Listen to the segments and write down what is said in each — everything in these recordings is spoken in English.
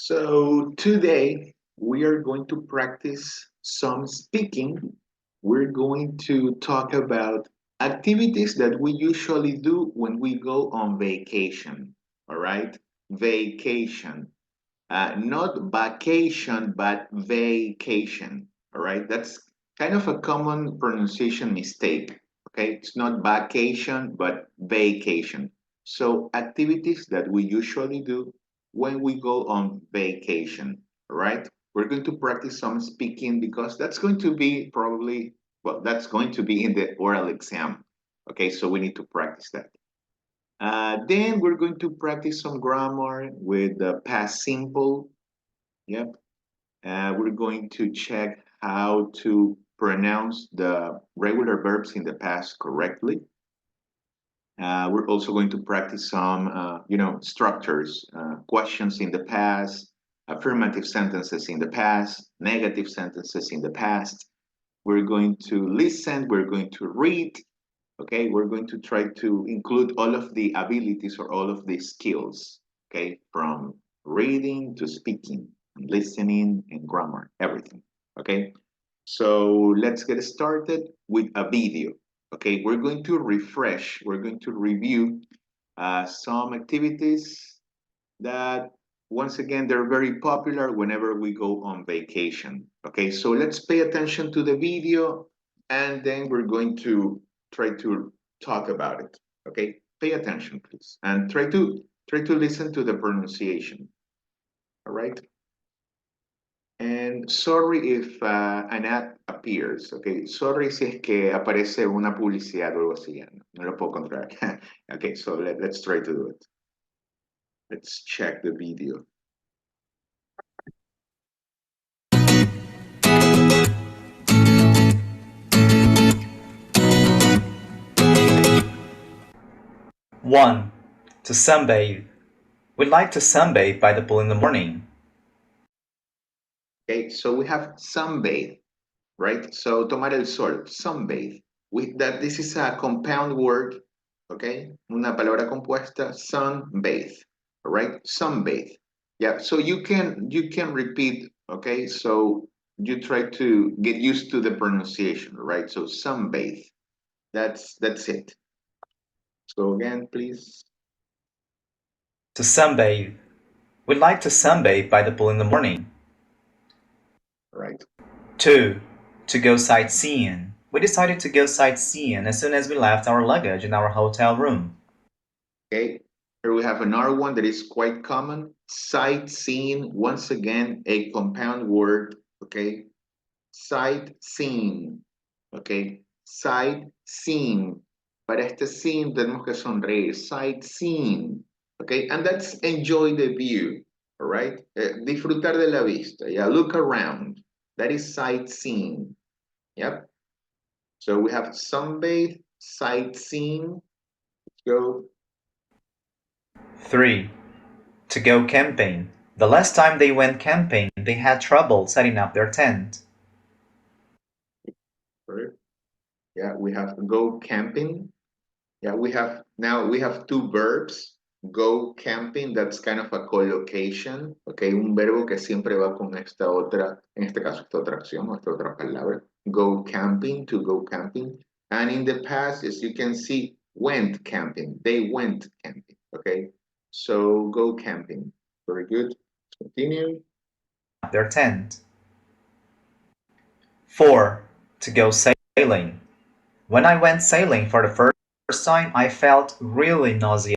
So today we are going to practice some speaking. We're going to talk about activities that we usually do when we go on vacation. All right? Vacation. Not vacation, but vacation. All right? That's kind of a common pronunciation mistake. Okay? It's not vacation, but vacation. So activities that we usually do when we go on vacation. All right? We're going to practice some speaking because that's going to be probably, well, that's going to be in the oral exam. Okay, so we need to practice that. Then we're going to practice some grammar with the past simple. Yep. We're going to check how to pronounce the regular verbs in the past correctly. We're also going to practice some, structures, questions in the past, affirmative sentences in the past, negative sentences in the past. We're going to listen, we're going to read, okay? We're going to try to include all of the abilities or all of the skills, okay? From reading to speaking, and listening and grammar, everything, okay? So let's get started with a video. Okay, we're going to refresh, we're going to review some activities that, once again, they're very popular whenever we go on vacation. Okay, so let's pay attention to the video and then we're going to try to talk about it. Okay, pay attention, please, and try to listen to the pronunciation. All right. And sorry if an ad appears, okay? Sorry si es que aparece una publicidad o algo así, no lo puedo controlar. Okay, so let's try to do it. Let's check the video. One, to sunbathe. We'd like to sunbathe by the pool in the morning. Okay, so we have sunbathe, right? So tomar el sol, sunbathe. This is a compound word, okay? Una palabra compuesta, sunbathe, all right? Sunbathe. Yeah, so you can repeat, okay? So you try to get used to the pronunciation, right? So sunbathe. That's it. So again, please. To sunbathe. We'd like to sunbathe by the pool in the morning. Right. 2. To go sightseeing. We decided to go sightseeing as soon as we left our luggage in our hotel room. Okay, here we have another one that is quite common. Sightseeing, once again, a compound word, okay? Sightseeing, okay? Sightseeing. Para este scene tenemos que sonreír. Sightseeing, okay? And that's enjoy the view, all right? Disfrutar de la vista, yeah? Look around. That is sightseeing, yep? So we have sunbathe, sightseeing. Let's go. 3. To go camping. The last time they went camping, they had trouble setting up their tent. Right. Yeah, we have go camping. Yeah, we have two verbs. Go camping, that's kind of a collocation, okay, un verbo que siempre va con esta otra, en este caso esta otra acción o esta otra palabra. Go camping, to go camping. And in the past, as you can see, went camping. They went camping, okay? So go camping. Very good. Let's continue. Their tent. 4. To go sailing. When I went sailing for the first time, I felt really nauseated.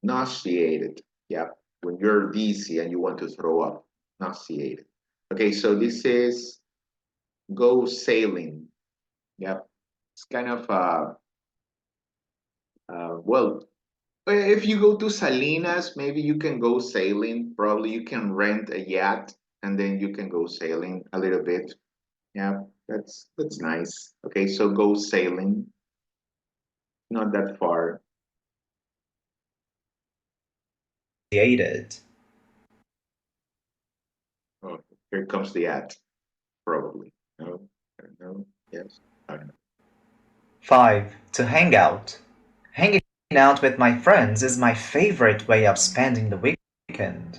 Nauseated. Yeah, when you're dizzy and you want to throw up. Nauseated. Okay, so this is go sailing. Yep. It's kind of well, if you go to Salinas, maybe you can go sailing. Probably you can rent a yacht and then you can go sailing a little bit. Yeah, that's nice. Okay, so go sailing. Not that far. Oh, here comes the yacht. Probably. No, I don't know. Yes, I don't know. 5. To hang out. Hanging out with my friends is my favorite way of spending the weekend.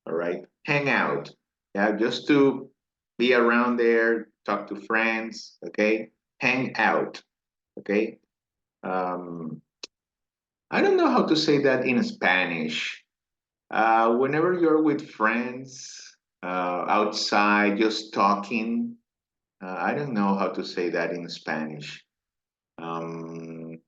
all right? Hang out, yeah, just to be around there, talk to friends, okay? Hang out, okay? Um, I don't know how to say that in Spanish. Whenever you're with friends outside, just talking, I don't know how to say that in Spanish. Um,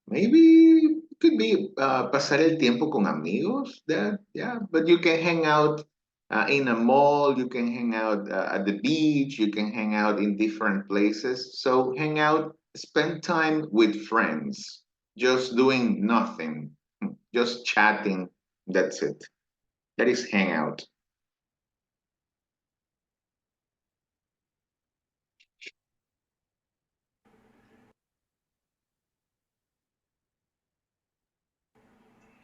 Maybe could be pasar el tiempo con amigos. That yeah, but you can hang out in a mall. You can hang out at the beach. You can hang out in different places. So hang out, spend time with friends, just doing nothing, just chatting. That's it. That is hang out.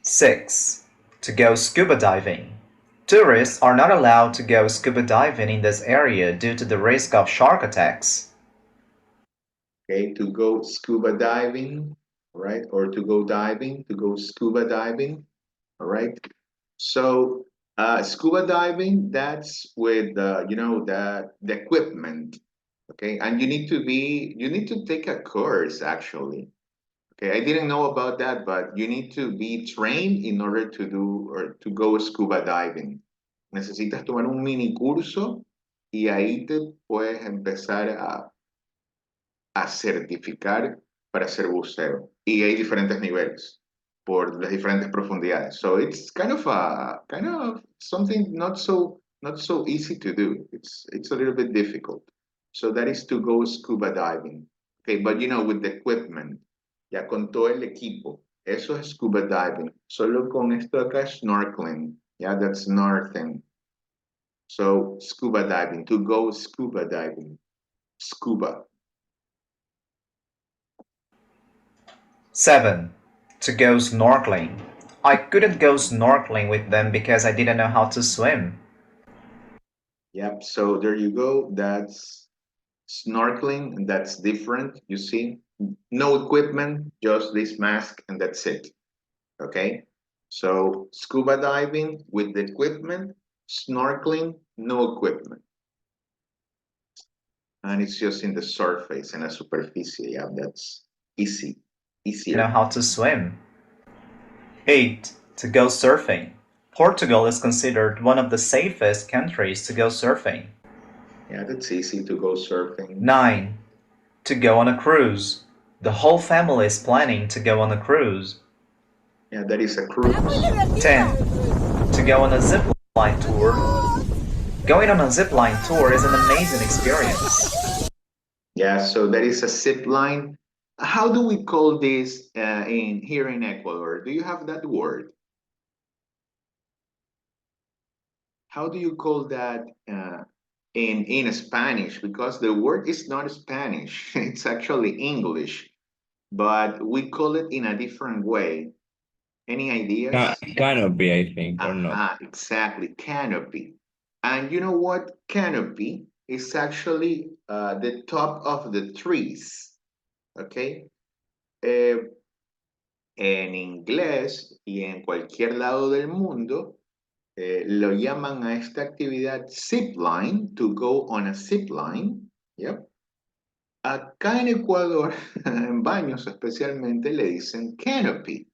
Six, to go scuba diving. Tourists are not allowed to go scuba diving in this area due to the risk of shark attacks. Okay, to go scuba diving, right? Or to go diving, to go scuba diving. All right. So scuba diving, that's with the equipment. Okay, and you need to take a course actually. Okay, I didn't know about that, but you need to be trained in order to do or to go scuba diving. Necesitas tomar un mini curso y ahí te puedes empezar a certificar para hacer buceo. Y hay diferentes niveles por las diferentes profundidades. So it's kind of something not so easy to do. It's a little bit difficult. So that is to go scuba diving. Okay, but with the equipment, ya con todo el equipo. Eso es scuba diving. Solo con esto acá es snorkeling. Yeah, that's another thing. So scuba diving, to go scuba diving. Scuba. 7. To go snorkeling. I couldn't go snorkeling with them because I didn't know how to swim. Yep, so there you go. That's snorkeling, and that's different. You see, no equipment, just this mask, and that's it. Okay, so scuba diving with the equipment, snorkeling, no equipment. And it's just in the surface and a superficie. Yeah, that's easy, I know easier. how to swim. 8. To go surfing. Portugal is considered one of the safest countries to go surfing. Yeah, that's easy to go surfing. 9. To go on a cruise. The whole family is planning to go on a cruise. Yeah, that is a cruise. 10. To go on a zipline tour. Going on a zipline tour is an amazing experience. Yeah, so that is a zip line. How do we call this in here in Ecuador? Do you have that word? How do you call that in Spanish? Because the word is not Spanish, it's actually English, but we call it in a different way. Any ideas? Canopy, I think, or not. Exactly, canopy. And you know what? Canopy is actually the top of the trees, okay? En inglés y en cualquier lado del mundo, lo llaman a esta actividad zip line, to go on a zip line. Yep. Acá en Ecuador, en Baños especialmente, le dicen canopy.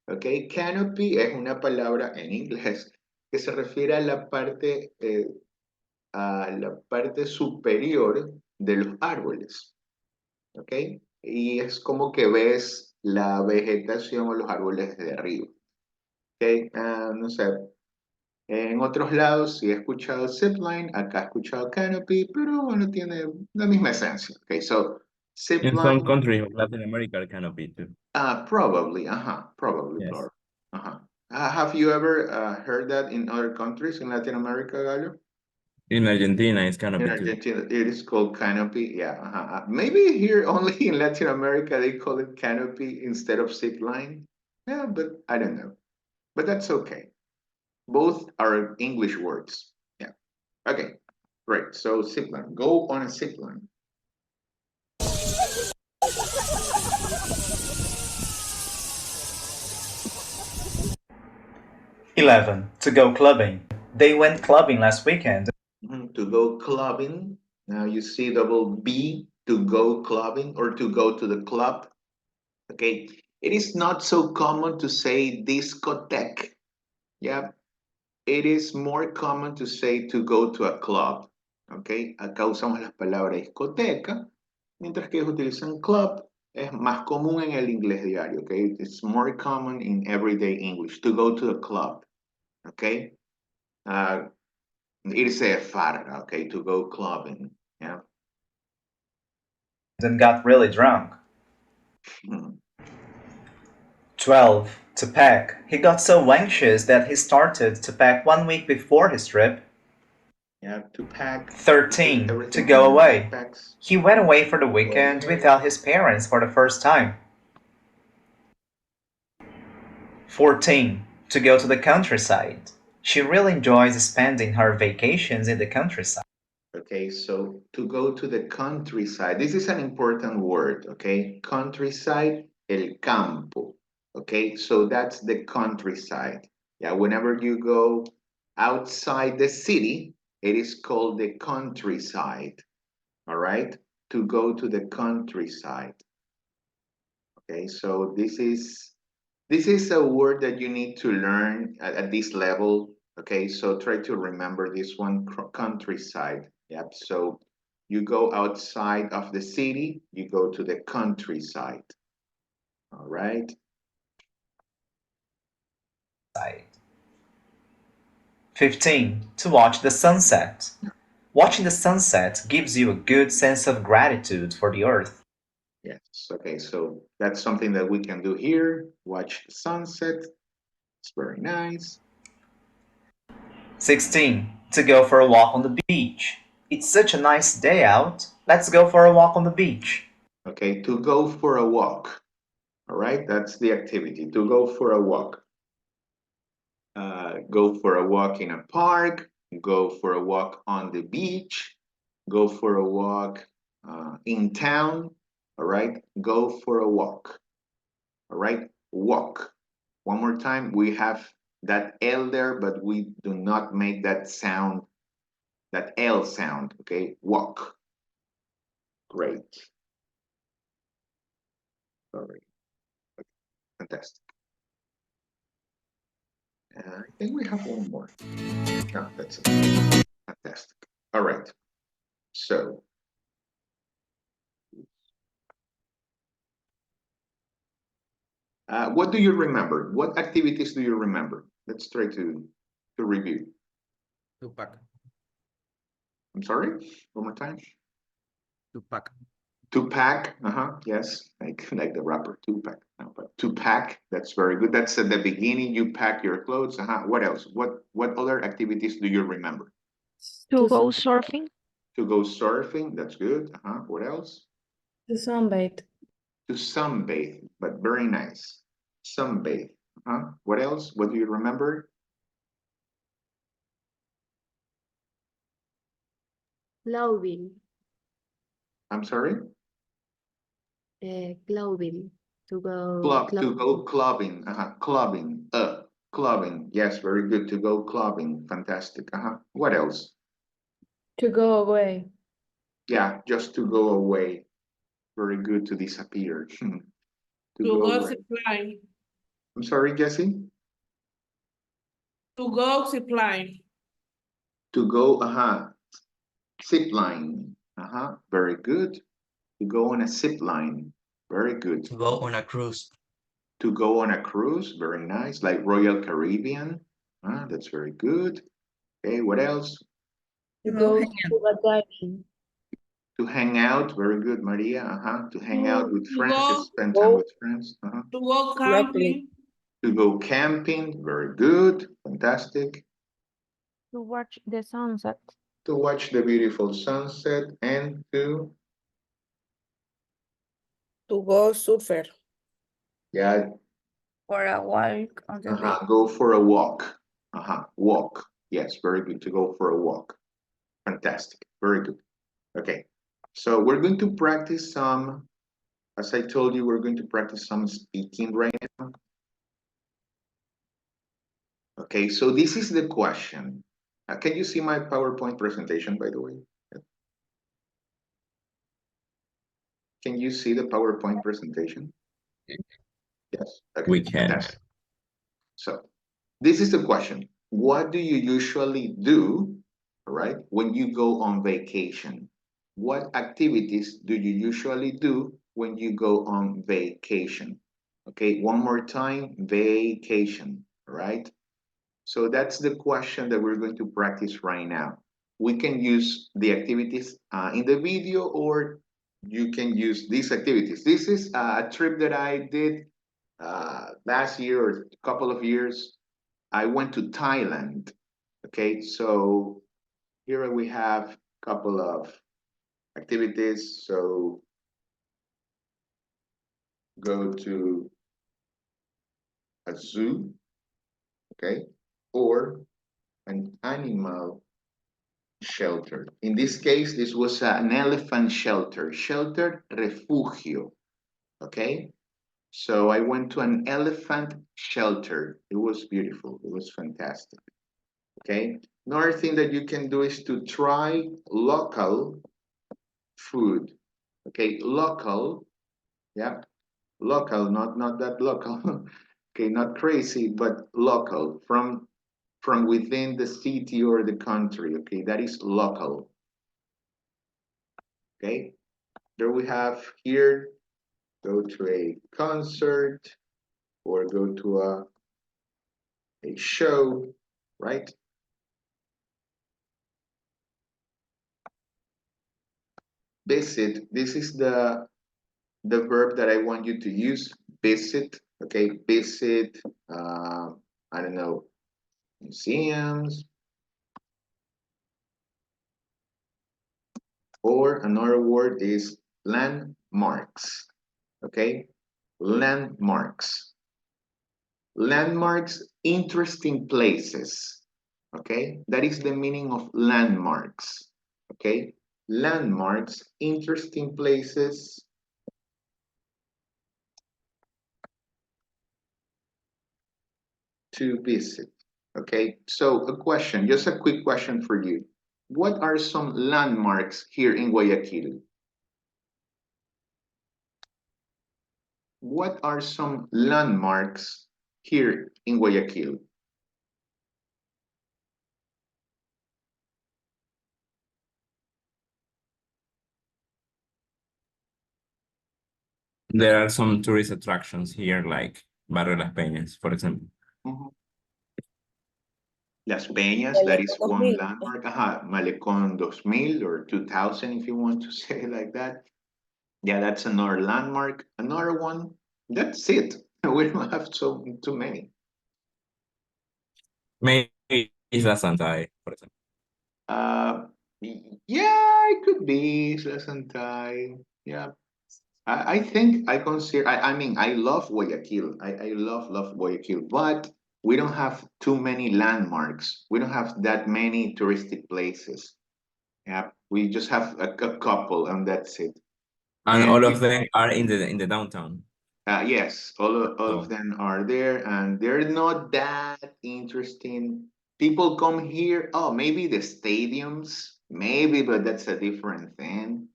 ¿Ok? Canopy es una palabra en inglés que se refiere a la parte superior de los árboles. ¿Ok? Y es como que ves la vegetación o los árboles desde arriba. ¿Ok? No sé, en otros lados sí he escuchado zipline, acá he escuchado canopy, pero bueno, tiene la misma esencia. Okay, so In some zipline, countries of Latin America, canopy too. probably, probably, Yes. Flor. Have you ever heard that in other countries in Latin America, Gallo? In Argentina, it's In canopy too. Argentina, it is called canopy. Yeah. Maybe here only in Latin America they call it canopy instead of zipline. Yeah, but I don't know. But that's okay. Both are English words. Yeah. Okay. Great. So zipline. Go on a zipline. 11. To go clubbing. They went clubbing last weekend. To go clubbing. Now you see double B, to go clubbing or to go to the club. Okay. It is not so common to say discotheque. Yeah. It is more common to say to go to a club. Okay. Acá usamos la palabra discoteca, mientras que ellos utilizan club. Es más común en el inglés diario. Okay. It's more common in everyday English to go to a club. Okay. Irse a farra, okay, to go clubbing, yeah. And got really drunk. 12. To pack. He got so anxious that he started to pack 1 week before his trip. Yeah, to pack. 13. To go away. Packs. He went away for the weekend without his parents for the first time. 14. To go to the countryside. She really enjoys spending her vacations in the countryside. Okay, so to go to the countryside. This is an important word, okay? Countryside, el campo. Okay, so that's the countryside. Yeah, whenever you go outside the city, it is called the countryside. All right, to go to the countryside. Okay, so this is a word that you need to learn at this level. Okay, so try to remember this one, countryside. Yep, so you go outside of the city, you go to the countryside. All right. 15. To watch the sunset. Watching the sunset gives you a good sense of gratitude for the earth. Yes, okay, so that's something that we can do here. Watch the sunset. It's very nice. 16. To go for a walk on the beach. It's such a nice day out. Let's go for a walk on the beach. Okay, to go for a walk. All right, that's the activity, to go for a walk. Go for a walk in a park, go for a walk on the beach, go for a walk in town, all right? Go for a walk, all right? Walk. One more time, we have that L there, but we do not make that sound, that L sound, okay? Walk. Great. All right. Okay. Fantastic. I think we have one more. No, that's it. Fantastic. All right. So, what do you remember? What activities do you remember? Let's try to review. To pack. I'm sorry, one more time. To pack. To pack, yes, like the rapper, Tupac. No, but to pack, that's very good. That's at the beginning, you pack your clothes, What else? What other activities do you remember? To go surfing. To go surfing, that's good, What else? To sunbathe. To sunbathe, but very nice. Sunbathe, What else? What do you remember? Clubbing. I'm sorry? Clubbing. To go To go clubbing, clubbing. Yes, very good. To go clubbing, fantastic. What else? To go away. Yeah, just to go away. Very good. To disappear. To go go away. zipline. I'm sorry, Jesse. To go zipline. To go, zip line. Very good. To go on a zip line. Very good. To go on a cruise. To go on a cruise. Very nice. Like Royal Caribbean. That's very good. Okay, what else? To go scuba diving. To hang out, very good, Maria. To hang out with friends, go- spend time with friends. To go camping. To go camping, very good, fantastic. To watch the sunset. To watch the beautiful sunset and to go surfer. yeah, For a walk on the beach. go for a walk. Walk. Yes, very good. To go for a walk. Fantastic. Very good. Okay. So we're going to practice some, as I told you, we're going to practice some speaking right now. Okay, so this is the question. Can you see my PowerPoint presentation, by the way? Can you see the PowerPoint presentation? Yes. Okay, We can. fantastic. So this is the question. What do you usually do, right, when you go on vacation? What activities do you usually do when you go on vacation? Okay, one more time, vacation, right? So that's the question that we're going to practice right now. We can use the activities in the video, or you can use these activities. This is a trip that I did last year or a couple of years. I went to Thailand. Okay, so here we have a couple of activities. So go to a zoo, okay, or an animal shelter. In this case, this was an elephant shelter, shelter refugio, okay? So I went to an elephant shelter. It was beautiful. It was fantastic, okay? Another thing that you can do is to try local food, okay? Local, yeah, local, not that local, okay, not crazy, but local, from within the city or the country, okay? That is local. Okay, there we have here, go to a concert or go to a show, right? Visit, this is the verb that I want you to use, visit, okay? Visit, I don't know, museums, or another word is landmarks, okay? Landmarks. Landmarks, interesting places, okay? That is the meaning of landmarks, okay? Landmarks, interesting places to visit, okay? So a question, just a quick question for you. What are some landmarks here in Guayaquil? What are some landmarks here in Guayaquil? There are some tourist attractions here, like Barrio Las Peñas, for example. Mhm. Las Peñas, that is one landmark. Malecón 2000 or 2000, if you want to say it like that. Yeah, that's another landmark. Another one, that's it. We don't have too many. Maybe Isla Santa, for example. Uh, yeah, it could be Isla Santay. Yeah, I think I consider. I mean, I love Guayaquil. I love Guayaquil, but we don't have too many landmarks. We don't have that many touristic places. Yeah, we just have a couple, and that's it. And And all of them are in the downtown. yes, all of So them are there, and they're not that interesting. People come here. Oh, maybe the stadiums, maybe, but that's a different thing.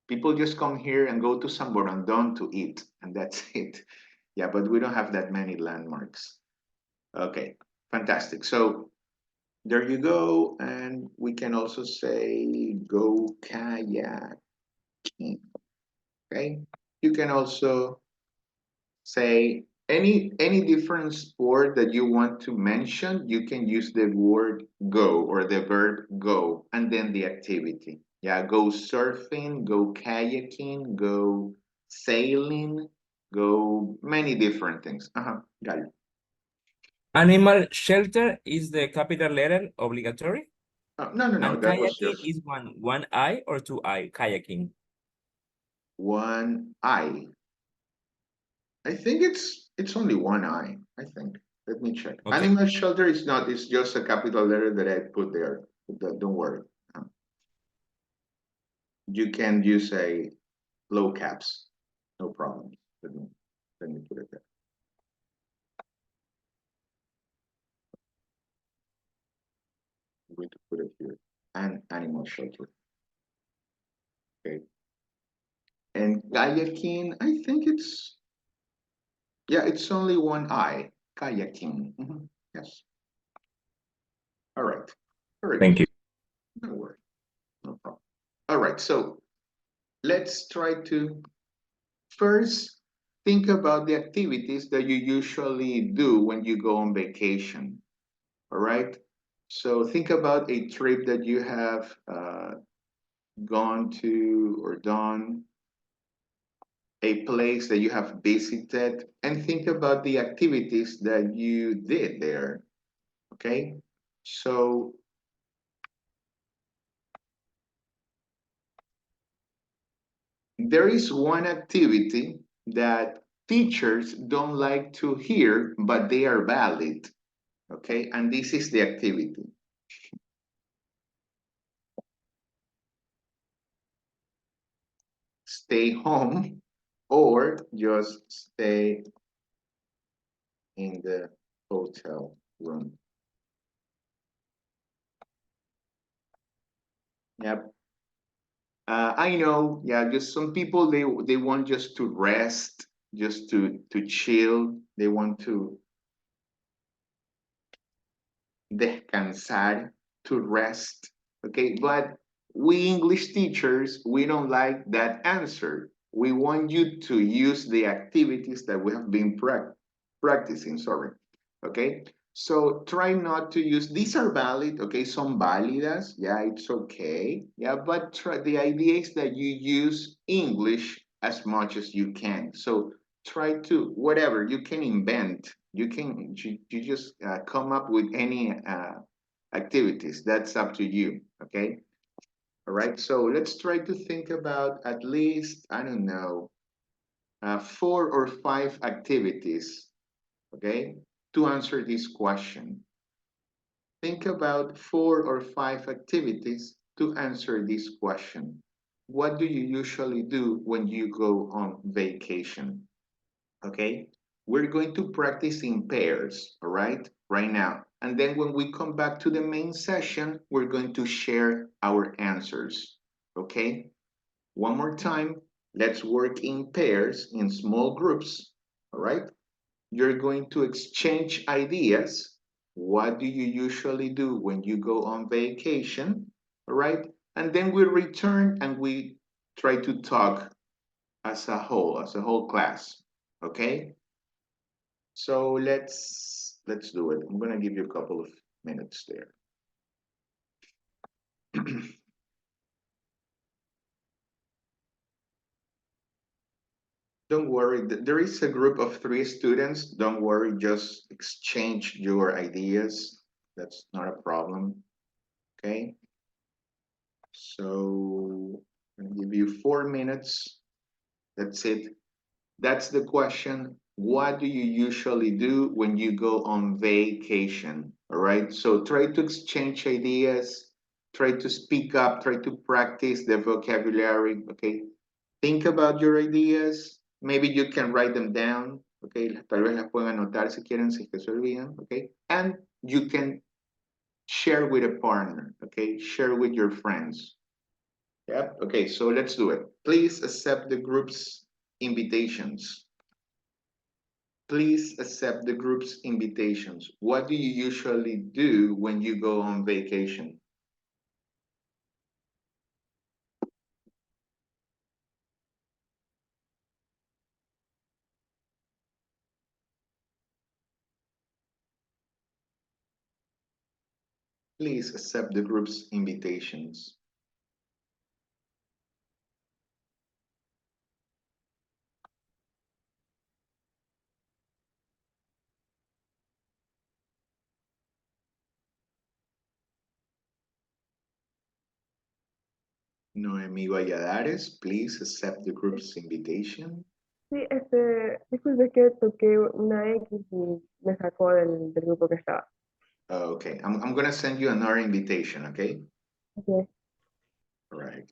People just come here and go to San Borondon to eat, and that's it. Yeah, but we don't have that many landmarks. Okay, fantastic. So there you go, and we can also say go kayaking. Okay, you can also say any different sport that you want to mention. You can use the word go or the verb go and then the activity. Yeah, go surfing, go kayaking, go sailing, go many different things. Got it. animal shelter is the capital letter obligatory, No, and that was kayaking just is one I or two I kayaking. one eye. I think it's only one eye, I think. Let me check. Okay. Animal shelter is not, it's just a capital letter that I put there. Don't worry. You can use a low caps, no problem. Let me put it there. an animal shelter. Okay. And kayaking, I think it's only one I. Kayaking. Yes. All right. Very Thank good. you. No worry. No problem. All right. So let's try to first think about the activities that you usually do when you go on vacation. All right. So think about a trip that you have gone to or done, a place that you have visited, and think about the activities that you did there. Okay. So there is one activity that teachers don't like to hear, but they are valid. Okay. And this is the activity. Stay home or just stay in the hotel room. Yep. I know, yeah, just some people they want just to rest, just to chill. They want to descansar, to rest. Okay, but we English teachers, we don't like that answer. We want you to use the activities that we have been practicing, sorry. Okay, so try not to use, these are valid, okay, son válidas, yeah, it's okay, yeah, but the idea is that you use English as much as you can. So try to, whatever, you can invent, you just come up with any activities, that's up to you, okay? All right, so let's try to think about at least, I don't know, 4 or 5 activities, okay, to answer this question. Think about 4 or 5 activities to answer this question. What do you usually do when you go on vacation? Okay, we're going to practice in pairs, all right now. And then when we come back to the main session, we're going to share our answers, okay? One more time, let's work in pairs, in small groups, all right? You're going to exchange ideas. What do you usually do when you go on vacation? All right. And then we return and we try to talk as a whole class. Okay. So let's do it. I'm gonna give you a couple of minutes there. Don't worry, there is a group of 3 students. Don't worry, just exchange your ideas. That's not a problem. Okay. So I'm gonna give you 4 minutes. That's it. That's the question. What do you usually do when you go on vacation? All right. So try to exchange ideas, try to speak up, try to practice the vocabulary. Okay. Think about your ideas. Maybe you can write them down. Okay. Tal vez las pueden anotar si quieren, si es que se olvidan. Okay. And you can share with a partner. Okay. Share with your friends. Yep. Okay, so let's do it. Please accept the group's invitations. Please accept the group's invitations. What do you usually do when you go on vacation? Please accept the group's invitations. Noemi Valladares, please accept the group's invitation. Sí, disculpe que toqué una X y me sacó del grupo que estaba. Okay, I'm gonna send you another invitation, okay? Okay. All right.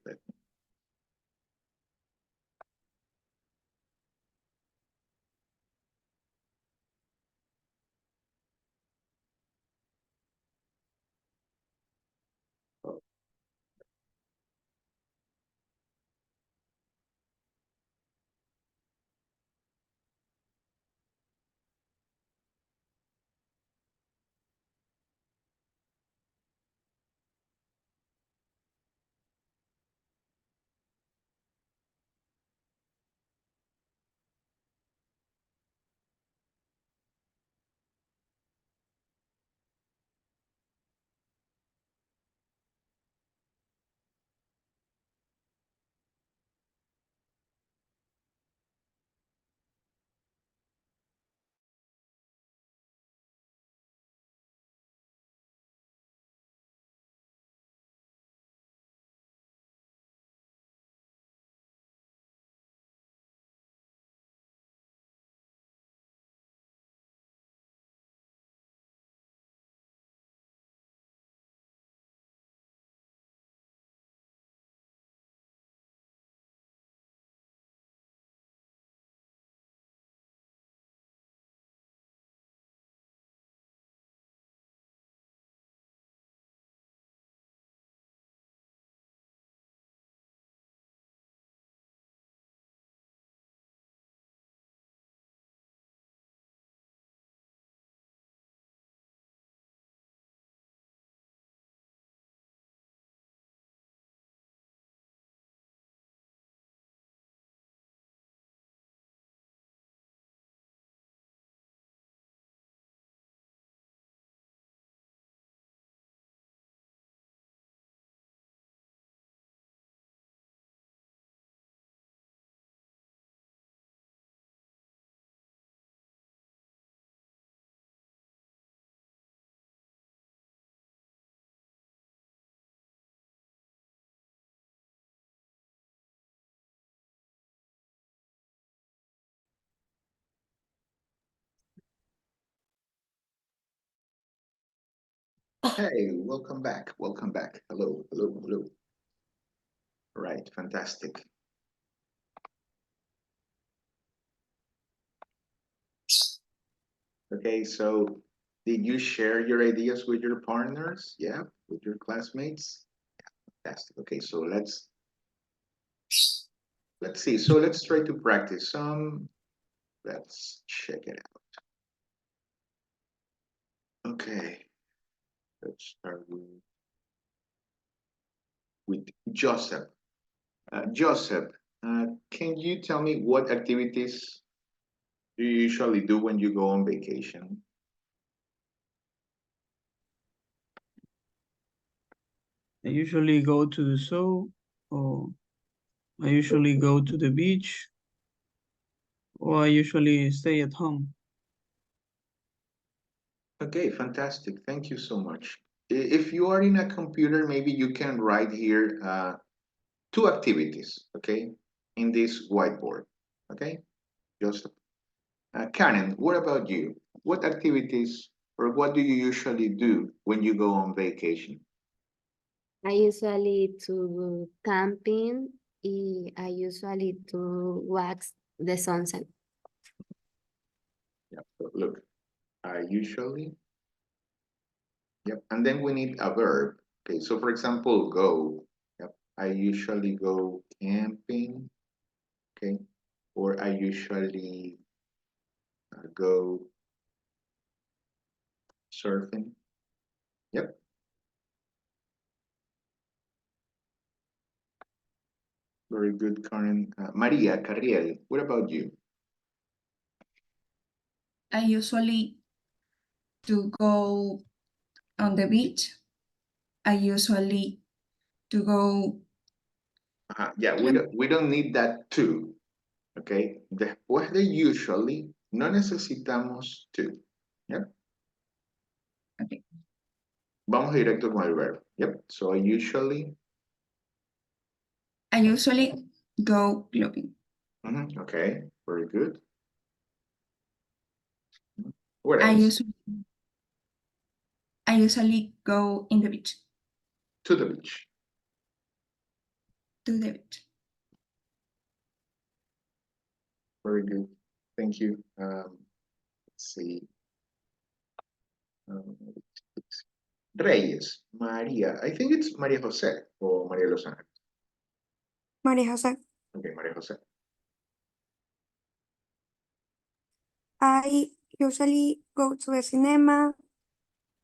Hey, welcome back. Welcome back. Hello, hello, hello. Right, fantastic. Okay, so did you share your ideas with your partners? Yeah, with your classmates? Yeah, fantastic. Okay, so let's see. So let's try to practice some. Let's check it out. Okay, let's start with Joseph. Joseph, can you tell me what activities do you usually do when you go on vacation? I usually go to the zoo, or I usually go to the beach, or I usually stay at home. Okay, fantastic. Thank you so much. If you are in a computer, maybe you can write here 2 activities, okay, in this whiteboard, okay? Joseph. Karen, what about you? What activities or what do you usually do when you go on vacation? I usually to camping y I usually to watch the sunset. Yeah, so look, I usually, yep, and then we need a verb. Okay, so for example, go. Yep, I usually go camping, okay, or I usually go surfing. Yep. Very good, Karen. Maria Carriel, what about you? I usually to go on the beach. I usually to go. Yeah, we don't need that too. Okay. Después de usually, no necesitamos to. Yep. Okay. Vamos directo con el verbo. Yep. So I usually. I usually go clubbing. Okay. Very good. What I else? usually go in the beach. To the beach. To the beach. Very good. Thank you. Let's see. Reyes, María. I think it's María José or María Los Ángeles. Maria Jose. Okay, María José. I usually go to the cinema.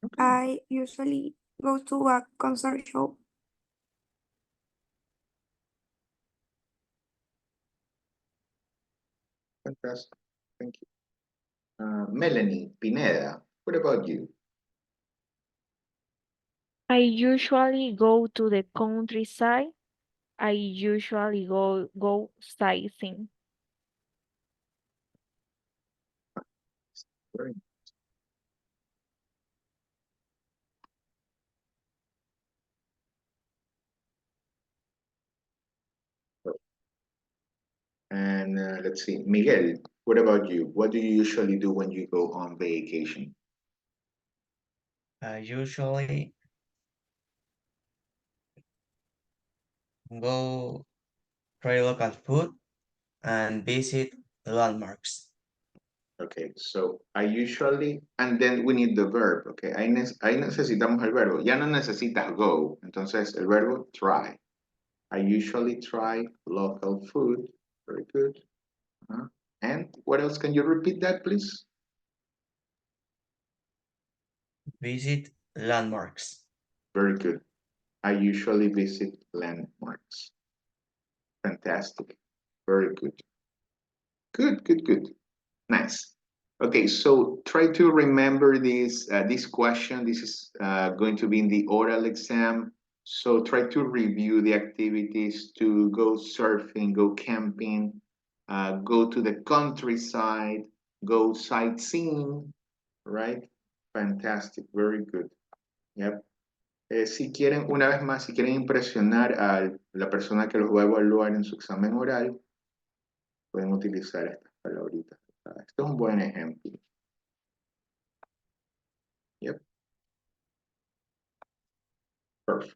Okay. I usually go to a concert show. Fantastic. Thank you. Melanie Pineda, what about you? I usually go to the countryside. I usually go sightseeing. Very good. And let's see, Miguel, what about you? What do you usually do when you go on vacation? I usually go try local food and visit landmarks. Okay, so I usually, and then we need the verb, okay? Ahí necesitamos el verbo. Ya no necesitas go. Entonces, el verbo try. I usually try local food. Very good. And what else? Can you repeat that, please? Visit landmarks. Very good. I usually visit landmarks. Fantastic. Very good. Good, good, good. Nice. Okay, so try to remember this question. This is going to be in the oral exam. So try to review the activities to go surfing, go camping, go to the countryside, go sightseeing, right? Fantastic, very good. Yep. Si quieren, una vez más, si quieren impresionar a la persona que los va a evaluar en su examen oral, pueden utilizar estas palabritas. Esto es un buen ejemplo. Yep. Perfect.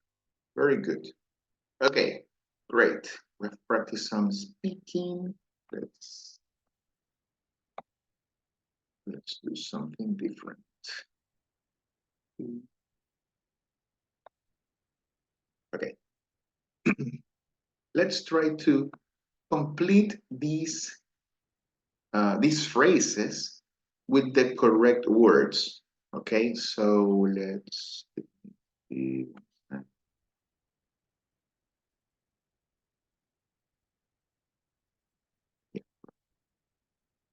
Very good. Okay, great. We've practiced some speaking. Let's do something different. Okay. Let's try to complete these phrases with the correct words. Okay, so let's see.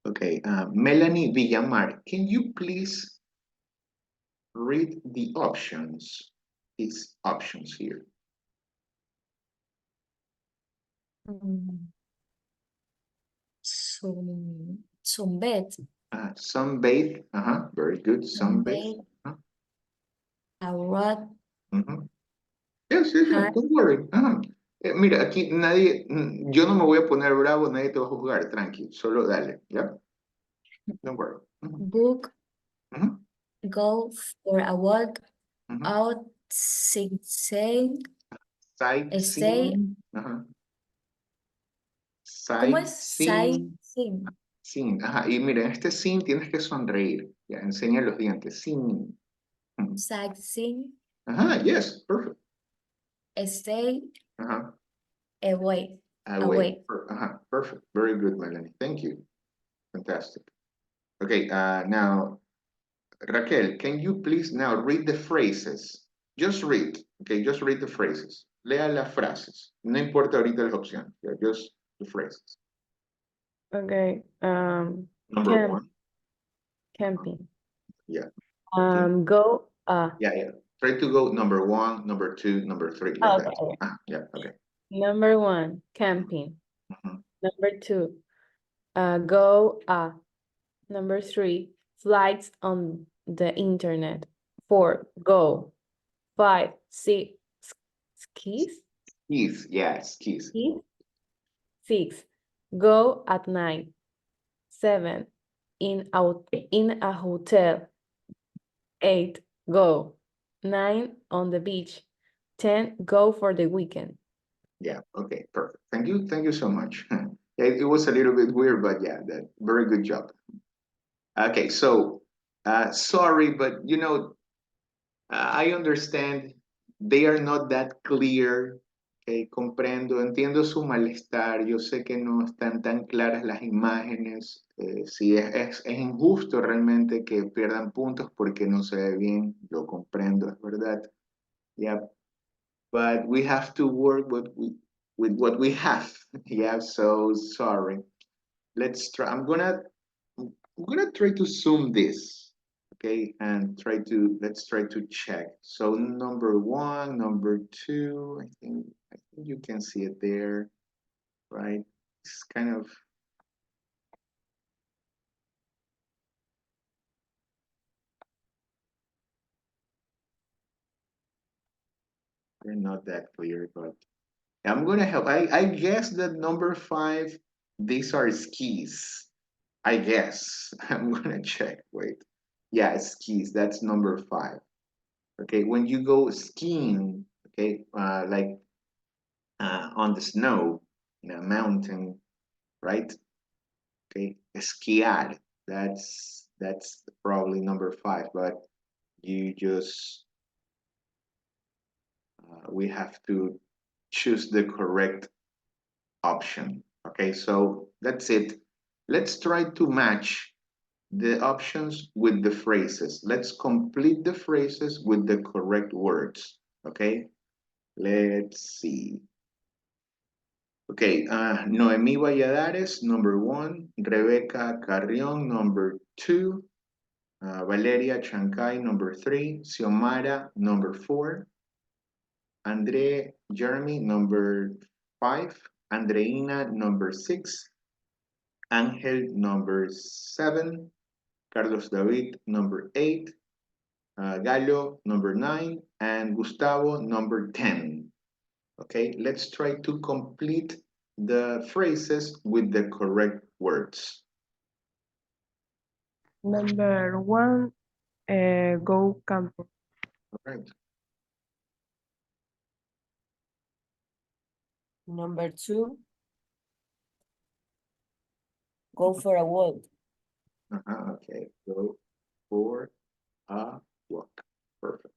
Okay, Melanie Villamar, can you please read the options? These options here. Sunbathe. Sunbathe. Very good. Sunbathe. Sunbathe. A rod. Yes, don't worry. Mira, aquí nadie, yo no me voy a poner bravo, nadie te va a juzgar, tranqui, solo dale, ¿ya? Don't worry. Book. Go for a walk. Out sightseeing. Sightseeing. ¿Cómo es Sightseeing. sightseeing? Sin, y mira, en este sin tienes que sonreír, ya, enseña los dientes, sin. Sightseeing. Yes, perfect. Stay Away. away. Perfect. Very good, Melanie. Thank you. Fantastic. Okay, now, Raquel, can you please now read the phrases? Just read, okay, just read the phrases. Lea las frases. No importa ahorita las opciones, just the phrases. Okay. Number one. Camping. Yeah. Go. Yeah. Try to go number one, number two, number three, like that. Yeah, okay. Number 1, camping. Number 2, go. Number 3, flights on the internet. 4, go. 5, see skis. Skis, yeah, skis. 6, go at night. 7, in a hotel. 8, go. 9, on the beach. 10, go for the weekend. Yeah, okay, perfect. Thank you so much. It was a little bit weird, but yeah, very good job. Okay, so sorry, but you know, I understand they are not that clear. Okay, comprendo, entiendo su malestar. Yo sé que no están tan claras las imágenes. Sí, es injusto realmente que pierdan puntos porque no se ve bien. Lo comprendo, es verdad. Yeah, but we have to work with what we have. Yeah, so sorry. Let's try. I'm gonna try to zoom this. Okay, and let's try to check. So number 1, number 2, I think you can see it there, right? It's kind of they're not that clear, but I'm gonna help. I guess that number 5, these are skis. I guess. I'm gonna check. Wait. Yeah, skis. That's number 5. Okay, when you go skiing, okay, like on the snow in a mountain, right? Okay, esquiar. That's probably number 5, but you just we have to choose the correct option. Okay, so that's it. Let's try to match the options with the phrases. Let's complete the phrases with the correct words. Okay, let's see. Okay, Noemí Valladares, number 1. Rebecca Carrion, number 2. Valeria Chancay, number 3. Xiomara, number 4. Andre Jeremy, number 5. Andreina, number 6. Angel, number 7. Carlos David, number 8. Gallo, number 9. And Gustavo, number 10. Okay, let's try to complete the phrases with the correct words. Number 1, go camping. All right. Number 2, go for a walk. Okay, go for a walk. Perfect.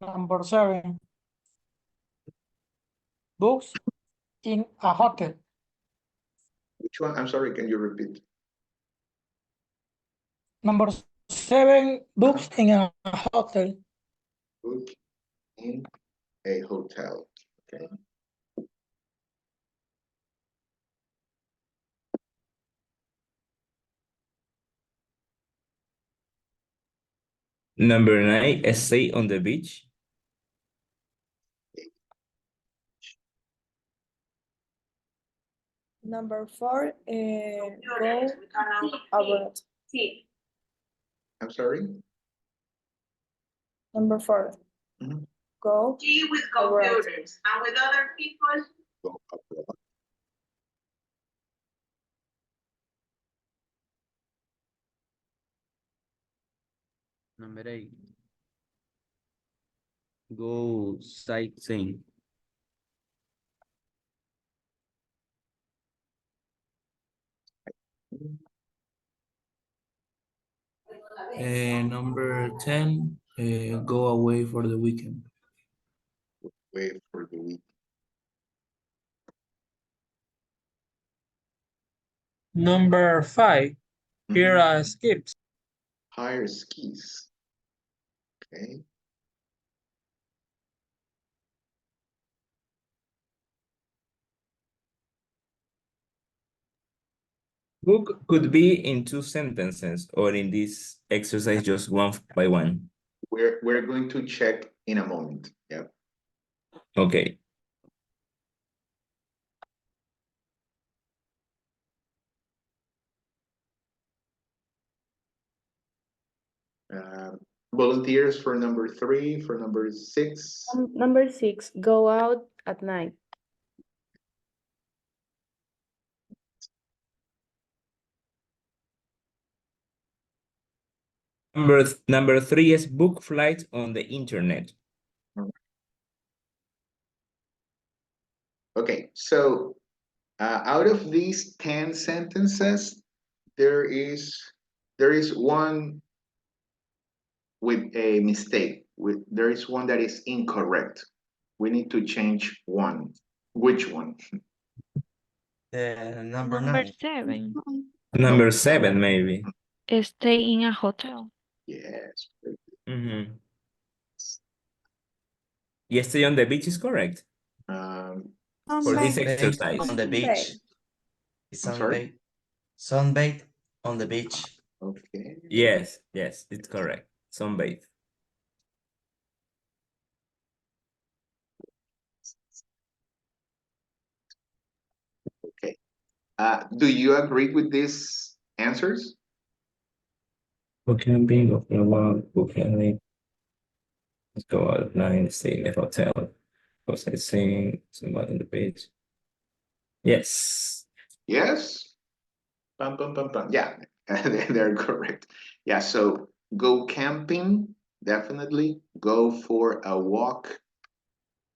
Number 7, books in a hotel. Which one? I'm sorry, can you repeat? Number 7, books in a hotel. Book in a hotel. Okay. Number 9, stay on the beach. Number 4, go abroad. I'm sorry. Number 4, Mhm. go with abroad. computers and with other people. Go abroad. Number 8, go sightseeing. Number 10, go away for the weekend. Wait for the week. Number 5, here Mhm. are skips. Hire skis. Okay. Book could be in 2 sentences, or in this exercise, just one by one. We're going to check in a moment. Yeah. Okay. Volunteers for number 3, for number 6. Number 6, go out at night. Number 3 is book flights on the internet. Okay, so out of these 10 sentences, there is one with a mistake. There is one that is incorrect. We need to change one. Which one? The number Number 9. 7, Number 7, maybe. stay in a hotel. Yes. Yes, stay on the beach is correct. Um, For this Sunbathe. exercise. On the beach. I'm sorry? Sunbathe on the beach. Okay. Yes, it's correct. Sunbathe. Okay. Do you agree with these answers? Book camping, go for a walk, book camping. Let's go out at night, stay in a hotel. Go sightseeing, somebody on the beach. Yes. Yes. Pum, pum, pum, pum. Yeah, they're correct. Yeah, so go camping, definitely. Go for a walk.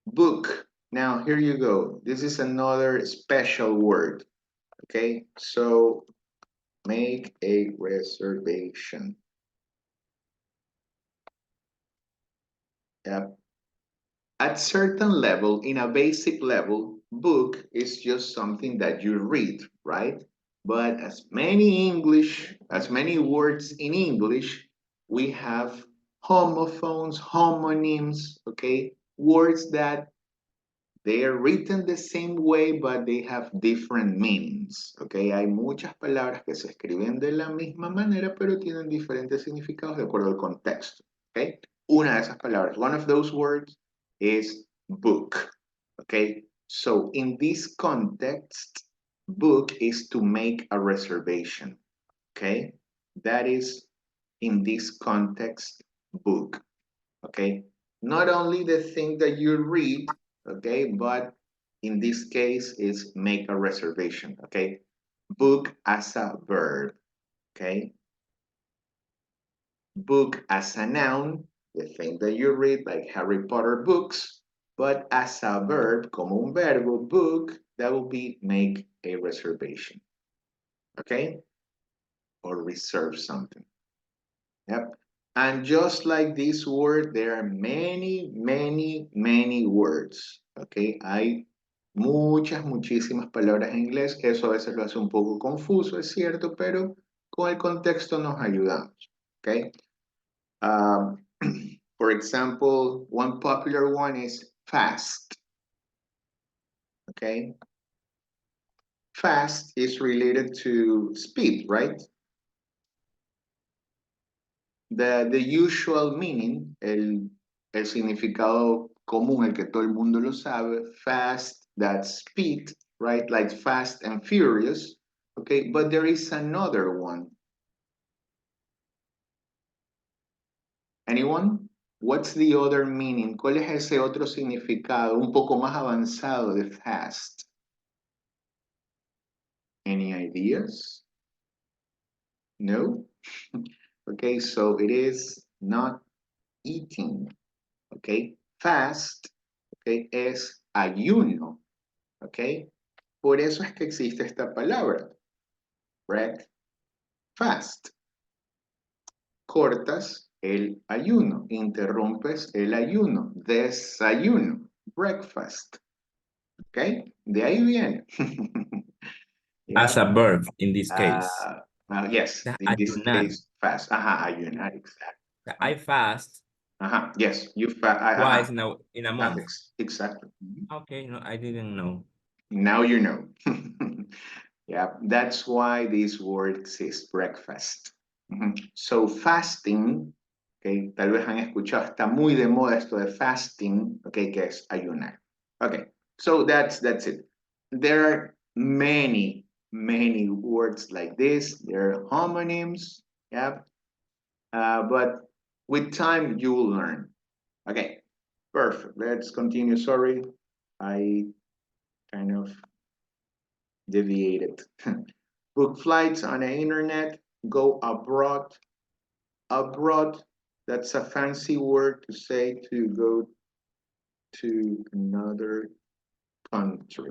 Book. Now, here you go. This is another special word. Okay, so make a reservation. Yep. At certain level, in a basic level, book is just something that you read, right? But as many words in English, we have homophones, homonyms, okay? Words that they are written the same way, but they have different meanings, okay? Hay muchas palabras que se escriben de la misma manera, pero tienen diferentes significados de acuerdo al contexto, okay? Una de esas palabras, one of those words is book, okay? So in this context, book is to make a reservation, okay? That is, in this context, book, okay? Not only the thing that you read, okay, but in this case is make a reservation, okay? Book as a verb, okay? Book as a noun, the thing that you read, like Harry Potter books, but as a verb, como un verbo, book, that will be make a reservation, okay? Or reserve something. Yep. And just like this word, there are many, many, many words, okay? Hay muchísimas palabras en inglés. Eso a veces lo hace un poco confuso, es cierto, pero con el contexto nos ayudamos, okay? For example, one popular one is fast, okay? Fast is related to speed, right? The usual meaning, el significado común, el que todo el mundo lo sabe, fast, that's speed, right? Like fast and furious, okay? But there is another one. Anyone? What's the other meaning? ¿Cuál es ese otro significado un poco más avanzado de fast? Any ideas? No? Okay, so it is not eating, okay? Fast, okay, es ayuno, okay? Por eso es que existe esta palabra, right? Fast. Cortas el ayuno, interrumpes el ayuno, desayuno, breakfast, okay? De ahí viene. Yeah. As a verb in this case. Yes, in this Ayunar. case, fast. Ayunar, exactly. I fast Yes, you fast. twice in a month. Exactly. Okay, no, I didn't know. Now you know. Yeah, that's why this word exists, breakfast. So fasting, okay, tal vez han escuchado, está muy de moda esto de fasting, okay, que es ayunar. Okay, so that's it. There are many words like this. There are homonyms, yeah, but with time you will learn. Okay, perfect. Let's continue. Sorry, I kind of deviated. Book flights on the internet, go abroad. Abroad, that's a fancy word to say to go to another country.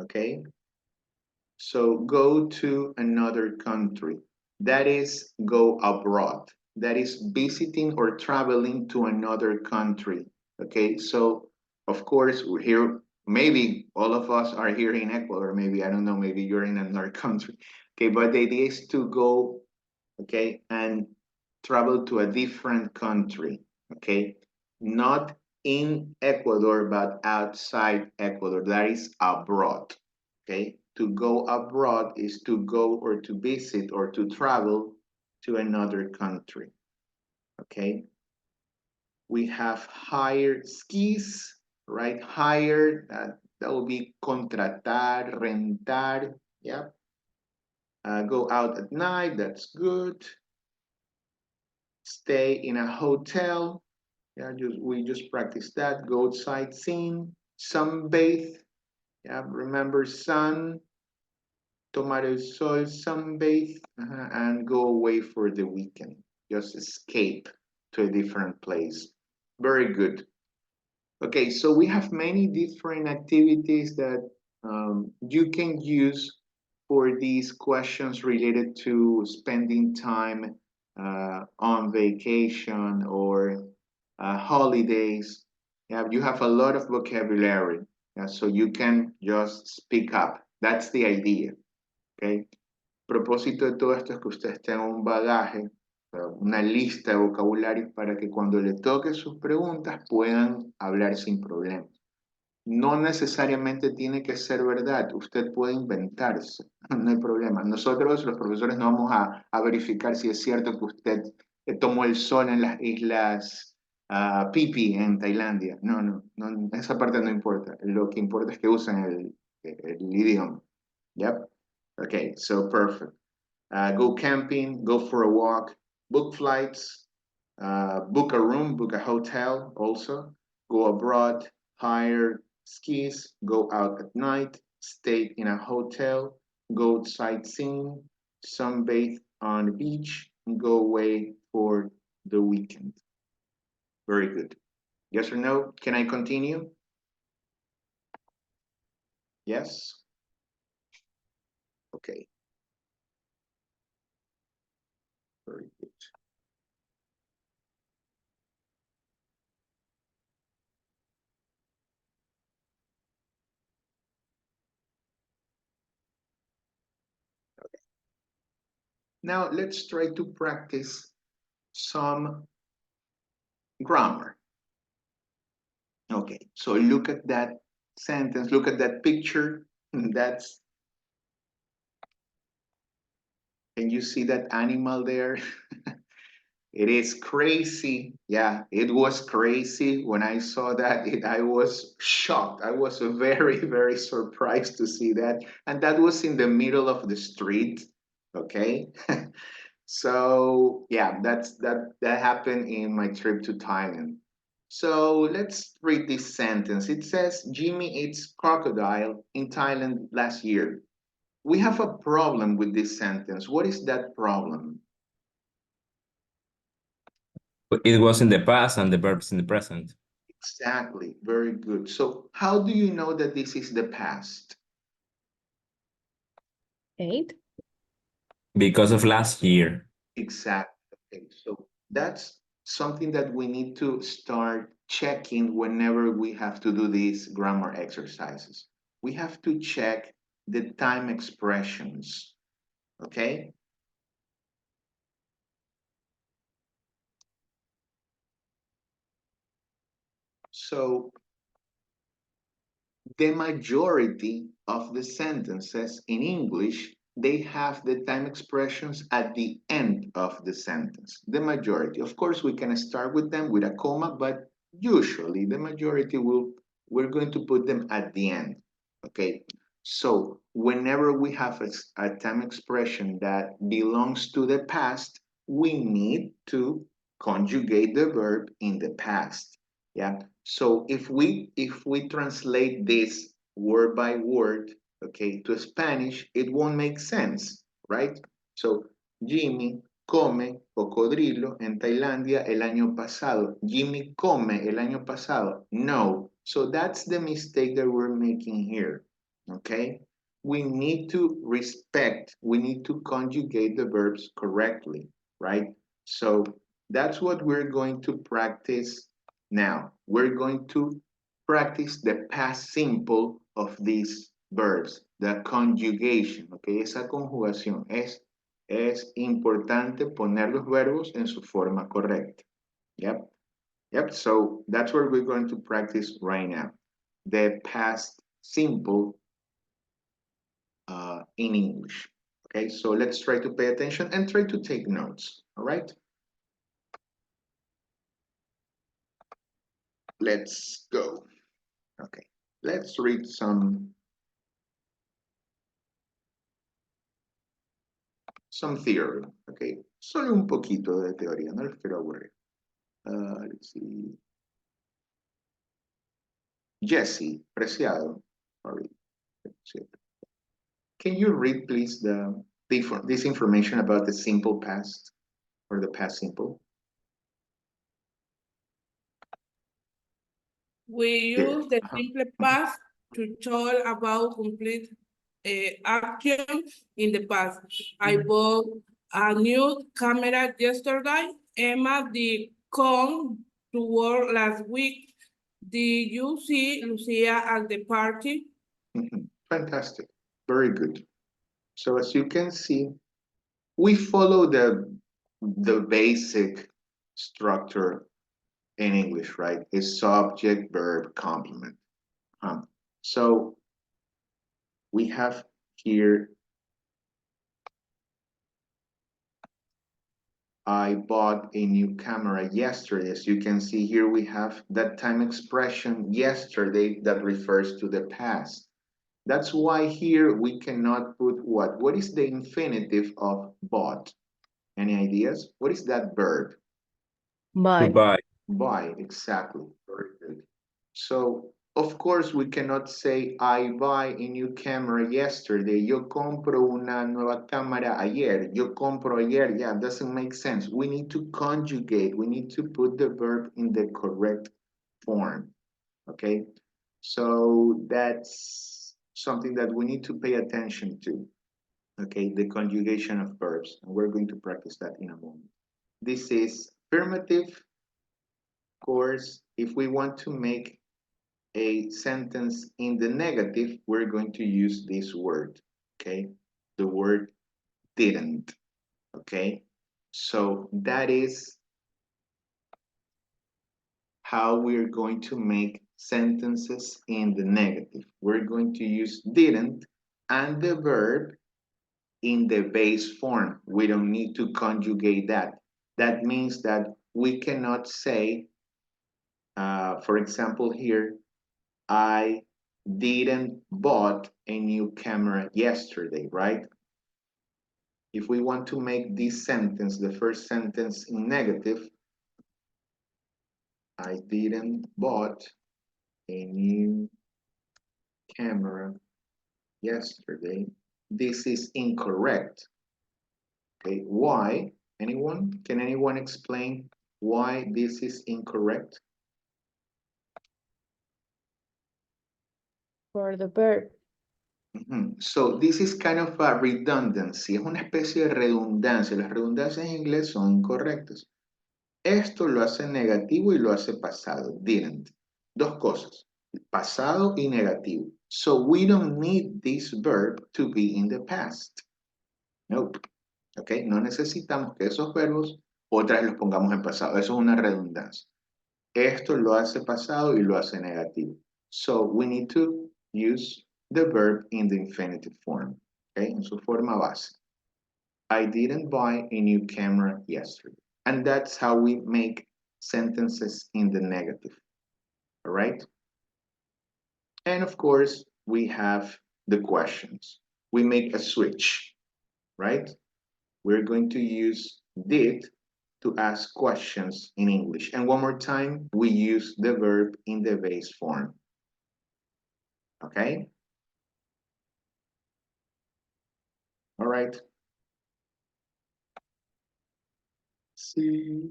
Okay? So go to another country. That is go abroad. That is visiting or traveling to another country. Okay? So, of course, we're here. Maybe all of us are here in Ecuador. Maybe, I don't know, maybe you're in another country. Okay, but the idea is to go, okay, and travel to a different country, okay? Not in Ecuador, but outside Ecuador. That is abroad, okay? To go abroad is to go or to visit or to travel to another country, okay? We have hire skis, right? Hire, that will be contratar, rentar, yeah? Go out at night, that's good. Stay in a hotel, yeah, we just practice that. Go sightseeing, sunbathe, yeah, remember sun, tomar el sol, sunbathe, and go away for the weekend. Just escape to a different place. Very good. Okay, so we have many different activities that you can use for these questions related to spending time on vacation or holidays. Yeah, you have a lot of vocabulary, yeah, so you can just speak up. That's the idea, okay? Propósito de todo esto es que ustedes tengan un bagaje, una lista de vocabularios para que cuando le toque sus preguntas puedan hablar sin problemas. No necesariamente tiene que ser verdad, usted puede inventarse, no hay problema. Nosotros, los profesores, no vamos a verificar si es cierto que usted tomó el sol en las islas Phi Phi en Tailandia. No, esa parte no importa. Lo que importa es que usen el idioma. Yep. Okay, so perfect. Go camping, go for a walk, book flights, book a room, book a hotel also, go abroad, hire skis, go out at night, stay in a hotel, go sightseeing, sunbathe on the beach, and go away for the weekend. Very good. Yes or no? Can I continue? Yes? Okay. Very good. Okay. Now let's try to practice some grammar. Okay, so look at that sentence, look at that picture. That's, can you see that animal there? It is crazy. Yeah, it was crazy. When I saw that, I was shocked. I was very, very surprised to see that. And that was in the middle of the street. Okay. So yeah, that happened in my trip to Thailand. So let's read this sentence. It says, Jimmy eats crocodile in Thailand last year. We have a problem with this sentence. What is that problem? It was in the past and the verb's in the present. Exactly. Very good. So how do you know that this is the past? Eight. Because of last year. Exactly. Okay. So that's something that we need to start checking whenever we have to do these grammar exercises. We have to check the time expressions. Okay? So the majority of the sentences in English, they have the time expressions at the end of the sentence. The majority. Of course, we can start with them with a comma, but usually the majority we're going to put them at the end. Okay? So whenever we have a time expression that belongs to the past, we need to conjugate the verb in the past. Yeah. So if we translate this word by word, okay, to Spanish, it won't make sense, right? So Jimmy come cocodrilo en Tailandia el año pasado. Jimmy come el año pasado. No. So that's the mistake that we're making here. Okay? We need to respect, we need to conjugate the verbs correctly, right? So that's what we're going to practice now. We're going to practice the past simple of these verbs, the conjugation, okay? Esa conjugación es importante poner los verbos en su forma correcta. Yep, so that's what we're going to practice right now. The past simple in English. Okay, so let's try to pay attention and try to take notes, all right? Let's go. Okay, let's read some theory, okay? Solo un poquito de teoría, no les quiero aburrir. Let's see. Jesse, Preciado, sorry. Can you read, please, this information about the simple past or the past simple? We use the simple past to talk about complete action in the past. I bought a new camera yesterday. Emma did come to work last week. Did you see Lucia at the party? Fantastic. Very good. So as you can see, we follow the basic structure in English, right? Is subject, verb, complement. So we have here, I bought a new camera yesterday. As you can see here, we have that time expression yesterday that refers to the past. That's why here we cannot put what? What is the infinitive of bought? Any ideas? What is that verb? Buy. To buy. Buy, exactly. Very good. So Of course, we cannot say I buy a new camera yesterday. Yo compro una nueva cámara ayer. Yo compro ayer. Yeah, doesn't make sense. We need to conjugate. We need to put the verb in the correct form. Okay, so that's something that we need to pay attention to. Okay, the conjugation of verbs. And we're going to practice that in a moment. This is affirmative. Of course, if we want to make a sentence in the negative, we're going to use this word, okay? The word didn't, okay? So that is how we're going to make sentences in the negative. We're going to use didn't and the verb in the base form. We don't need to conjugate that. That means that we cannot say, for example, here, I didn't bought a new camera yesterday, right? If we want to make this sentence, the first sentence in negative, I didn't bought a new camera yesterday. This is incorrect. Okay, why? Anyone? Can anyone explain why this is incorrect? For the verb. So this is kind of a redundancy, es una especie de redundancia. Las redundancias en inglés son incorrectas. Esto lo hace negativo y lo hace pasado, didn't. Dos cosas, pasado y negativo. So we don't need this verb to be in the past. Nope. Okay, no necesitamos que esos verbos otra vez los pongamos en pasado. Eso es una redundancia. Esto lo hace pasado y lo hace negativo. So we need to use the verb in the infinitive form, okay, en su forma base. I didn't buy a new camera yesterday. And that's how we make sentences in the negative, all right? And of course, we have the questions. We make a switch, right? We're going to use did to ask questions in English. And one more time, we use the verb in the base form. Okay? All right. See.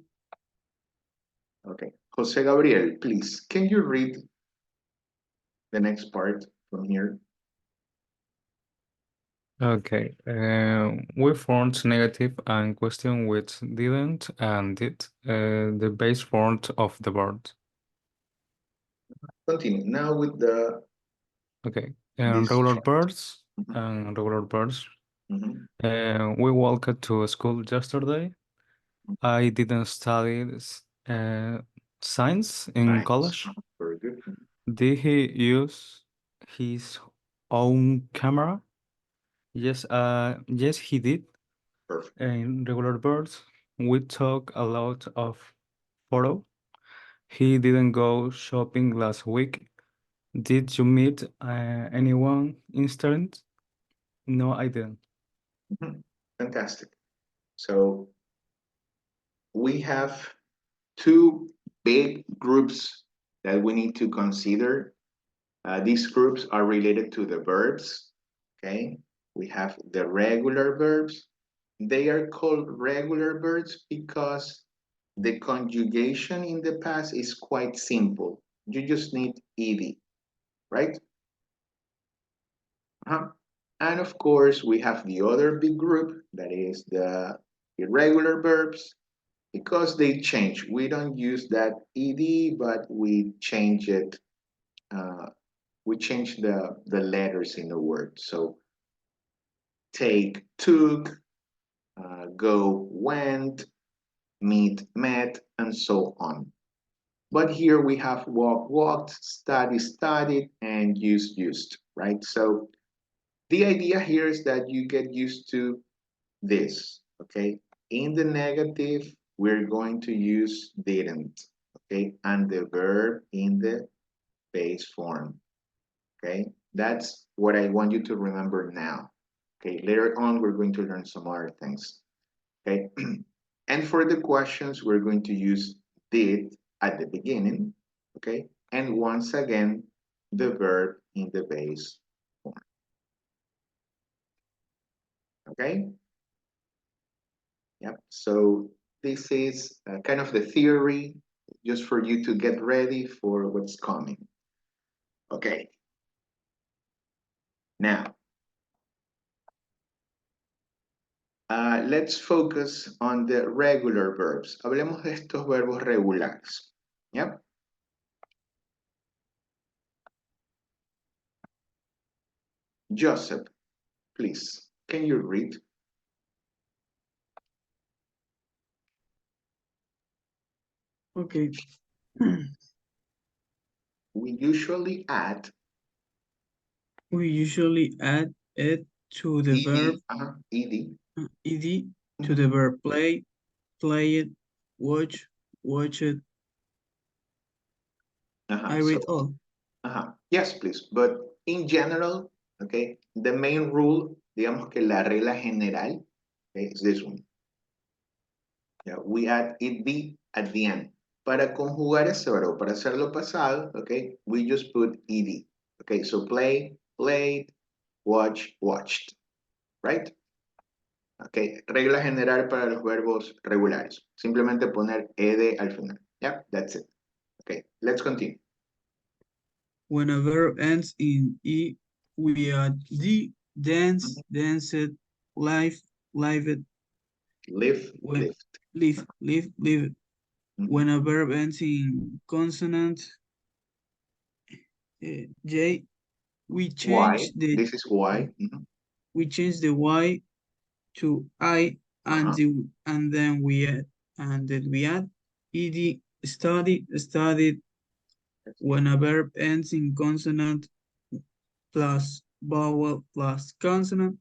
Okay. Jose Gabriel, please, can you read the next part from here? Okay, we formed negative and question with didn't and did, the base form of the word. Continue now with the Okay, regular birds and regular birds. We walked to school yesterday. I didn't study science in college. Very good. Did he use his own camera? Yes, yes, he did. Perfect. In regular birds, we talk a lot of photo. He didn't go shopping last week. Did you meet anyone instant? No, I didn't. Fantastic. So we have two big groups that we need to consider. These groups are related to the verbs, okay? We have the regular verbs. They are called regular verbs because the conjugation in the past is quite simple. You just need ed, right? And of course, we have the other big group, that is the irregular verbs, because they change. We don't use that ed, but we change it. We change the letters in the word. So take, took, go, went, meet, met, and so on. But here we have walk, walked, study, studied, and used, used, right? So the idea here is that you get used to this, okay? In the negative, we're going to use didn't, okay? And the verb in the base form, okay? That's what I want you to remember now, okay? Later on, we're going to learn some other things, okay? And for the questions, we're going to use did at the beginning, okay? And once again, the verb in the base form. Okay? Yep. So this is kind of the theory, just for you to get ready for what's coming. Okay. Now, let's focus on the regular verbs. Hablemos de estos verbos regulares. Yep. Joseph, please, can you read? Okay. We usually add We usually add it to the verb ed ed to the verb play, play it, watch, watch it. I read all. Yes, please. But in general, okay, the main rule, digamos que la regla general, okay, is this one. Yeah, we add ed at the end. Para conjugar ese verbo, para hacerlo pasado, okay, we just put ed. Okay, so play, played, watch, watched. Right? Okay, regla general para los verbos regulares. Simplemente poner ed al final. Yeah, that's it. Okay, let's continue. When a verb ends in e, we add d, dance, danced, live, lived. Live, When, lived. live. When a verb ends in consonant J, we change the This is why. we change the Y to I, and then we add ed, study, studied. When a verb ends in consonant plus vowel plus consonant,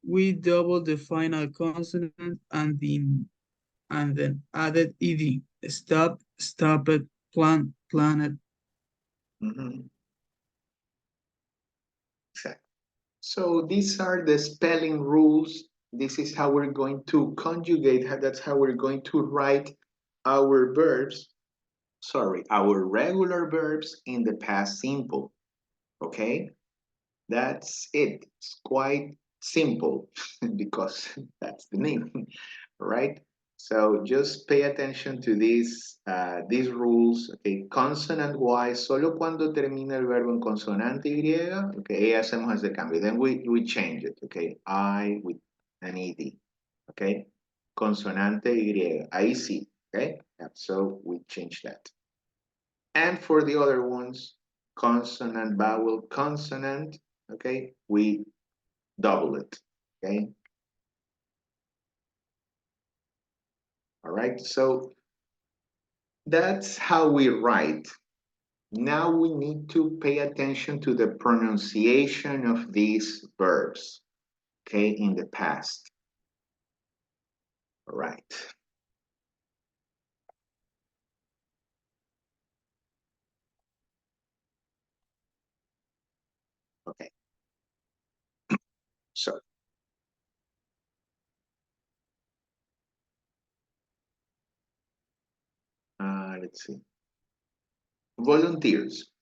we double the final consonant and then added ed. Stop, stopped, plan, planned. Exactly. So these are the spelling rules. This is how we're going to conjugate. That's how we're going to write our verbs. Sorry, our regular verbs in the past simple. Okay? That's it. It's quite simple because that's the name, right? So just pay attention to these rules. Okay, consonant Y, solo cuando termina el verbo en consonante Y, okay, hacemos ese cambio. Then we change it, okay? I with an ED, okay? Consonante Y, ahí sí, okay? Yeah, so we change that. And for the other ones, consonant, vowel, consonant, okay? We double it, okay? All right, so that's how we write. Now we need to pay attention to the pronunciation of these verbs, okay, in the past. All right. Okay. So, let's see. Volunteers.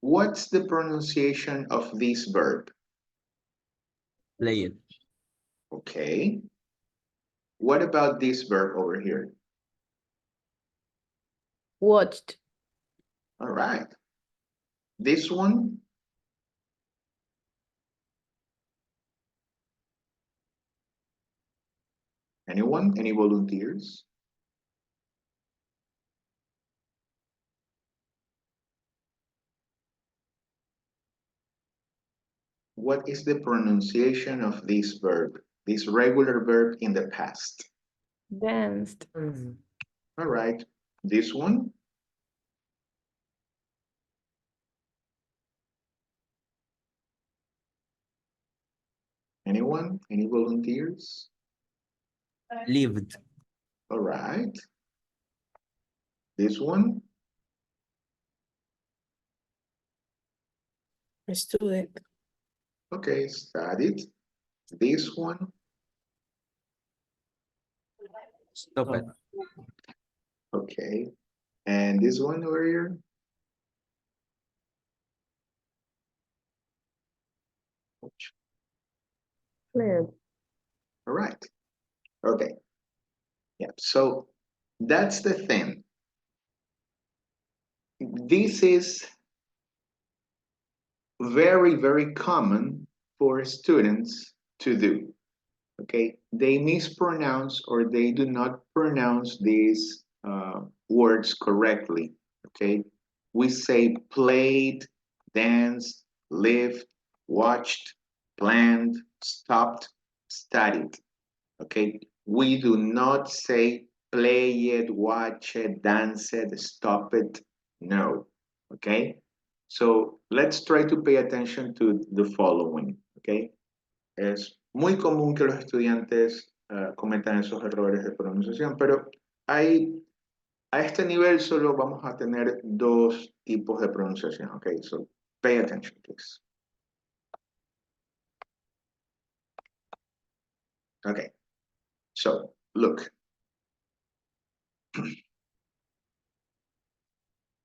What's the pronunciation of this verb? Play it. Okay. What about this verb over here? Watched. All right. This one? Anyone? Any volunteers? What is the pronunciation of this verb, this regular verb in the past? Danced. All right. This one? Anyone? Any volunteers? Lived. All right. This one? Student. Okay, studied. This one? Stop it. Okay. And this one over here? Plant. All right. Okay. Yeah. So that's the thing. This is very, very common for students to do. Okay. They mispronounce or they do not pronounce these words correctly. Okay. We say played, danced, lived, watched, planned, stopped, studied. Okay, we do not say play it, watch it, dance it, stop it. No. Okay, so let's try to pay attention to the following. Okay, es muy común que los estudiantes cometan esos errores de pronunciación, pero a este nivel solo vamos a tener dos tipos de pronunciación. Okay, so pay attention, please. Okay, so look.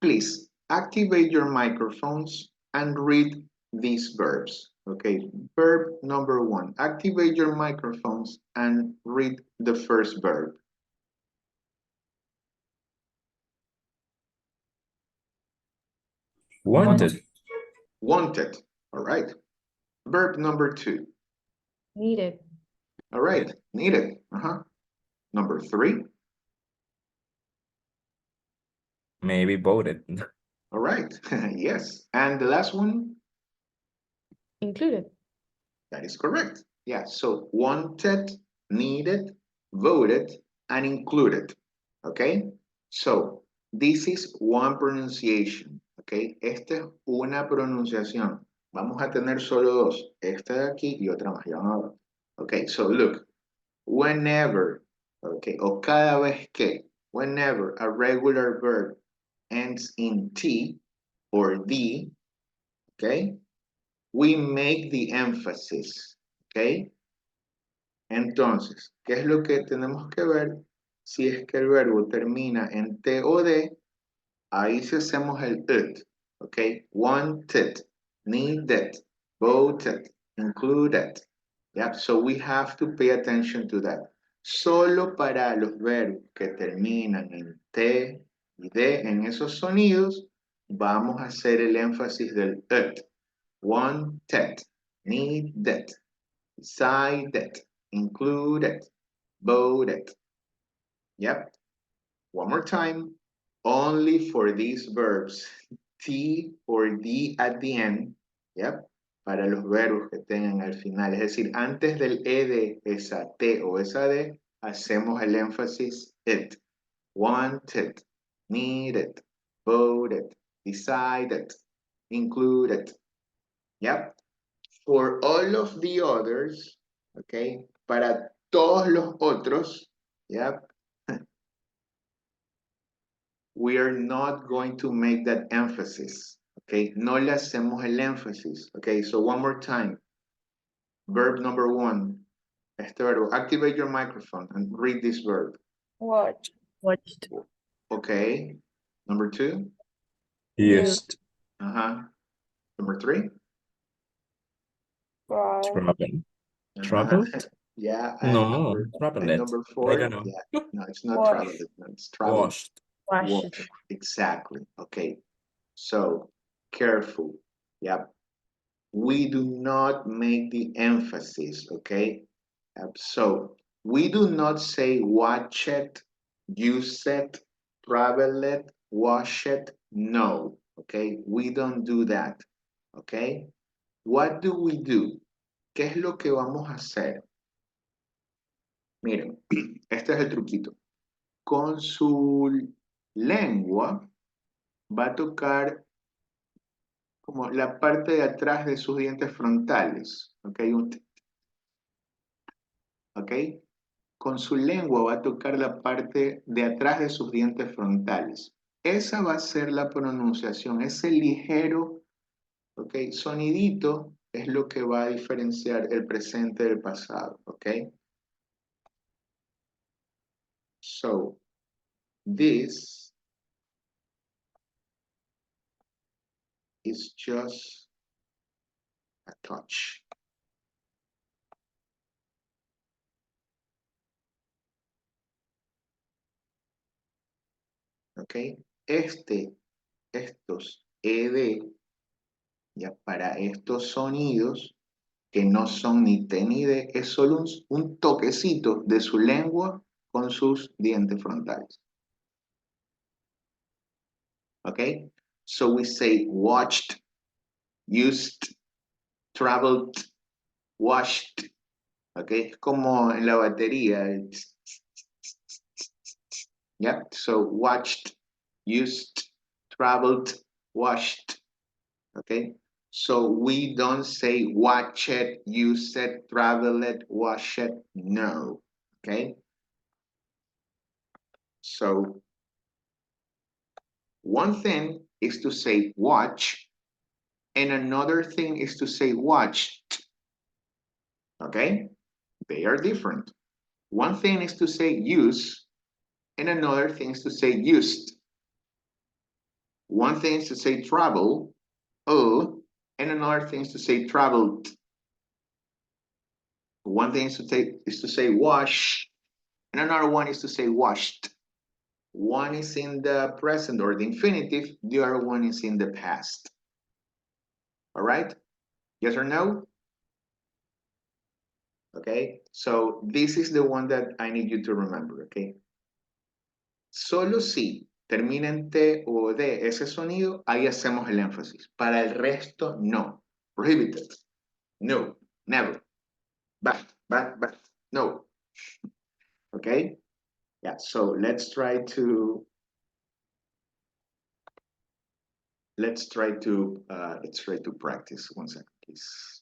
Please activate your microphones and read these verbs. Okay, verb number 1. Activate your microphones and read the first verb. Wanted. Wanted. All right. Verb number 2. Needed. All right. Needed. Number 3. Maybe voted. All right. Yes. And the last one? Included. That is correct. Yeah. So wanted, needed, voted, and included. Okay. So this is one pronunciation. Okay. Esta es una pronunciación. Vamos a tener solo dos. Esta de aquí y otra más. Ya van a ver. Okay. So look. Whenever. Okay. O cada vez que. Whenever a regular verb ends in T or D. Okay. We make the emphasis. Okay. Entonces, ¿qué es lo que tenemos que ver? Si es que el verbo termina en T o D, ahí sí hacemos el it. Ok, wanted, needed, voted, included. Yeah, so we have to pay attention to that. Solo para los verbos que terminan en T y D, en esos sonidos, vamos a hacer el énfasis del it. Wanted, needed, decided, included, voted. Yep. One more time. Only for these verbs, T or D at the end. Yep. Para los verbos que tengan al final. Es decir, antes del E de esa T o esa D, hacemos el énfasis it. Wanted, needed, voted, decided, included. Yep. For all of the others, okay, para todos los otros, yep, we are not going to make that emphasis, okay? No le hacemos el énfasis, okay? So one more time. Verb number 1. Este verbo, activate your microphone and read this verb. Watch. Watched. Okay. Number 2. Used. Number 3. Travel. Uh-huh. Traveled? Yeah. No, traveled. Number 4. I don't know. Yeah. No, it's not Wash. traveled. No, it's traveled. Washed. Wash. Exactly. Okay. So careful. Yep. We do not make the emphasis. Okay. So we do not say watch it, use it, travel it, wash it. No. Okay. We don't do that. Okay. What do we do? ¿Qué es lo que vamos a hacer? Miren, este es el truquito. Con su lengua va a tocar como la parte de atrás de sus dientes frontales. ¿Ok? ¿Ok? Con su lengua va a tocar la parte de atrás de sus dientes frontales. Esa va a ser la pronunciación. Ese ligero, ¿ok? Sonidito es lo que va a diferenciar el presente del pasado. ¿Ok? So, this is just a touch. ¿Ok? Estos ED, ya para estos sonidos que no son ni T ni D, es solo un toquecito de su lengua con sus dientes frontales. Okay? So we say watched, used, traveled, washed. Okay? Es como en la batería. Yeah? So watched, used, traveled, washed. Okay? So we don't say watch it, use it, travel it, wash it. No. Okay? So one thing is to say watch, and another thing is to say watched. Okay? They are different. One thing is to say use, and another thing is to say used. One thing is to say travel, and another thing is to say traveled. One thing is to say wash, and another one is to say washed. One is in the present or the infinitive, the other one is in the past. All right? Yes or no? Okay, so this is the one that I need you to remember, okay? Solo si termina en T o D ese sonido, ahí hacemos el énfasis. Para el resto, no. Prohibited. No, never. But, no. Okay? Yeah, so let's try to practice. One second, please.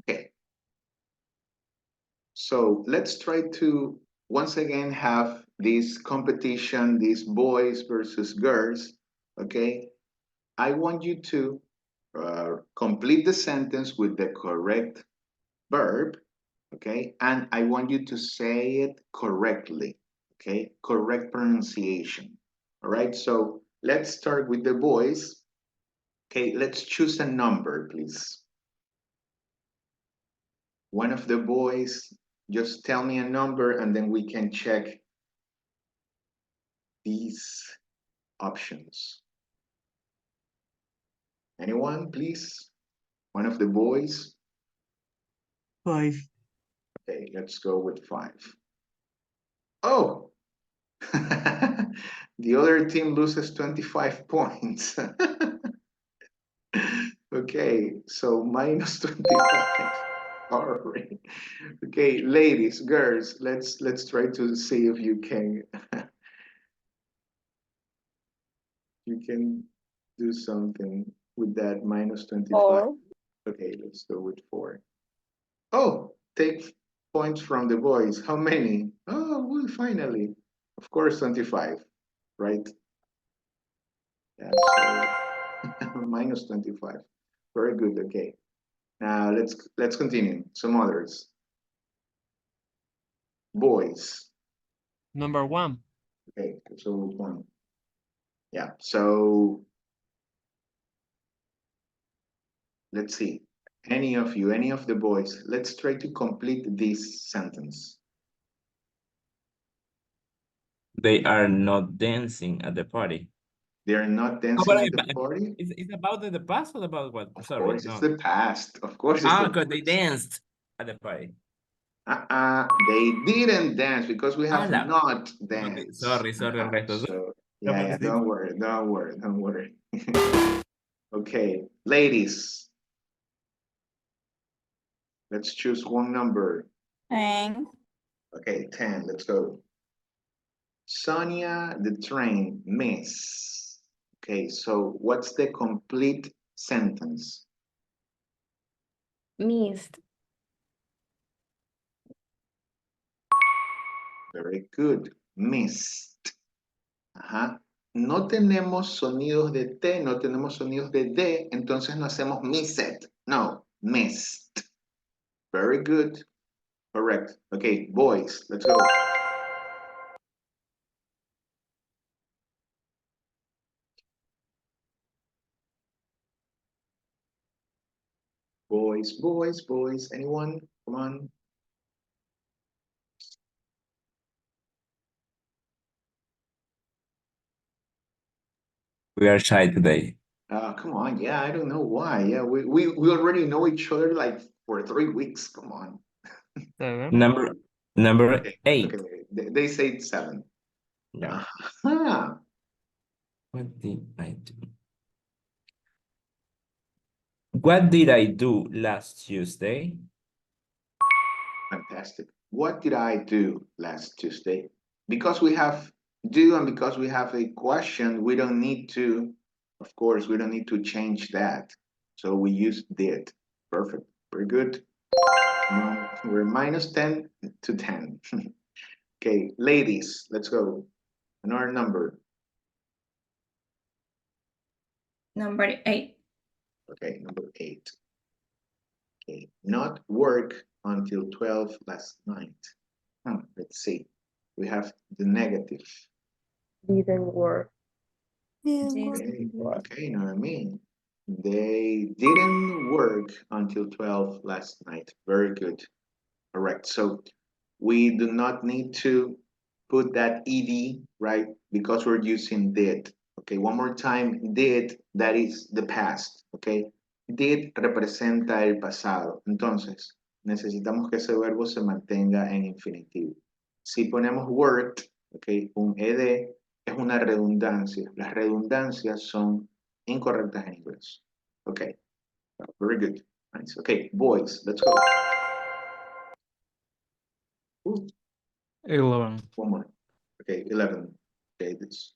Okay. So let's try to once again have this competition, these boys versus girls, okay? I want you to complete the sentence with the correct verb, okay? And I want you to say it correctly, okay? Correct pronunciation, all right? So let's start with the boys. Okay, let's choose a number, please. One of the boys, just tell me a number and then we can check these options. Anyone, please? One of the boys? 5. Okay, let's go with 5. Oh! The other team loses 25 points. Okay, so minus 25. All right. Okay, ladies, girls, let's try to see if you can you can do something with that minus 25. 4. Okay, let's go with 4. Oh, take points from the boys. How many? Oh, well, finally. Of course, 25, right? Yeah, so minus 25. Very good, okay. Now let's continue. Some others. Boys. Number 1. Okay, so 1. Yeah, so let's see. Any of you, any of the boys, let's try to complete this sentence. They are not dancing at the party. They are not dancing but at the party? Is about the past or about what? Of Sorry, course, no. it's the past. Of course, it's the Because they danced at the party. They didn't dance because we have Ala. not danced. Sorry, Ernesto. So, yeah, don't worry. Okay, ladies. Let's choose one number. 10. Okay, 10, let's go. Sonia, the train, miss. Okay, so what's the complete sentence? Missed. Very good. Missed. Ajá. No tenemos sonidos de T, no tenemos sonidos de D, entonces no hacemos missed. No, missed. Very good. Correct. Okay, boys, let's go. Boys, boys, boys. Anyone? Come on. We are shy today. Come on. Yeah, I don't know why. Yeah, we already know each other like for 3 weeks. Come on. Number Okay, 8. okay. They say 7. Yeah. Aha. What did I do? What did I do last Tuesday? Fantastic. What did I do last Tuesday? Because we have do and because we have a question, we don't need to, of course, we don't need to change that. So we use did. Perfect. Very good. We're minus 10 to 10. Okay, ladies, let's go. Another number. Number 8. Okay, number 8. Okay, not work until 12 last night. Let's see. We have the negative. Didn't work. Okay, okay, you know what I mean? They didn't work until 12 last night. Very good. Correct. So we do not need to put that ed, right? Because we're using did. Okay, one more time. Did, that is the past. Okay. Did representa el pasado. Entonces, necesitamos que ese verbo se mantenga en infinitivo. Si ponemos worked, okay, un ed es una redundancia. Las redundancias son incorrectas en inglés. Okay. Very good. Nice. Okay, boys, let's go. Ooh. 11. One more. Okay, 11. Okay, this.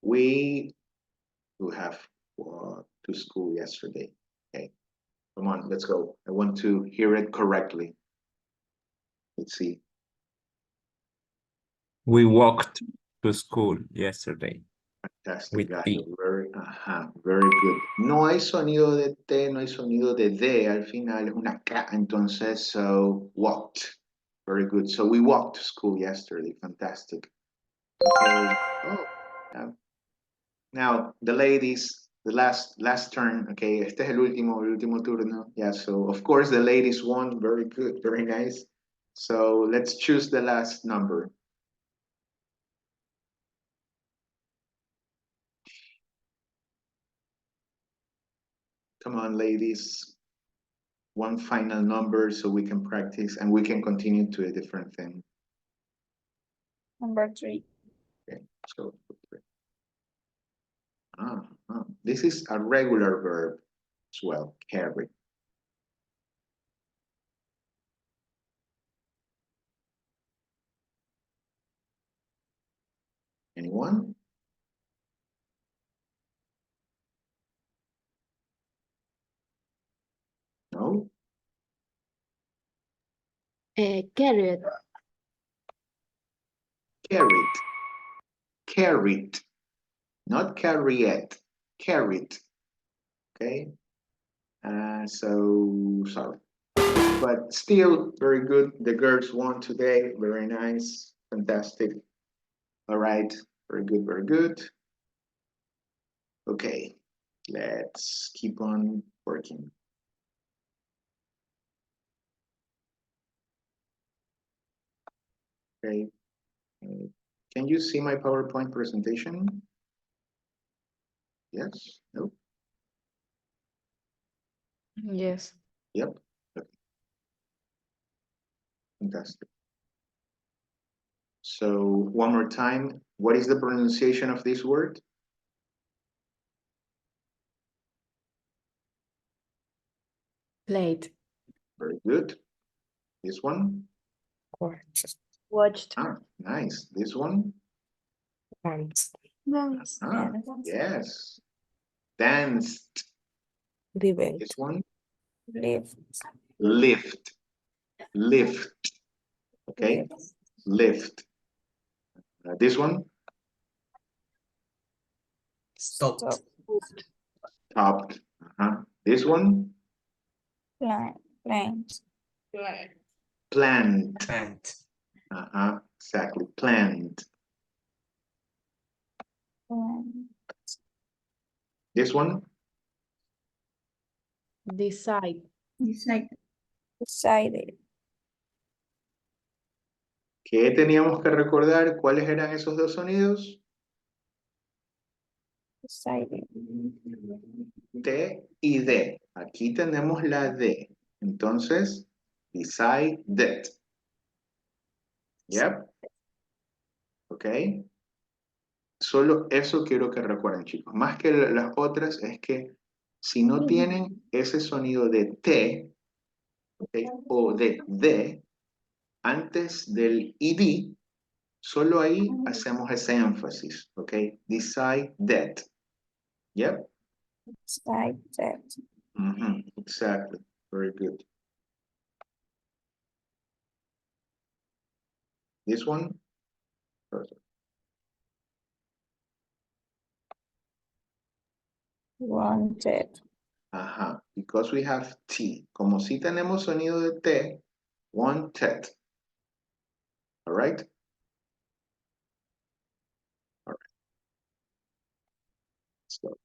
We who have to school yesterday. Okay, come on, let's go. I want to hear it correctly. Let's see. We walked to school yesterday. Fantastic, With guys. T. Very good. No hay sonido de T, no hay sonido de D. Al final es una K, entonces, so walked. Very good. So we walked to school yesterday. Fantastic. Okay. Oh, yeah. Now, the ladies, the last turn, okay, este es el último turno. Yeah, so of course the ladies won. Very good, very nice. So let's choose the last number. Come on, ladies. One final number so we can practice and we can continue to a different thing. Number 3. Okay, so this is a regular verb as well, carry. Anyone? No? Carried. Carried. Carried. Not carry it. Carried. Okay? So sorry. But still very good. The girls won today. Very nice. Fantastic. All right. Very good, very good. Okay. Let's keep on working. Okay. Can you see my PowerPoint presentation? Yes? No? Yes. Yep. Okay. Fantastic. So one more time, what is the pronunciation of this word? Played. Very good. This one? Watched. Ah, nice. This one? Danced. Ah, yes. Danced. This one. Lift. Lift. Lift. Okay. Lift. This one. Stopped. Stopped. This one. Plant. Plant. Plant. Exactly. Plant. This one. Decide. Decided. ¿Qué teníamos que recordar? ¿Cuáles eran esos dos sonidos? Decided. T y D. Aquí tenemos la D. Entonces, decided. Yep. Ok. Solo eso quiero que recuerden, chicos. Más que las otras es que si no tienen ese sonido de T, ¿okay? O de D, antes del ed, solo ahí hacemos ese énfasis, ¿ok? Decided. Yep. Decided. Exactly. Very good. This one. Perfect. Wanted. Because we have T. Como si tenemos sonido de T, wanted. All right? All right. Let's go.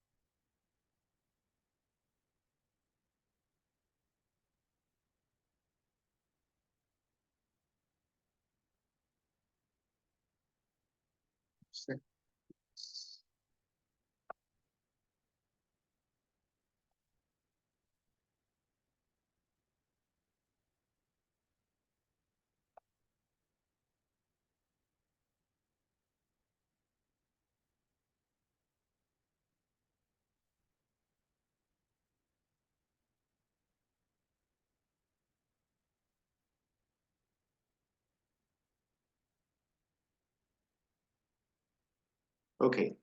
Okay.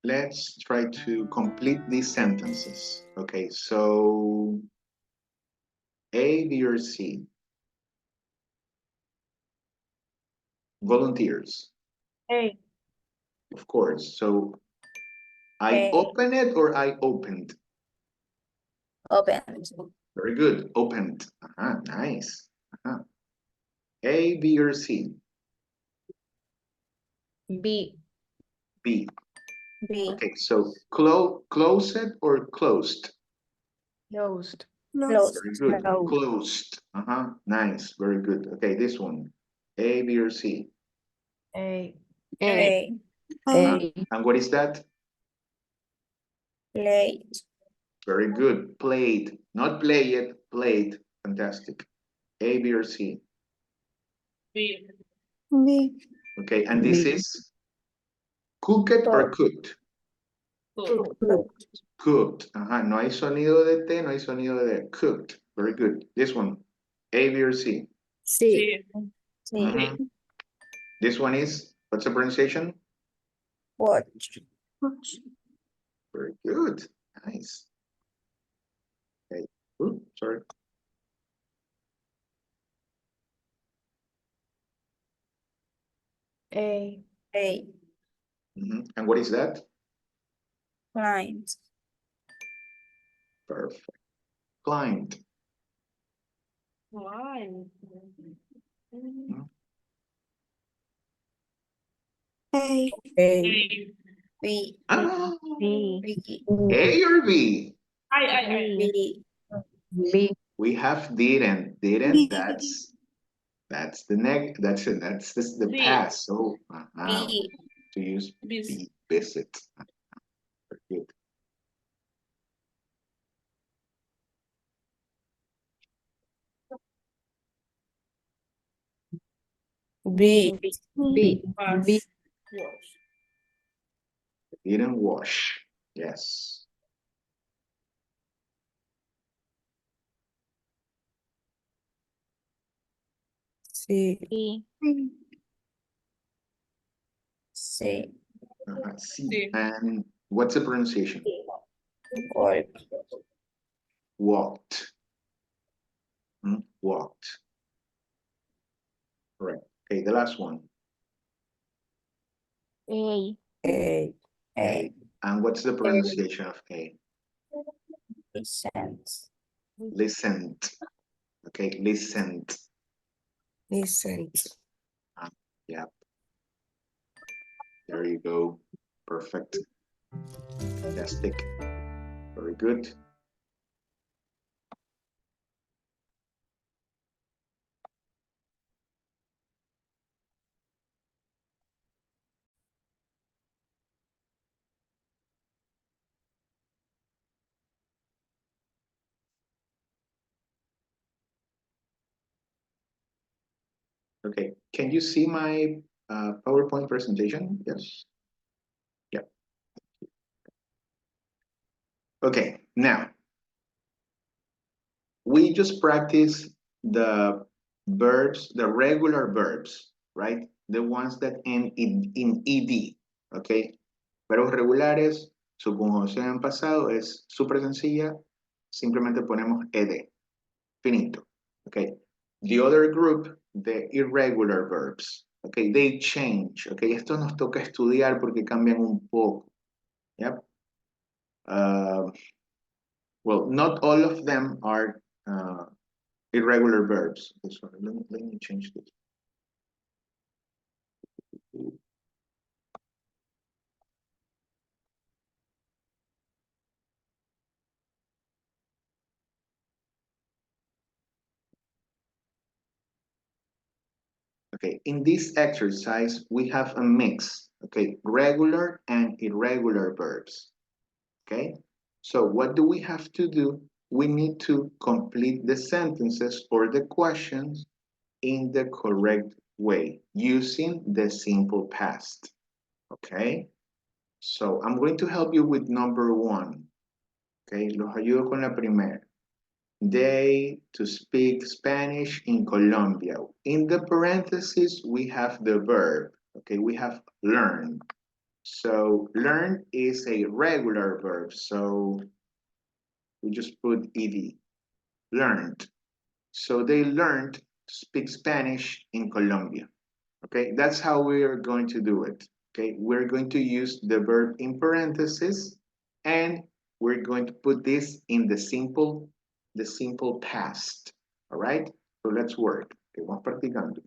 Let's try to complete these sentences. Okay, so A, B, or C. Volunteers. A. Of course. So I A. open it or I opened? Opened. Very good. Opened. Nice. A, B, or C? B. B. B. Okay, so close it or closed? Closed. Closed. Very good. Closed. Nice. Very good. Okay, this one. A, B, or C? A. A. And what is that? Played. Very good. Played. Not play it. Played. Fantastic. A, B, or C? B. B. Okay, and this is cooked or cooked? Cooked. No hay sonido de T, no hay sonido de D. Cooked. Very good. This one. A, B, or C? C. C. This one is, what's the pronunciation? Watch. Very good. Nice. Okay. Oops, sorry. A. A. And what is that? Climbed. Perfect. Climbed. A. A. B. B. B. A or B? B. B. We have didn't. Didn't. That's the the past. So B. to use B. be visit. Very good. B. B. B. Didn't wash. Yes. C. B. C. Sí. Sí. And what's the pronunciation? Walk. Walked. Walked. Correct. Okay, the last one. A. A. A. And what's the pronunciation of A? Listened. Listened. Okay, listened. Listened. Yep. There you go. Perfect. Fantastic. Very good. Okay, can you see my PowerPoint presentation? Yes. Yeah. Okay, now we just practice the verbs, the regular verbs, right? The ones that end in ed, okay? Verbos regulares, su conjugación en pasado es súper sencilla, simplemente ponemos ed, finito, okay? The other group, the irregular verbs, okay? They change, okay? Esto nos toca estudiar porque cambian un poco, yep? Well, not all of them are irregular verbs. Okay, sorry, let me change this. Okay, in this exercise, we have a mix, okay, regular and irregular verbs, okay? So what do we have to do? We need to complete the sentences or the questions in the correct way using the simple past, okay? So I'm going to help you with number one, okay? Los ayudo con la primera. They to speak Spanish in Colombia. In the parentheses, we have the verb, okay? We have learn. So learn is a regular verb, so we just put ed, learned. So they learned to speak Spanish in Colombia, okay? That's how we are going to do it, okay? We're going to use the verb in parentheses, and we're going to put this in the simple past, all right? So let's work. Okay, vamos practicando.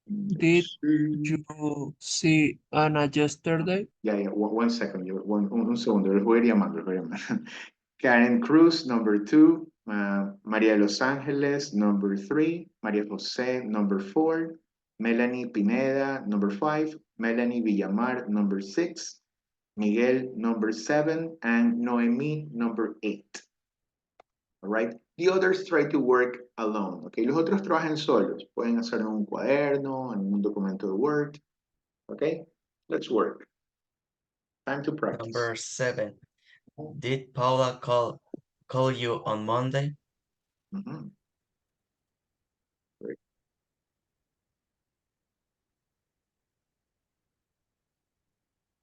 Did you see Anna yesterday? Yeah, one second, un segundo, les voy a ir llamando, Karen Cruz, number 2, María de Los Ángeles, number 3, María José, number 4, Melanie Pineda, number 5, Melanie Villamar, number 6, Miguel, number 7, and Noemi, number 8. All right? The others try to work alone, okay? Los otros trabajan solos. Pueden hacer en un cuaderno, en un documento de Word, okay? Let's work. Time to practice. Number 7. Did Paula call you on Monday? Mhm. Great.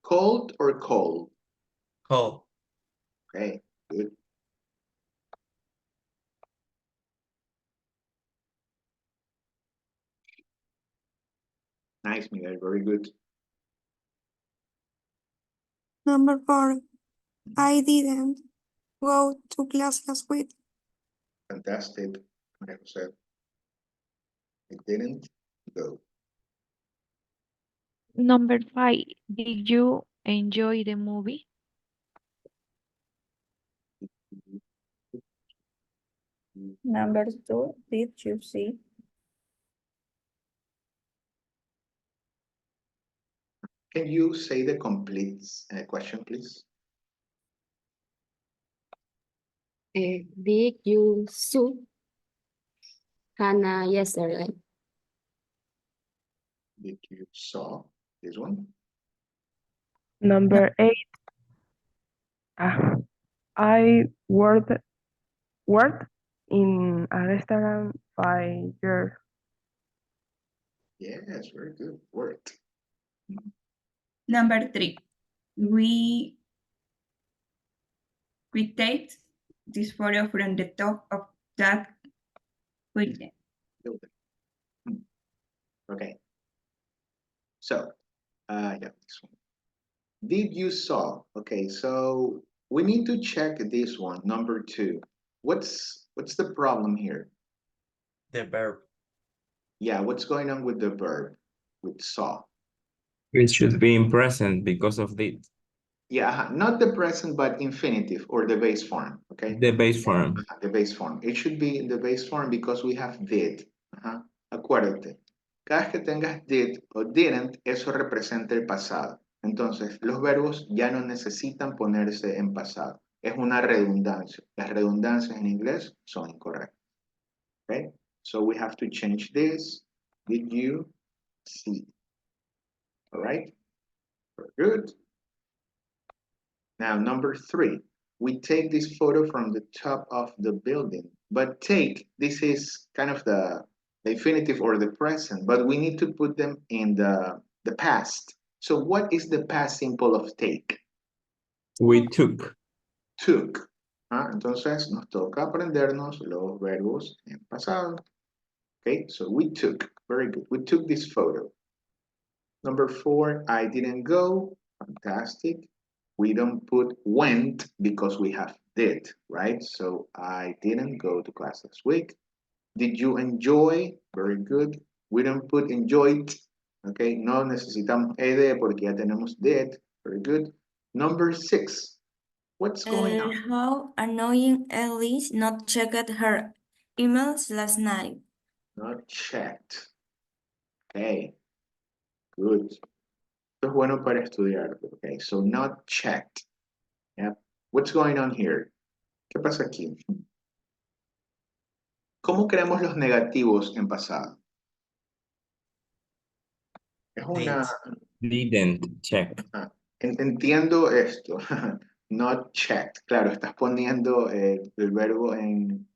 Cold or cold? Call. Okay, good. Nice, Miguel, very good. Number 4. I didn't go to class last week. Fantastic, María José. I didn't go. Number 5. Did you enjoy the movie? Number 2. Did you see? Can you say the complete question, please? Did you see Hannah yesterday? Did you saw this one? Number 8. I worked in a restaurant 5 years. Yes, very good. Worked. Number 3, we take this photo from the top of that building. Okay. So, yeah, this one. Did you saw? Okay, so we need to check this one, number 2. What's the problem here? The verb. Yeah, what's going on with the verb, with saw? It should be in present because of the Yeah, not the present, but infinitive or the base form, okay? the base form. The base form. It should be in the base form because we have did. Acuérdate. Cada vez que tengas did o didn't, eso representa el pasado. Entonces, los verbos ya no necesitan ponerse en pasado. Es una redundancia. Las redundancias en inglés son incorrectas. Okay? So we have to change this. Did you see? All right? Very good. Now, number 3, we take this photo from the top of the building, but take, this is kind of the infinitive or the present, but we need to put them in the past. So what is the past simple of take? We took. Took. Entonces, nos toca aprendernos los verbos en pasado. Okay, so we took. Very good. We took this photo. Number 4, I didn't go. Fantastic. We don't put went because we have did, right? So I didn't go to class this week. Did you enjoy? Very good. We don't put enjoyed, okay? No necesitamos ed porque ya tenemos did. Very good. Number 6, what's going on? How annoying Elise not checked her emails last night. Not checked. Okay, good. Esto es bueno para estudiar, okay? So not checked. Yep. What's going on here? ¿Qué pasa aquí? ¿Cómo creamos los negativos en pasado? Es una... Didn't check. Entiendo esto. Not checked. Claro, estás poniendo el verbo en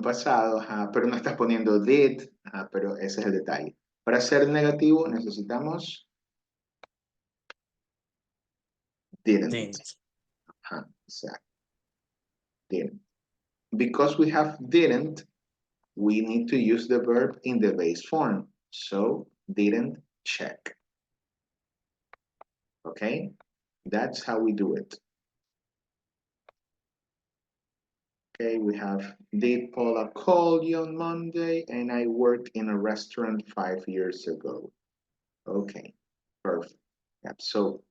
pasado, pero no estás poniendo did, pero ese es el detalle. Para ser negativo necesitamos didn't. Exacto. Didn't. Because we have didn't, we need to use the verb in the base form. So, didn't check. Okay? That's how we do it. Okay, we have, did Paula call you on Monday? And I worked in a restaurant 5 years ago. Okay, perfect. Yep, so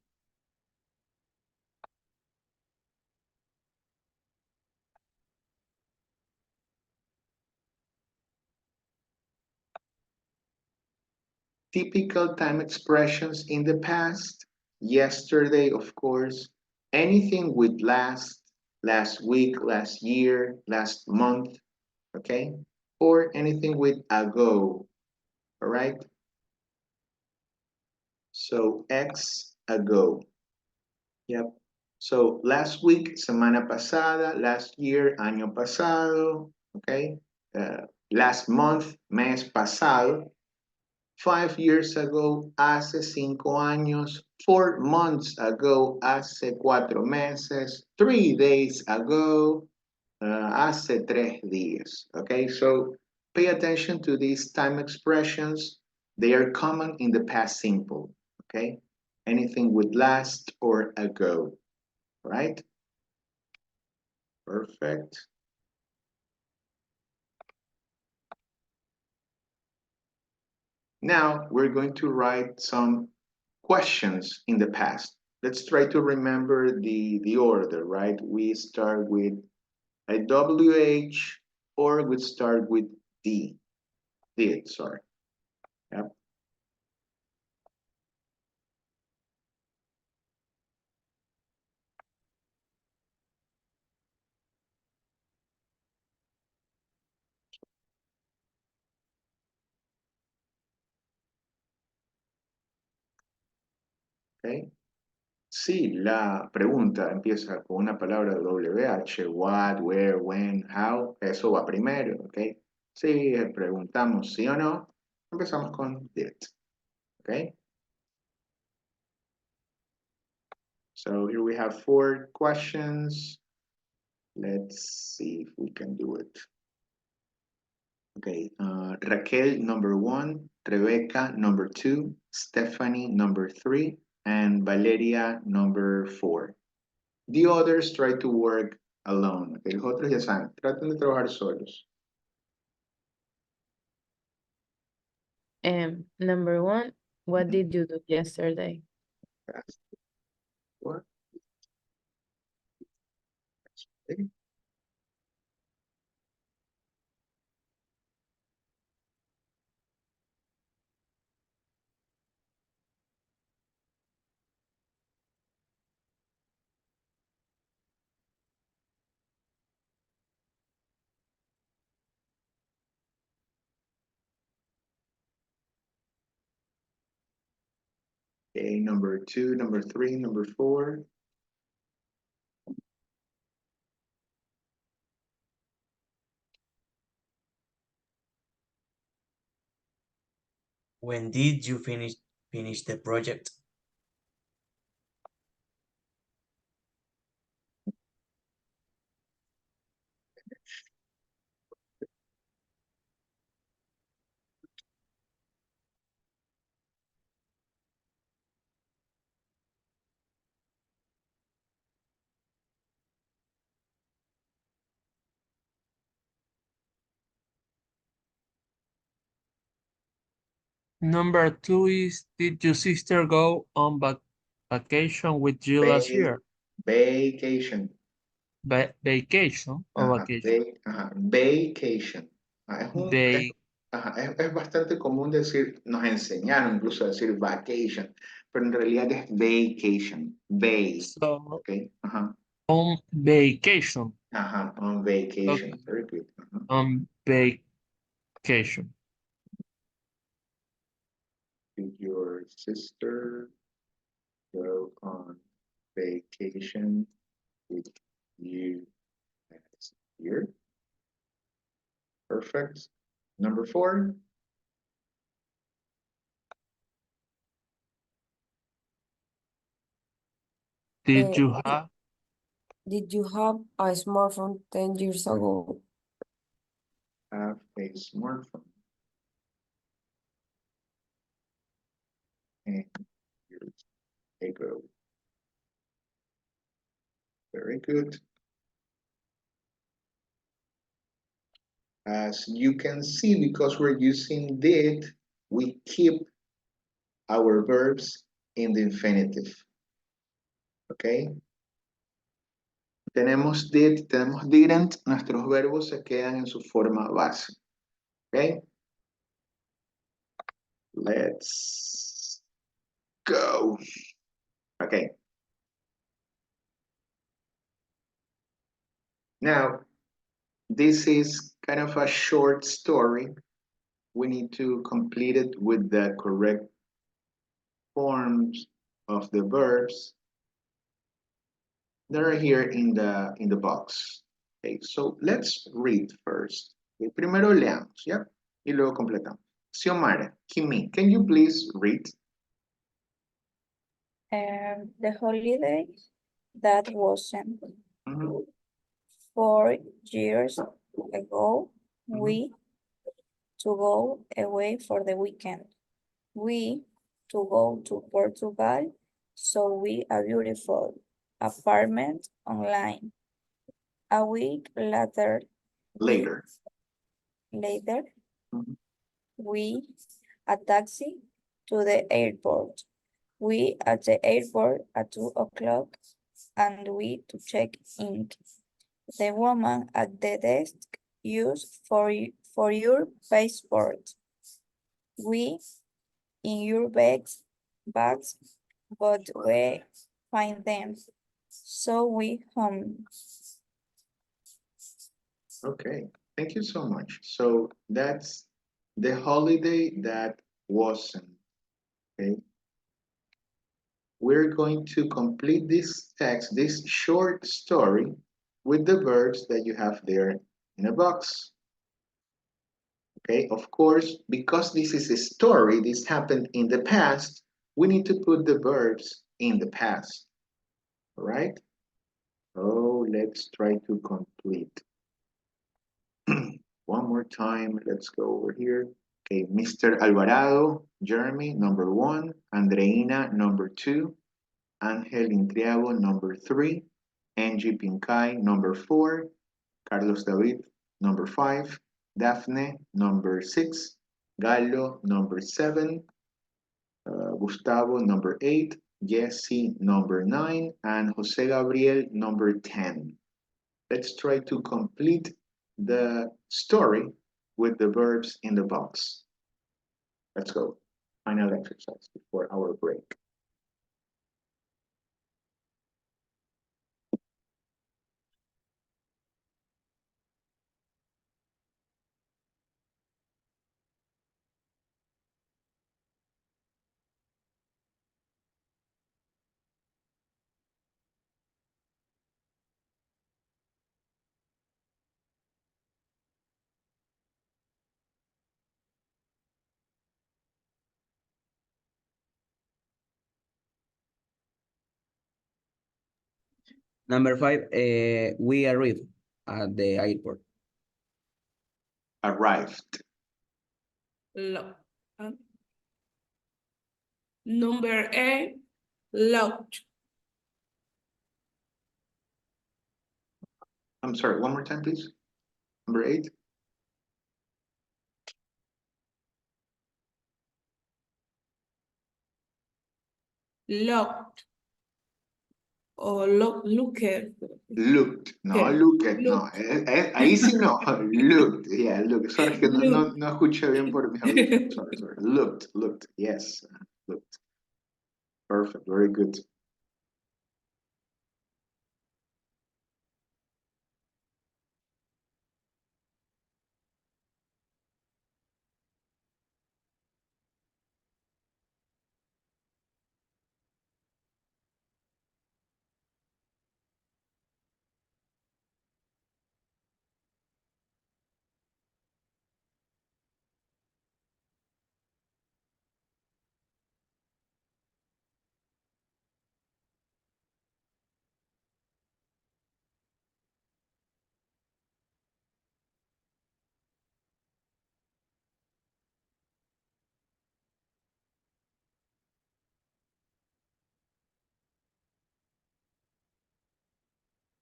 typical time expressions in the past. Yesterday, of course. Anything with last week, last year, last month, okay? Or anything with ago, all right? So X ago. Yep. So last week, semana pasada, last year, año pasado, okay? Last month, mes pasado. 5 years ago, hace 5 años. 4 months ago, hace 4 meses. 3 days ago, hace 3 días. Okay, so pay attention to these time expressions. They are common in the past simple. Okay, anything with last or ago. Right? Perfect. Now we're going to write some questions in the past. Let's try to remember the order, right? We start with a WH or we start with D. Did, sorry. Yep. Okay. Si la pregunta empieza con una palabra WH, what, where, when, how, eso va primero, ¿ok? Si preguntamos sí o no, empezamos con did, ¿ok? So here we have 4 questions. Let's see if we can do it. Okay, Raquel, number 1, Rebecca, number 2, Stephanie, number 3, and Valeria, number 4. The others try to work alone. Okay, los otros ya saben, traten de trabajar solos. Number 1, what did you do yesterday? What? Okay. Okay, number 2, number 3, number 4. When did you finish the project? Number 2 is, did your sister go on vacation with you last year? Vacation. Vacation or Ajá, vacation? vacation. Es, They, es bastante común decir, nos enseñaron incluso a decir vacation, pero en realidad es vacation. so, Okay. on vacation. On vacation. Okay. Very good. On vacation. Did your sister go on vacation with you last year? Perfect. Number 4. Did you have a smartphone 10 years ago? Have a smartphone. And years ago. Very good. As you can see, because we're using did, we keep our verbs in the infinitive. Okay. Tenemos did, tenemos didn't, nuestros verbos se quedan en su forma base. Okay. Let's go. Okay. Now, this is kind of a short story. We need to complete it with the correct forms of the verbs that are here in the box. Okay, so let's read first. Okay, primero leamos, ¿ya? Y luego completamos. Xiomara, Kimi, can you please read? The holiday that wasn't Mhm. 4 years ago, we to go away for the weekend. We to go to Portugal, so we a beautiful apartment online. A week later, Later. we a taxi to the airport. We at the airport at 2 o'clock and we to check in. The woman at the desk used for your passport. We in your bags, but we find them. So we home. Okay, thank you so much. So that's the holiday that wasn't. Okay. We're going to complete this text, this short story, with the verbs that you have there in a box. Okay, of course, because this is a story, this happened in the past, we need to put the verbs in the past. All right. Oh, let's try to complete. One more time. Let's go over here. Okay, Mr. Alvarado, Jeremy, number 1. Andreina, number 2. Angel Intriago, number 3. Angie Pincay, number 4. Carlos David, number 5. Daphne, number 6. Gallo, number 7. Gustavo, number 8. Jesse, number 9. And Jose Gabriel, number 10. Let's try to complete the story with the verbs in the box. Let's go. Final exercise before our break. Number 5, we arrived at the airport. Arrived. Number 8, locked. I'm sorry, one more time, please. Number 8. Locked. Or looked. Looked, no, look at, no. Ahí sí no. Looked, yeah, look. Sorry, es que no escuché bien por mi audífono. Sorry. Looked, yes. Looked. Perfect, very good.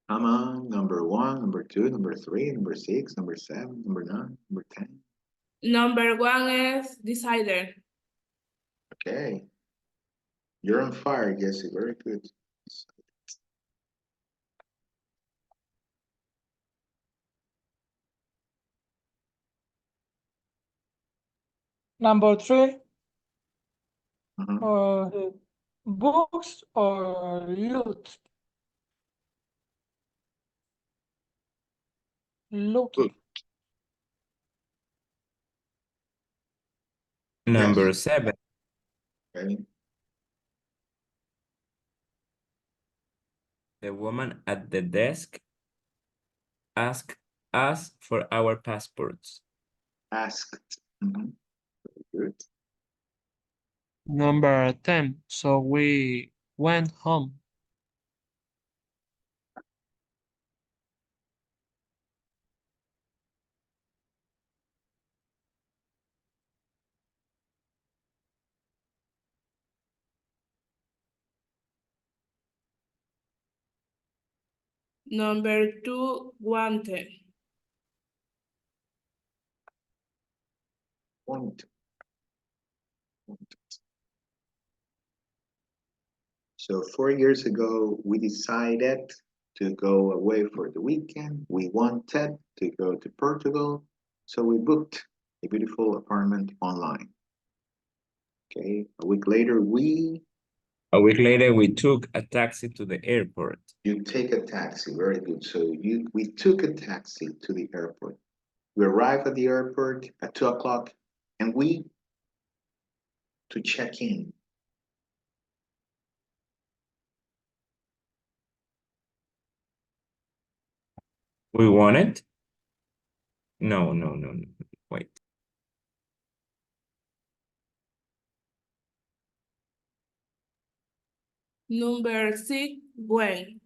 Come on, number 1, number 2, number 3, number 6, number 7, number 9, number 10. Number 1 is decided. Okay. You're on fire, Jesse. Very good. Number 3, books or loot? Looking. Number 7. Okay. The woman at the desk asked us for our passports. Asked. Very good. Number 10, so we went home. Number 2, wanted. Wanted. So 4 years ago, we decided to go away for the weekend. We wanted to go to Portugal, so we booked a beautiful apartment online. Okay, a week later, we took a taxi to the airport. You take a taxi, very good. So we took a taxi to the airport. We arrived at the airport at 2 o'clock, and to check in. We wanted? No. Wait. Number 6, When.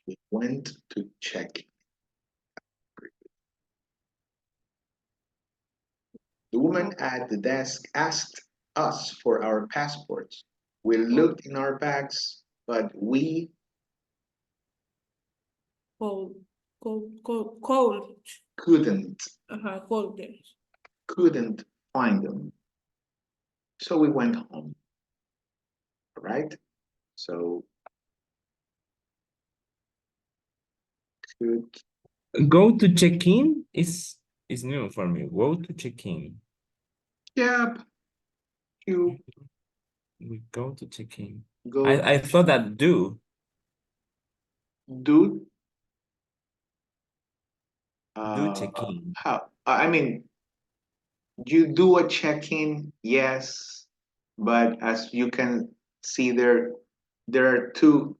We went to check in. The woman at the desk asked us for our passports. We looked in our bags, but we Cold. couldn't Cold. couldn't find them. So we went home. All right? So could Go to check-in is new for me. Go to check-in. yep. You We go to check-in. go I thought that do. do Do check-in. how I mean you do a check-in, yes, but as you can see there are two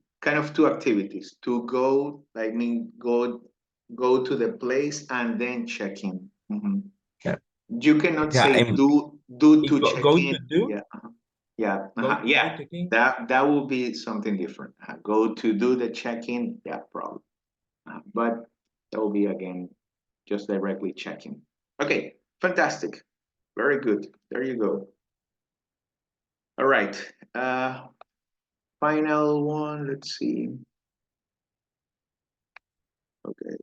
activities to go, like mean go to the place and then check in. Mhm. Yeah. You cannot Yeah, say I'm do to check go in. to do. Yeah, yeah, Go to yeah. do check-in. That will be something different. Go to do the check-in, yeah, probably. But that will be again just directly checking. Okay, fantastic. Very good. There you go. All right. Final one. Let's see. Okay.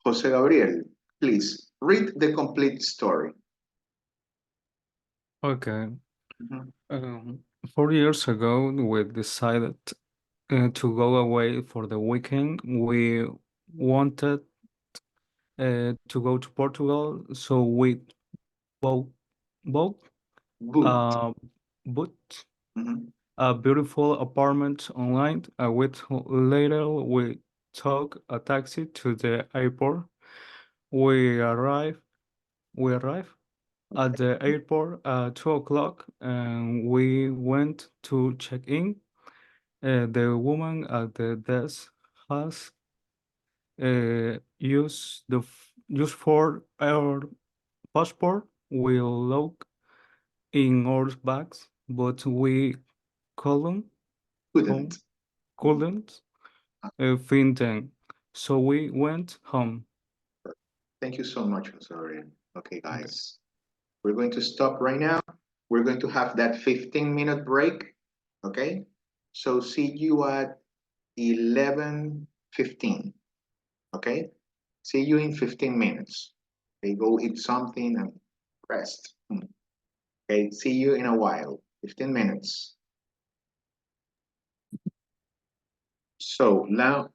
Jose Gabriel, please read the complete story. Okay. Mhm. 4 years ago, we decided to go away for the weekend. We wanted to go to Portugal, so we bought, bought uh, bought a beautiful apartment online. A week later, we took a taxi to the airport. We arrived. We arrived at the airport at 2 o'clock, and we went to check in. The woman at the desk has used for our passport. We look in our bags, but we couldn't couldn't find them. So we went home. Thank you so much, Jose Gabriel. Okay, guys. We're going to stop right now. We're going to have that 15-minute break. Okay. So see you at 11:15. Okay. See you in 15 minutes. Okay, go eat something and rest. Okay, see you in a while. 15 minutes. So now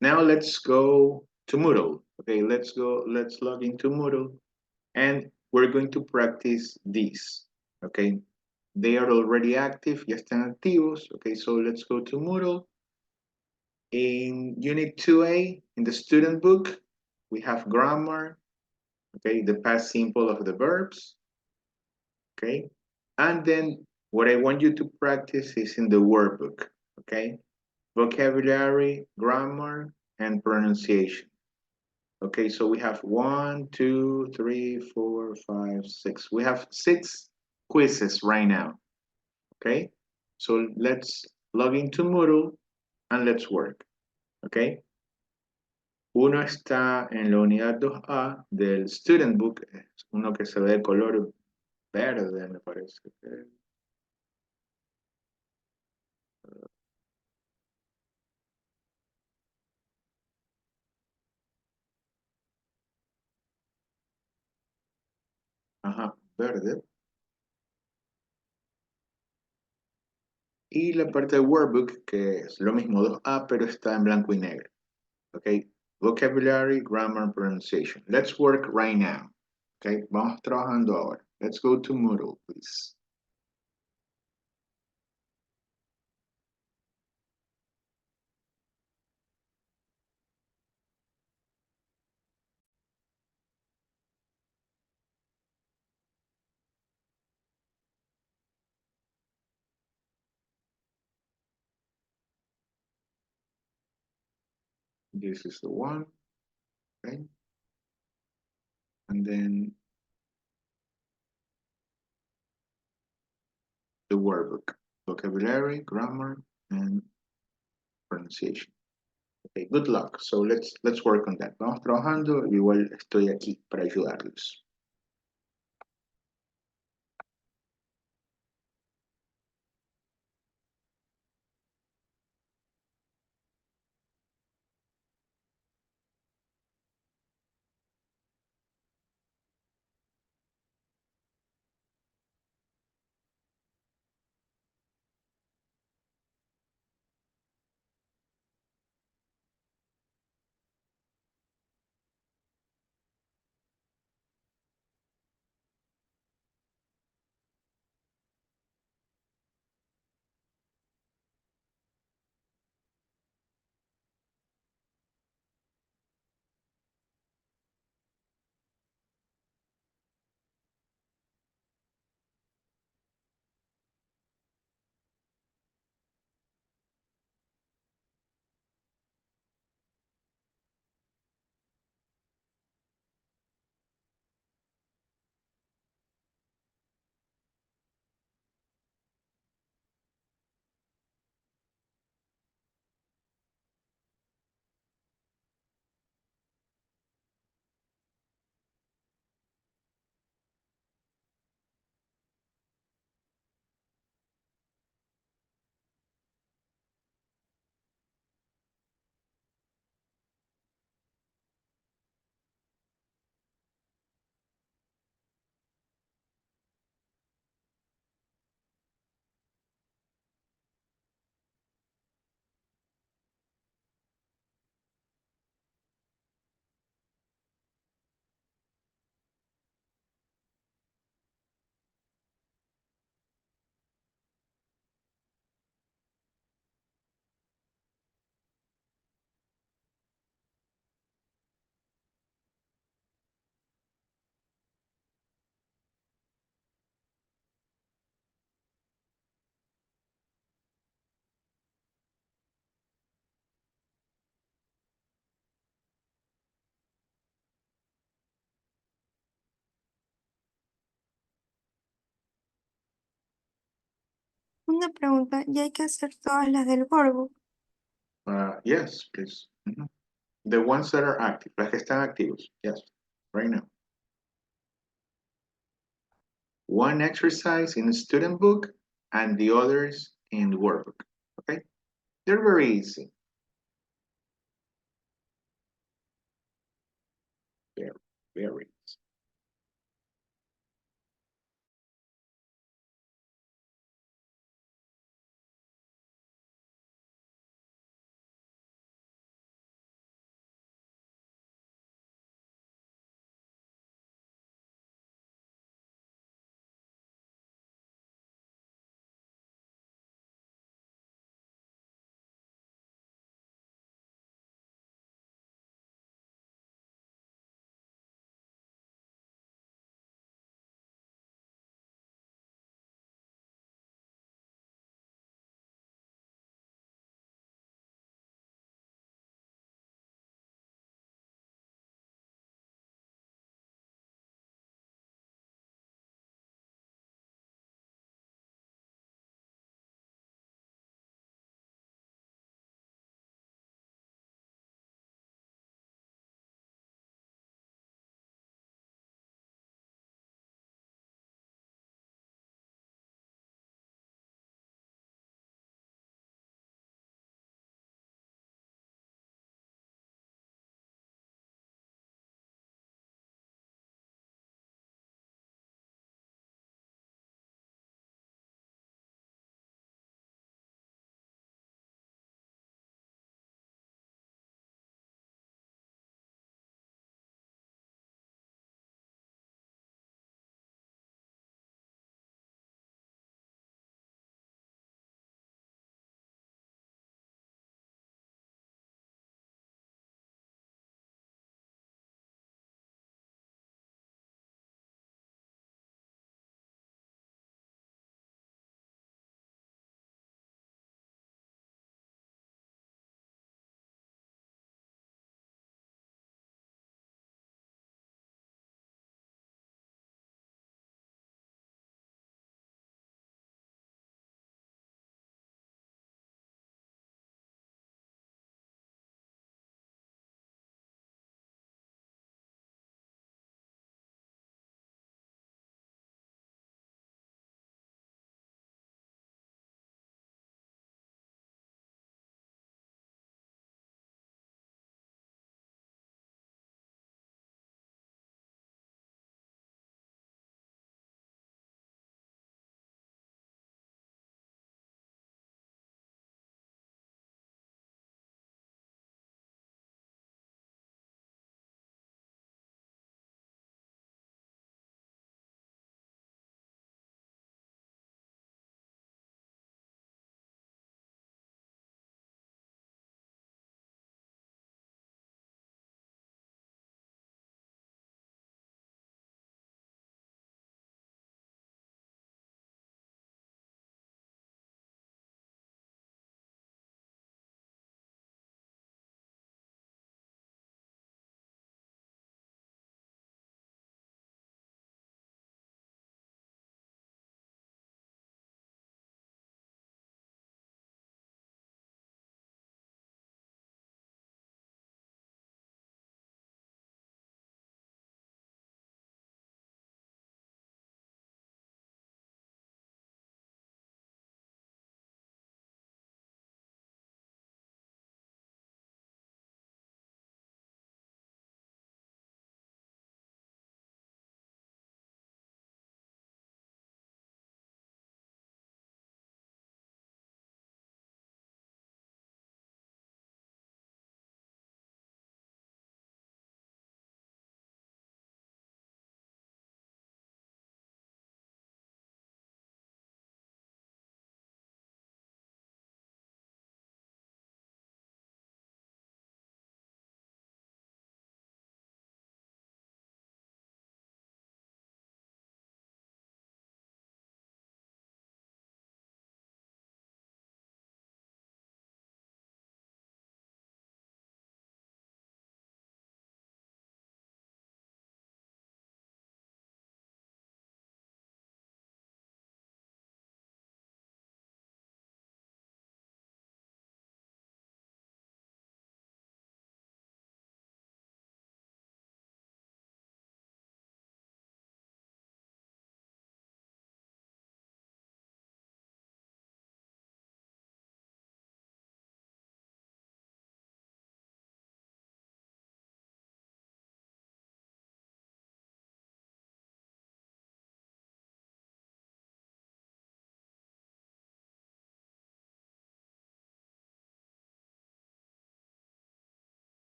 let's go to Moodle. Okay, let's log into Moodle and we're going to practice these. Okay, they are already active, ya están activos. Okay, so let's go to Moodle. In Unit 2A, in the student book, we have grammar, okay, the past simple of the verbs, okay? And then what I want you to practice is in the workbook, okay? Vocabulary, grammar, and pronunciation. Okay, so we have 1, 2, 3, 4, 5, 6. We have 6 quizzes right now, okay? So let's log into Moodle and let's work, okay? Uno está en la unidad 2A del Student Book, es uno que se ve de color verde, me parece. Ajá, verde. Y la parte de Workbook, que es lo mismo 2A, pero está en blanco y negro. Okay, vocabulary, grammar, and pronunciation. Let's work right now. Okay, vamos trabajando ahora. Let's go to Moodle, please. This is the one, okay? And then the workbook, vocabulary, grammar, and pronunciation. Okay, good luck. So let's work on that. Vamos trabajando. Igual estoy aquí para ayudarlos. Una pregunta, ¿ya hay que hacer todas las del workbook? Yes, please. The ones that are active, las que están activos. Yes, right now. One exercise in the student book and the others in the workbook. Okay? They're very easy. Very, very easy.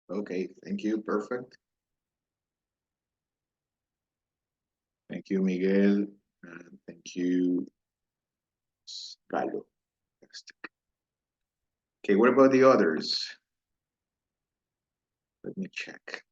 Okay, thank you, perfect. Thank you, Miguel, and thank you, Galo. Okay, what about the others? Let me check.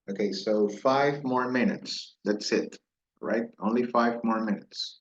Okay, so 5 more minutes. That's it, right? Only 5 more minutes.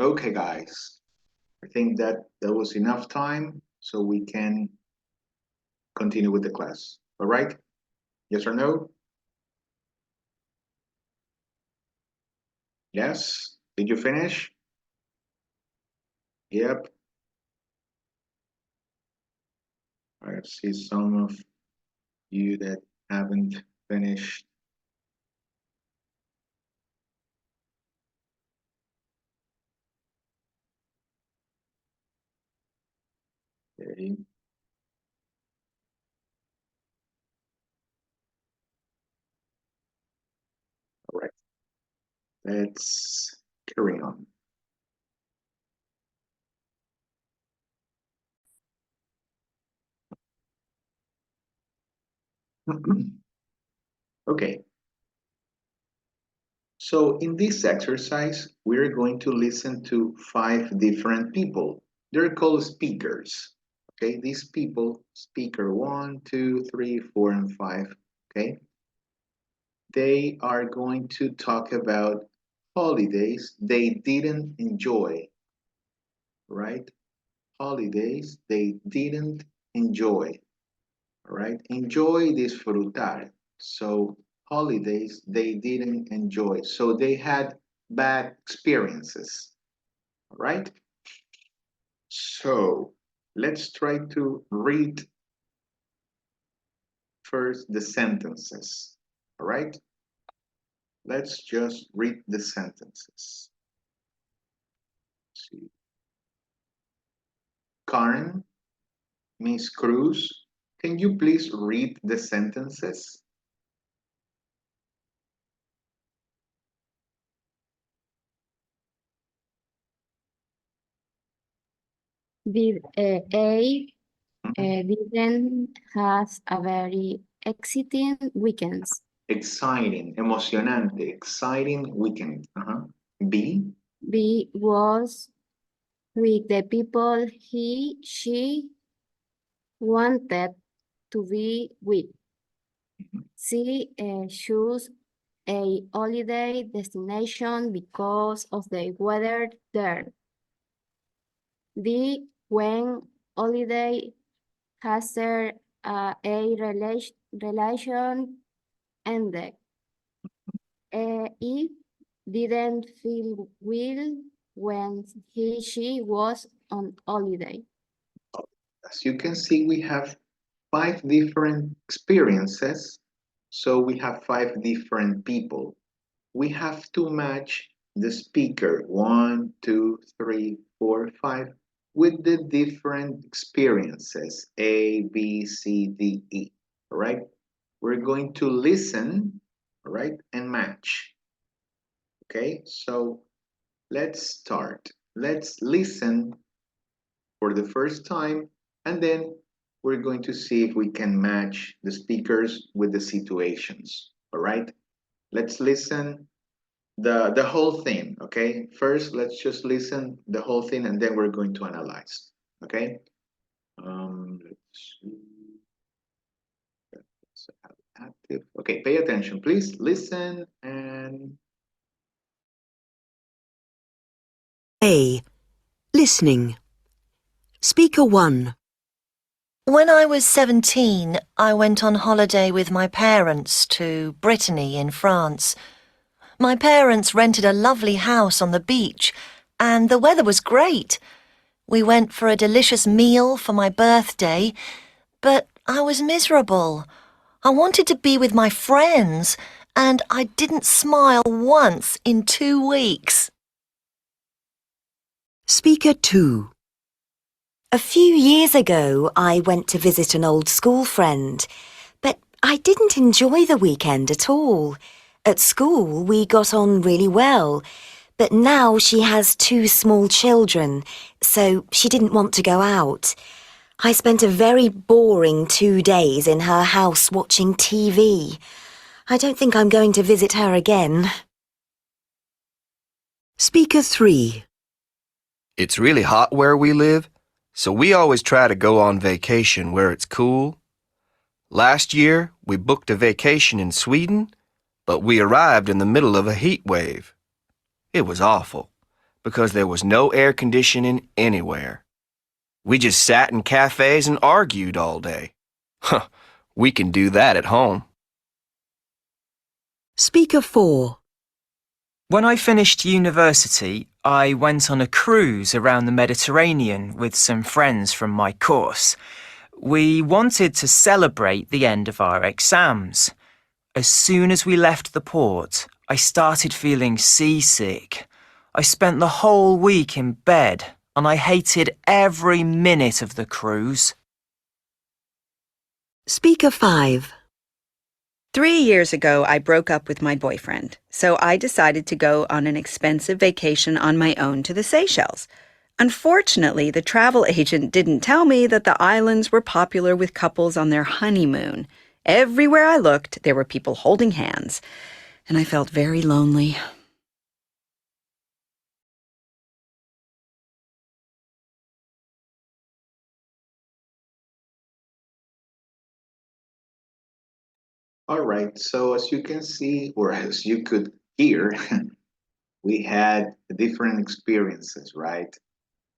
Okay, guys. I think that was enough time so we can continue with the class. All right? Yes or no? Yes? Did you finish? Yep. I see some of you that haven't finished. Okay. All right. Let's carry on. Okay. So in this exercise, we're going to listen to 5 different people. They're called speakers. Okay, these people, speaker 1, 2, 3, 4, and 5. Okay, they are going to talk about holidays they didn't enjoy, right? Holidays they didn't enjoy, right? Enjoy, disfrutar. So holidays they didn't enjoy. So they had bad experiences, right? So let's try to read first the sentences, all right? Let's just read the sentences. Let's see. Karen, Miss Cruz, can you please read the sentences? Didn't has a very exciting weekends. Exciting, emocionante, exciting weekend. B. B was with the people she wanted to be with. C chose a holiday destination because of the weather there. D when holiday has there a relation ended. E didn't feel well when she was on holiday. As you can see, we have 5 different experiences. So we have 5 different people. We have to match the speaker 1, 2, 3, 4, 5 with the different experiences A, B, C, D, E. All right. We're going to listen, all right, and match. Okay, so let's start. Let's listen for the first time, and then we're going to see if we can match the speakers with the situations. All right, let's listen the whole thing. Okay, first let's just listen the whole thing, and then we're going to analyze. Okay, let's see. Active. Okay, pay attention, please. Listen and A. Listening. Speaker 1. When I was 17, I went on holiday with my parents to Brittany in France. My parents rented a lovely house on the beach, and the weather was great. We went for a delicious meal for my birthday, but I was miserable. I wanted to be with my friends, and I didn't smile once in 2 weeks. Speaker 2. A few years ago, I went to visit an old school friend, but I didn't enjoy the weekend at all. At school, we got on really well, but now she has 2 small children, so she didn't want to go out. I spent a very boring 2 days in her house watching TV. I don't think I'm going to visit her again. Speaker 3. It's really hot where we live, so we always try to go on vacation where it's cool. Last year, we booked a vacation in Sweden, but we arrived in the middle of a heat wave. It was awful, because there was no air conditioning anywhere. We just sat in cafes and argued all day. Huh, we can do that at home. Speaker 4. When I finished university, I went on a cruise around the Mediterranean with some friends from my course. We wanted to celebrate the end of our exams. As soon as we left the port, I started feeling seasick. I spent the whole week in bed, and I hated every minute of the cruise. Speaker 5. 3 years ago, I broke up with my boyfriend, so I decided to go on an expensive vacation on my own to the Seychelles. Unfortunately, the travel agent didn't tell me that the islands were popular with couples on their honeymoon. Everywhere I looked, there were people holding hands, and I felt very lonely. All right, so as you can see, or as you could hear, we had different experiences, right?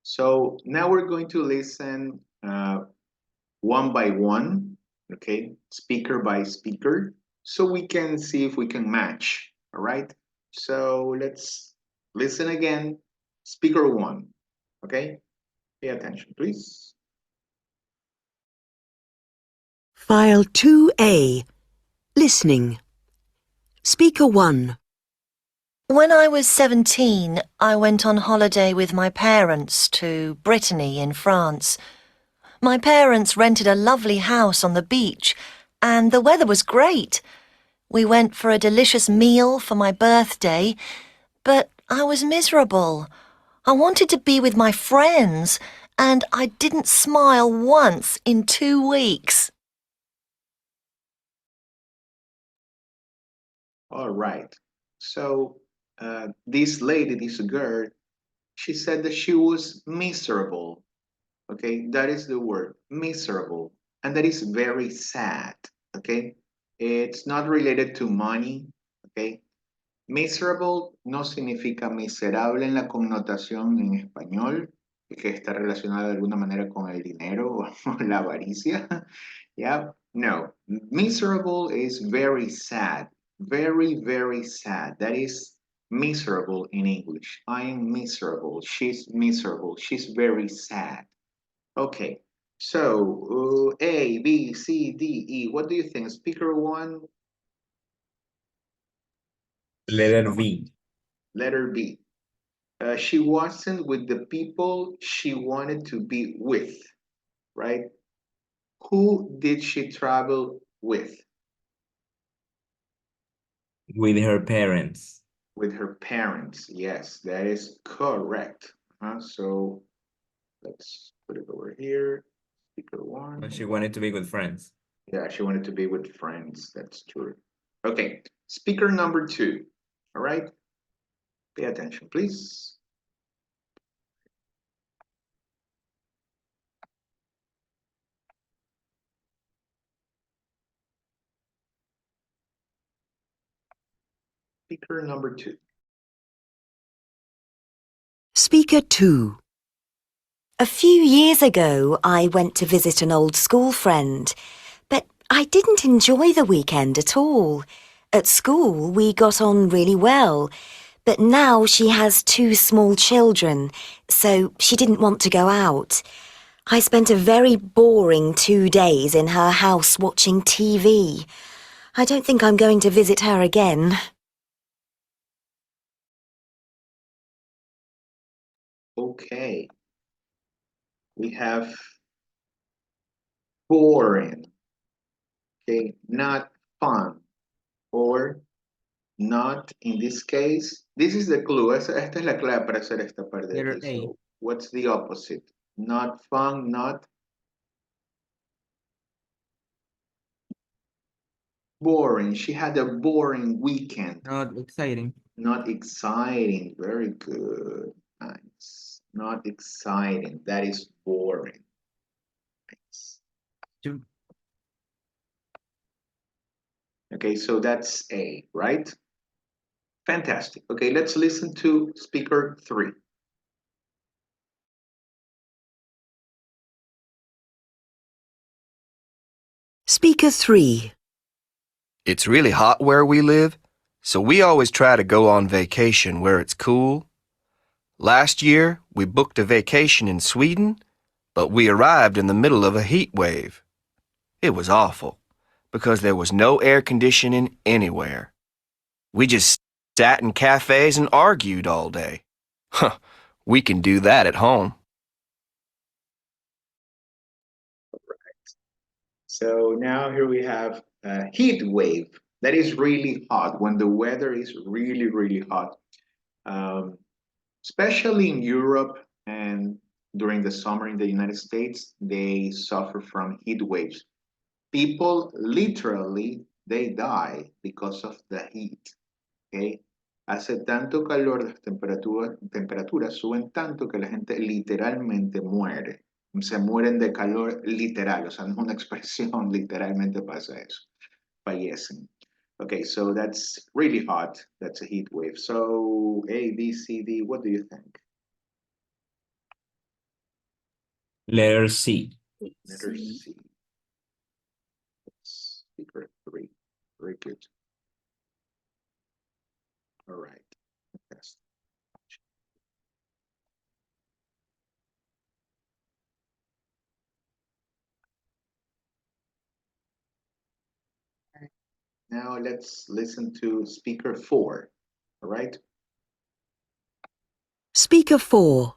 So now we're going to listen one by one, okay, speaker by speaker, so we can see if we can match, all right? So let's listen again. Speaker 1, okay? Pay attention, please. File 2A. Listening. Speaker 1. When I was 17, I went on holiday with my parents to Brittany in France. My parents rented a lovely house on the beach, and the weather was great. We went for a delicious meal for my birthday, but I was miserable. I wanted to be with my friends, and I didn't smile once in 2 weeks. All right, so this lady, this girl, she said that she was miserable. Okay, that is the word, miserable, and that is very sad. Okay, it's not related to money. Okay, miserable no significa miserable en la connotación en español, que está relacionada de alguna manera con el dinero o la avaricia. Yeah, no, miserable is very sad, very, very sad. That is miserable in English. I am miserable, she's very sad. Okay, so A, B, C, D, E. What do you think? Speaker 1? Letter B. Letter B. She wasn't with the people she wanted to be with, right? Who did she travel with? With her parents. With her parents, yes, that is correct. So let's put it over here. Speaker 1. She wanted to be with friends. Yeah, she wanted to be with friends. That's true. Okay, speaker number 2. All right, pay attention, please. Speaker number 2. Speaker 2. A few years ago, I went to visit an old school friend, but I didn't enjoy the weekend at all. At school, we got on really well, but now she has 2 small children, so she didn't want to go out. I spent a very boring 2 days in her house watching TV. I don't think I'm going to visit her again. Okay. We have boring. Okay, not fun. Or not in this case. This is the clue. Esta es la clave para hacer esta parte de Letter aquí. A. So what's the opposite? Not fun, not boring. She had a boring weekend. Not exciting. Not exciting. Very good. Nice. Not exciting. That is boring. Nice. Okay, so that's A, right? Fantastic. Okay, let's listen to speaker 3. Speaker 3. It's really hot where we live, So we always try to go on vacation where it's cool. Last year, we booked a vacation in Sweden, but we arrived in the middle of a heat wave. It was awful, because there was no air conditioning anywhere. We just sat in cafes and argued all day. Huh, we can do that at home. So now here we have a heat wave. That is really hot, when the weather is really, really hot. Especially in Europe and during the summer in the United States, they suffer from heat waves. People literally, they die because of the heat. Okay? Hace tanto calor, las temperaturas suben tanto que la gente literalmente muere. Se mueren de calor literal, o sea, no es una expresión, literalmente pasa eso. Fallecen. Okay, so that's really hot. That's a heat wave. So A, B, C, D, what do you think? Letter C. Letter C. Speaker 3. Very good. All right. Yes. Now let's listen to speaker 4. All right. Speaker 4.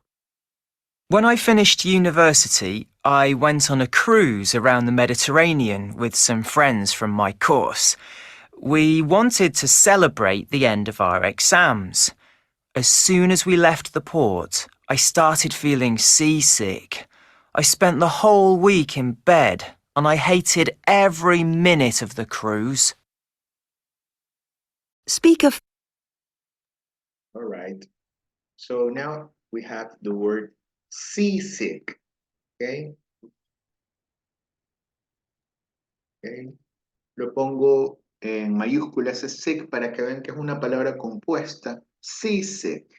When I finished university, I went on a cruise around the Mediterranean with some friends from my course. We wanted to celebrate the end of our exams. As soon as we left the port, I started feeling seasick. I spent the whole week in bed, and I hated every minute of the cruise. Speaker. All right. So now we have the word seasick. Okay. Okay. Lo pongo en mayúsculas ese sick para que vean que es una palabra compuesta. Seasick.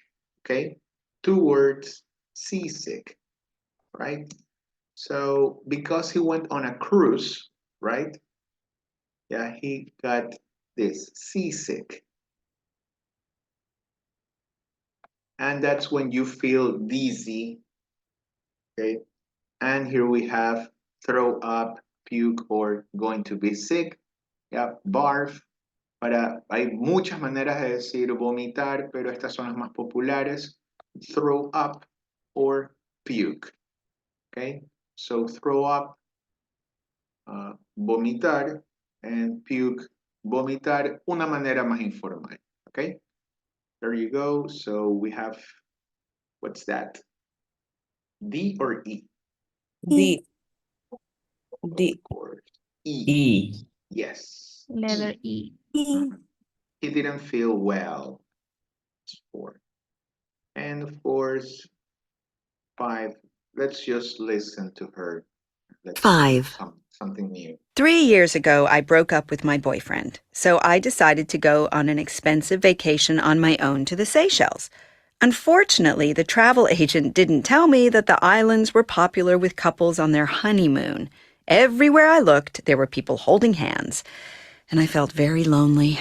Okay. 2 words. Seasick. Right. So because he went on a cruise, right? Yeah, he got this seasick. And that's when you feel dizzy. Okay. And here we have throw up, puke, or going to be sick. Yeah, barf. Hay muchas maneras de decir vomitar, pero estas son las más populares. Throw up or puke. Okay. So throw up, vomitar, and puke, vomitar, una manera más informal. Okay. There you go. So we have, what's that? D or E? D. D. Of course. E. E. Yes. Letter E. E. He didn't feel well. 4. And of course, 5. Let's just listen to her. Let's 5. Something new. 3 years ago, I broke up with my boyfriend, so I decided to go on an expensive vacation on my own to the Seychelles. Unfortunately, the travel agent didn't tell me that the islands were popular with couples on their honeymoon. Everywhere I looked, there were people holding hands, and I felt very lonely.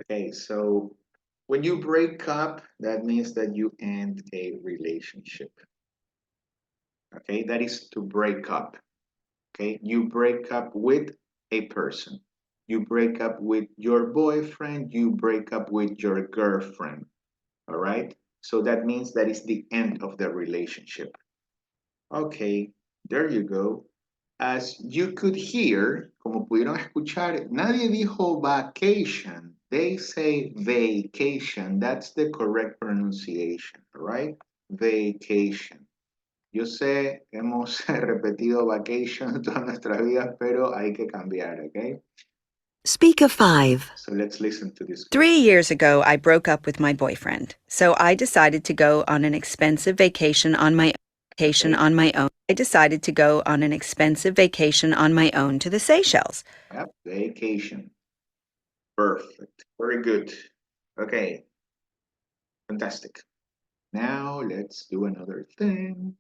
Okay, so when you break up, that means that you end a relationship. Okay, that is to break up. Okay, you break up with a person. You break up with your boyfriend, you break up with your girlfriend. All right, so that means that is the end of the relationship. Okay, there you go. As you could hear, como pudieron escuchar, nadie dijo vacation. They say vacation. That's the correct pronunciation, all right? Vacation. Yo sé, hemos repetido vacation toda nuestra vida, pero hay que cambiar, okay? Speaker 5. So let's listen to this. 3 years ago, I broke up with my boyfriend, so I decided to go on an expensive vacation on my own. I decided to go on an expensive vacation on my own to the Seychelles. Yep, vacation. Perfect. Very good. Okay. Fantastic. Now let's do another thing.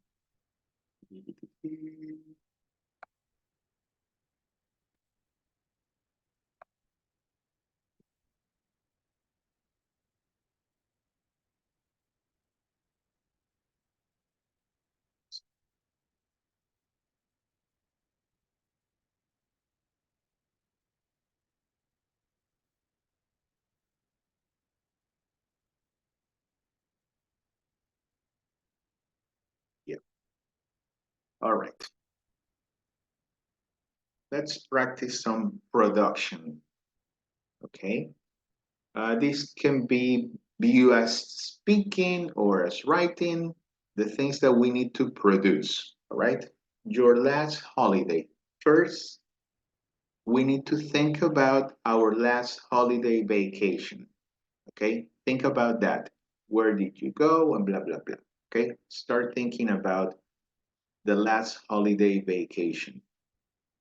All right. Let's practice some production. Okay. This can be viewed as speaking or as writing, the things that we need to produce. All right. Your last holiday. First, we need to think about our last holiday vacation. Okay. Think about that. Where did you go? And blah, blah, blah. Okay. Start thinking about the last holiday vacation.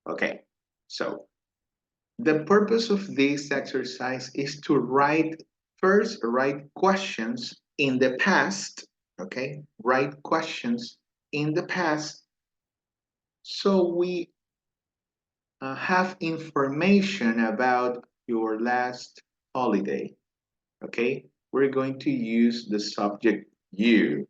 Okay. So the purpose of this exercise is to write questions in the past, okay? Write questions in the past so we have information about your last holiday, okay? We're going to use the subject you,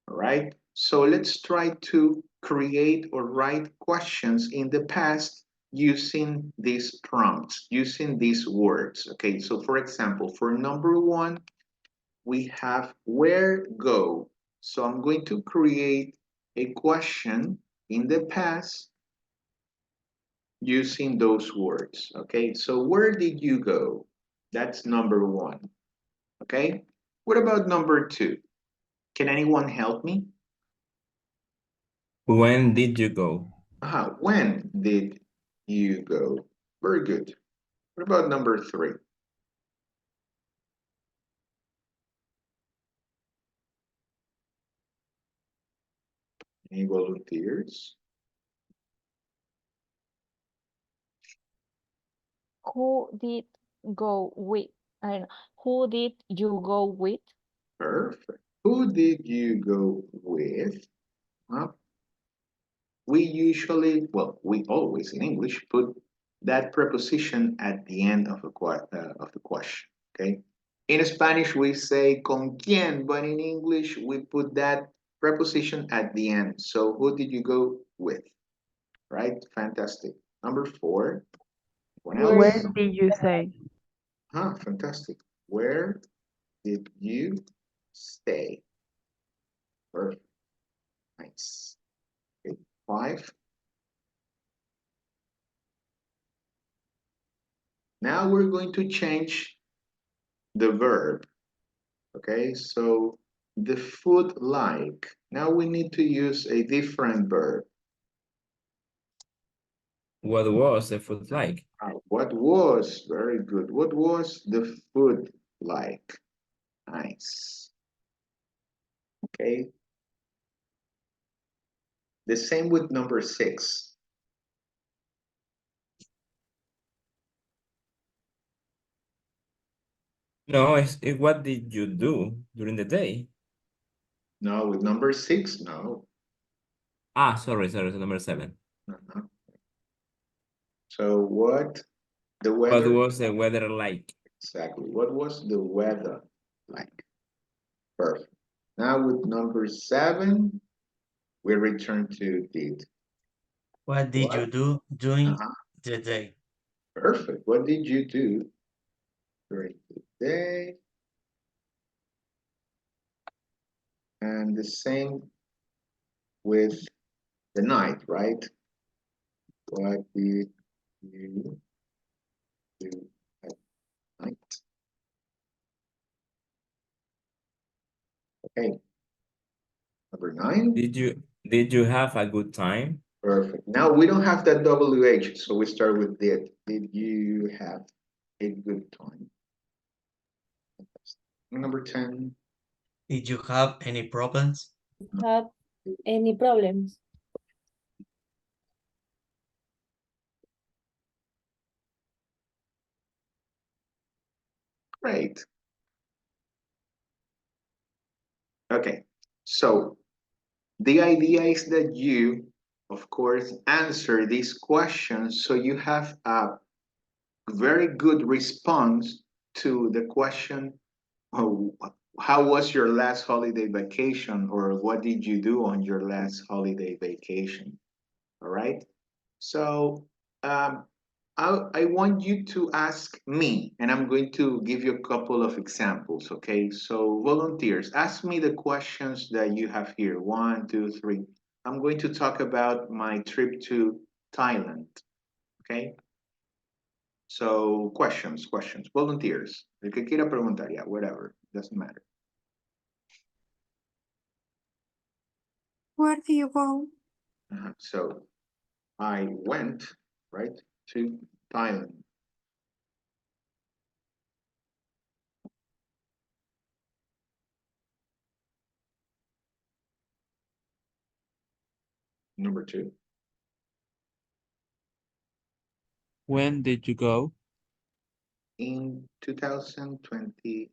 all right? So let's try to create or write questions in the past using these prompts, using these words. Okay, so for example, for number 1, we have where go. So I'm going to create a question in the past using those words. Okay, so where did you go? That's number 1. Okay, what about number 2? Can anyone help me? When did you go? When did you go? Very good. What about number 3? Any volunteers? Who did go with? I don't know. Who did you go with? Perfect. Who did you go with? We usually, well, we always in English put that preposition at the end of the question, okay? In Spanish, we say con quién, but in English, we put that preposition at the end. So who did you go with? Right? Fantastic. Number 4. Where did you stay? Fantastic. Where did you stay? Perfect. Nice. Okay. 5. Now we're going to change the verb. Okay, so the food like. Now we need to use a different verb. What was the food like? What was, very good. What was the food like? Nice. Okay. The same with number 6. No, it's what did you do during the day? No, with number 6, no. Sorry, so number 7. So what the weather? What was the weather like? Exactly. What was the weather like? Perfect. Now with number 7, we return to did. What did you do during the day? Perfect. What did you do during the day? And the same with the night, right? What did you do at night? Okay. Number 9. Did you have a good time? Perfect. Now we don't have that WH, so we start with did. Did you have a good time? Number 10. Did you have any problems? Have any problems? Great. Okay, so the idea is that you, of course, answer these questions so you have a very good response to the question, oh, how was your last holiday vacation, or what did you do on your last holiday vacation? All right, so I want you to ask me, and I'm going to give you a couple of examples, okay? So volunteers, ask me the questions that you have here. 1, 2, 3. I'm going to talk about my trip to Thailand. Okay? So questions, volunteers. El que quiera preguntar, yeah, whatever, doesn't matter. Where do you go? So I went, right, to Thailand. Number 2. When did you go? In 2022.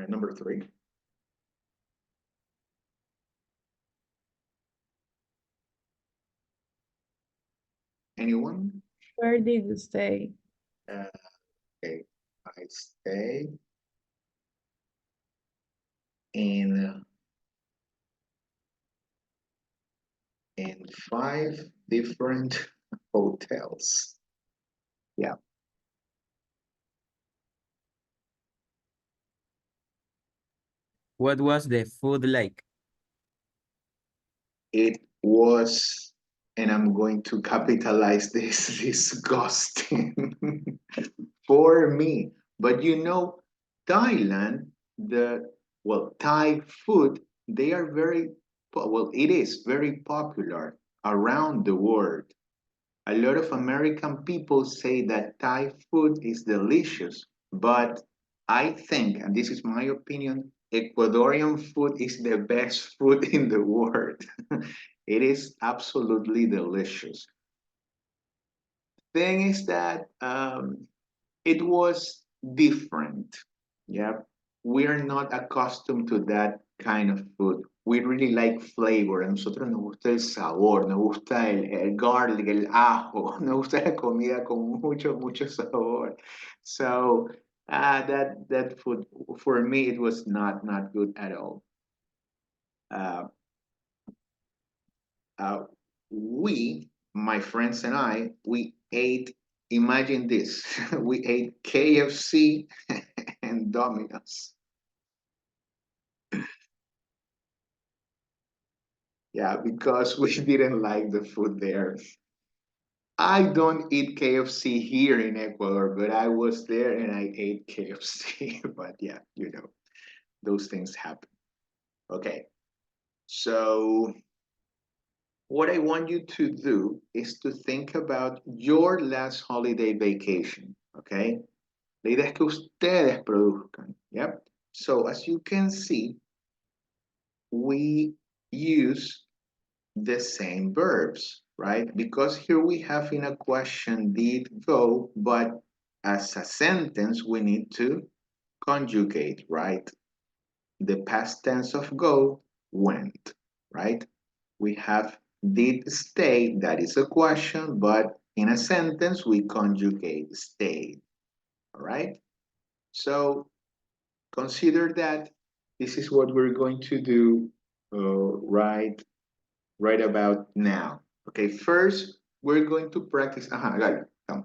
Number 3. Anyone? Where did you stay? Okay, I stay in 5 different hotels. Yeah. What was the food like? It was, and I'm going to capitalize this, disgusting for me. But you know, Thailand, Thai food, they are it is very popular around the world. A lot of American people say that Thai food is delicious, but I think, and this is my opinion, Ecuadorian food is the best food in the world. It is absolutely delicious. Thing is that it was different. Yeah, we are not accustomed to that kind of food. We really like flavor. A nosotros nos gusta el sabor, nos gusta el garlic, el ajo, nos gusta la comida con mucho sabor. So that food for me it was not good at all. We, my friends and I, we ate. Imagine this: we ate KFC and Domino's. Yeah, because we didn't like the food there. I don't eat KFC here in Ecuador, but I was there and I ate KFC. But yeah, you know, those things happen. Okay, so what I want you to do is to think about your last holiday vacation, okay? La idea es que ustedes produzcan, yep? So as you can see, we use the same verbs, right? Because here we have in a question did go, but as a sentence, we need to conjugate, right? The past tense of go, went, right? We have did stay, that is a question, but in a sentence, we conjugate stayed, all right? So consider that this is what we're going to do right about now. Okay, first, we're going to practice. Gali, come.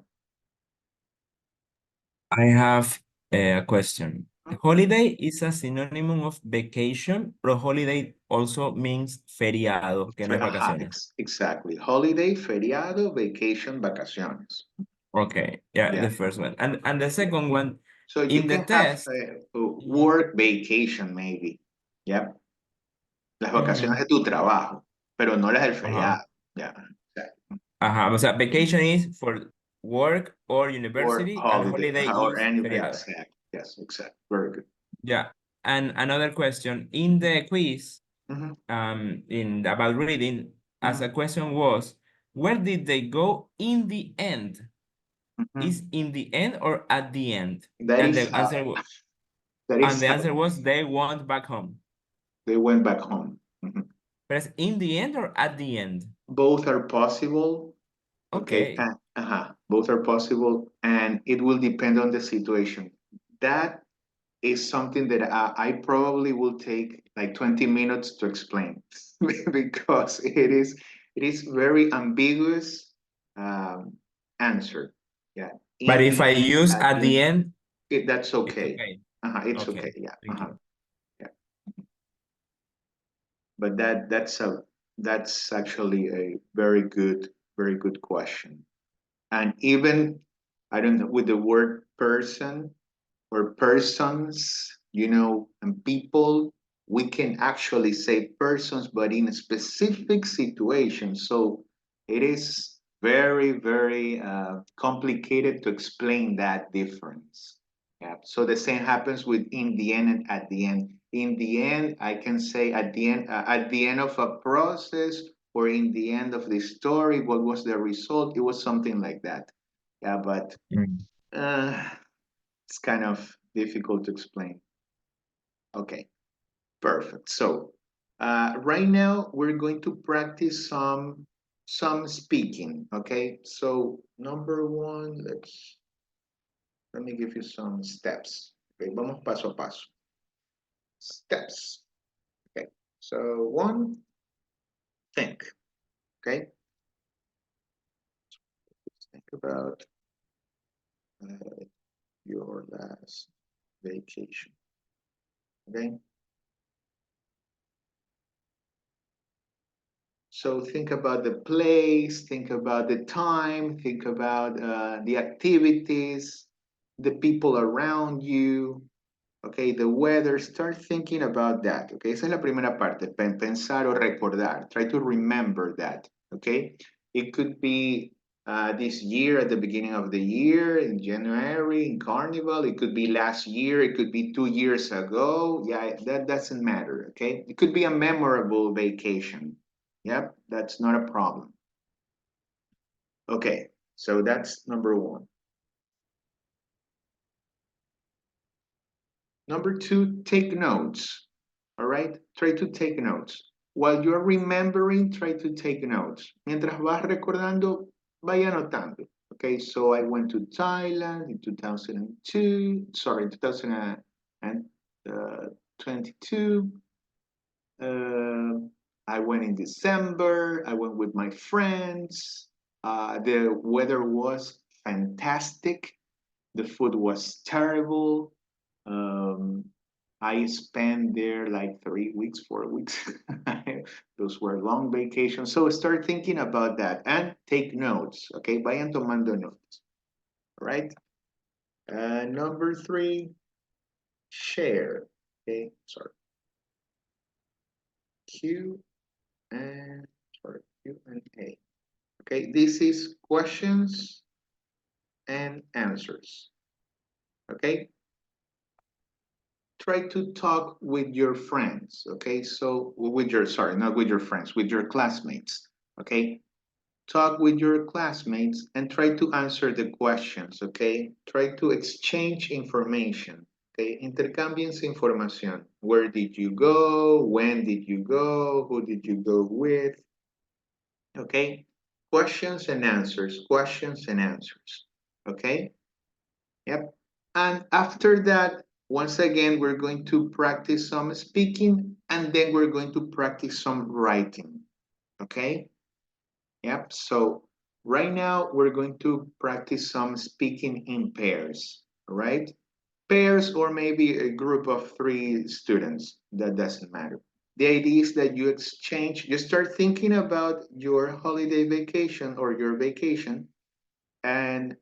I have a question. Holiday is a synonym of vacation, pero holiday also means feriado, que no es vacaciones. Exactly. Holiday, feriado, vacation, vacaciones. Okay, yeah, the first one. And the second one, so you in the can test, have work vacation maybe. Yep. Las vacaciones de tu trabajo, pero no las del feriado. Yeah. O sea, vacation is for work or university, or and holiday or is any feriado. exact. Yes, exactly. Very good. Yeah, and another question in the quiz, in about reading, as a question was, where did they go in the end? Is in the end or at the end? That and is, the answer was, and the answer was they went back home. They went back home. But it's in the end or at the end? Both are possible. Okay. Both are possible, and it will depend on the situation. That is something that I probably will take like 20 minutes to explain because it is very ambiguous answer. Yeah, But if I end, use at the end, that's okay. okay. It's Okay, okay. Yeah. thank you. Yeah. But that's actually a very good question. And even I don't know with the word person or persons, and people, we can actually say persons, but in a specific situation. So it is very complicated to explain that difference. Yeah. So the same happens with in the end and at the end. In the end, I can say at the end of a process, or in the end of the story, what was the result? It was something like that. Yeah, but it's kind of difficult to explain. Okay, perfect. So right now we're going to practice some speaking. Okay, so number one, let me give you some steps. Okay, vamos paso a paso. Steps. Okay, so one, think. Okay, think about your last vacation. Okay. So think about the place, think about the time, think about the activities, the people around you, okay, the weather. Start thinking about that, okay? Esa es la primera parte, pensar o recordar. Try to remember that, okay? It could be this year at the beginning of the year, in January, in Carnival. It could be last year. It could be 2 years ago. Yeah, that doesn't matter, okay? It could be a memorable vacation. Yep, that's not a problem. Okay, so that's number one. Number two, take notes. All right, try to take notes. While you're remembering, try to take notes. Mientras vas recordando, vaya anotando. Okay, so I went to Thailand in 2022. Sorry, 2022. I went in December. I went with my friends. The weather was fantastic. The food was terrible. I spent there like 3 weeks, 4 weeks. Those were long vacations. So start thinking about that and take notes. Okay, vayan tomando notes. All right. Number three, share. Okay, sorry. Q and Q&A. Okay, this is questions and answers. Okay, try to talk with your friends. Okay, so with your, sorry, not with your friends, with your classmates. Okay, talk with your classmates and try to answer the questions. Okay, try to exchange information. Okay, intercambiense información. Where did you go? When did you go? Who did you go with? Okay, questions and answers, questions and answers. Okay, yep. And after that, once again, we're going to practice some speaking, and then we're going to practice some writing. Okay, yep. So right now, we're going to practice some speaking in pairs. All right, pairs or maybe a group of 3 students. That doesn't matter. The idea is that you exchange, you start thinking about your holiday vacation or your vacation, and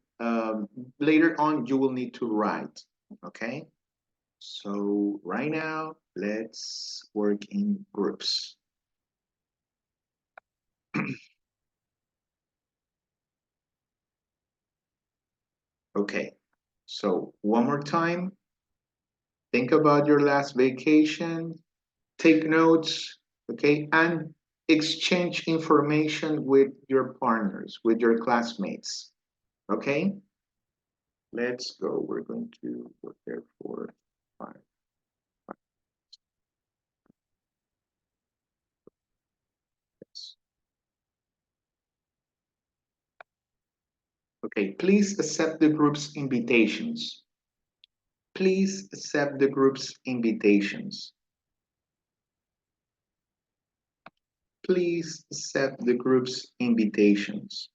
later on you will need to write, okay? So right now, let's work in groups. Okay, so one more time, think about your last vacation, take notes, okay, and exchange information with your partners, with your classmates, okay? Let's go. We're going to work there for 5. Yes. Okay, please accept the group's invitations. Please accept the group's invitations. Please accept the group's invitations.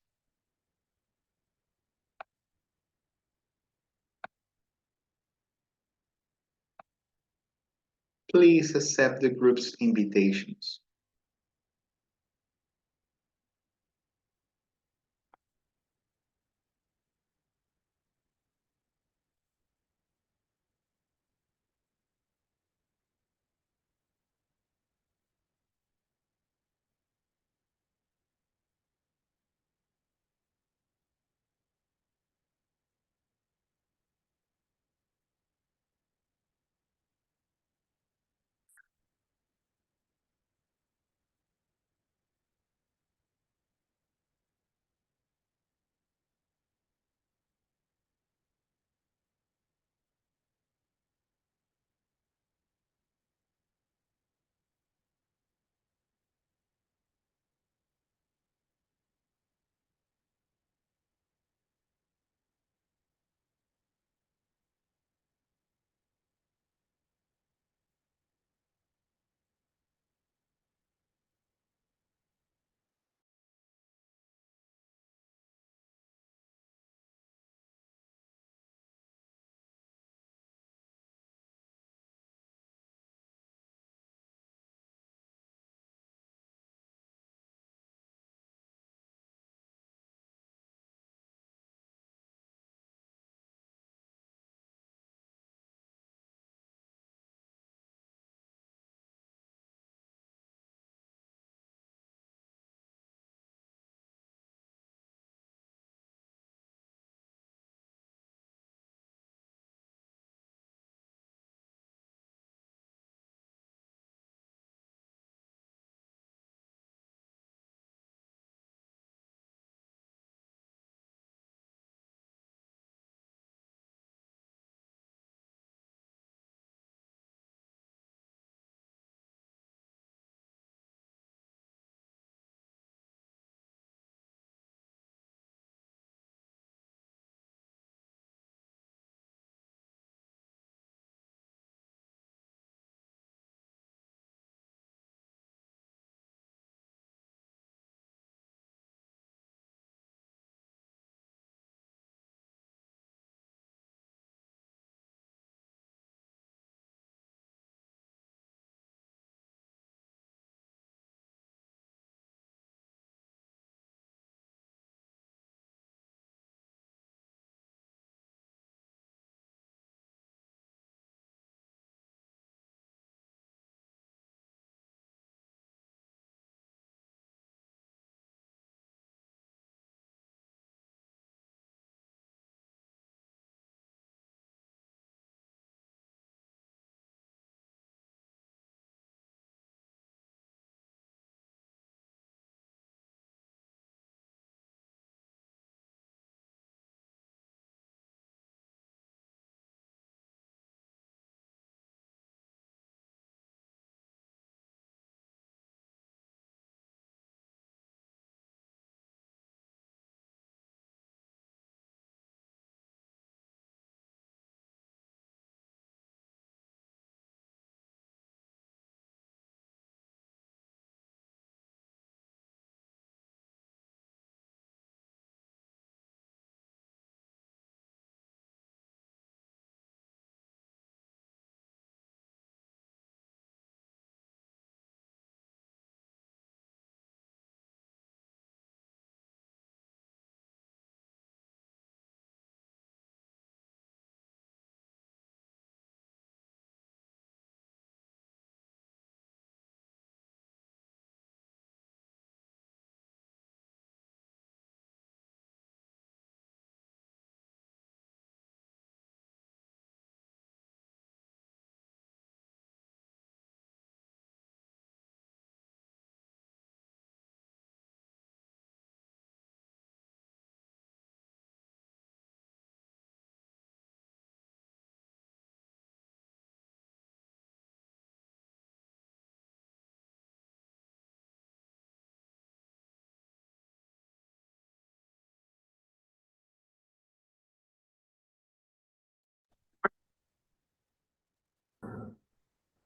please accept the group's invitations.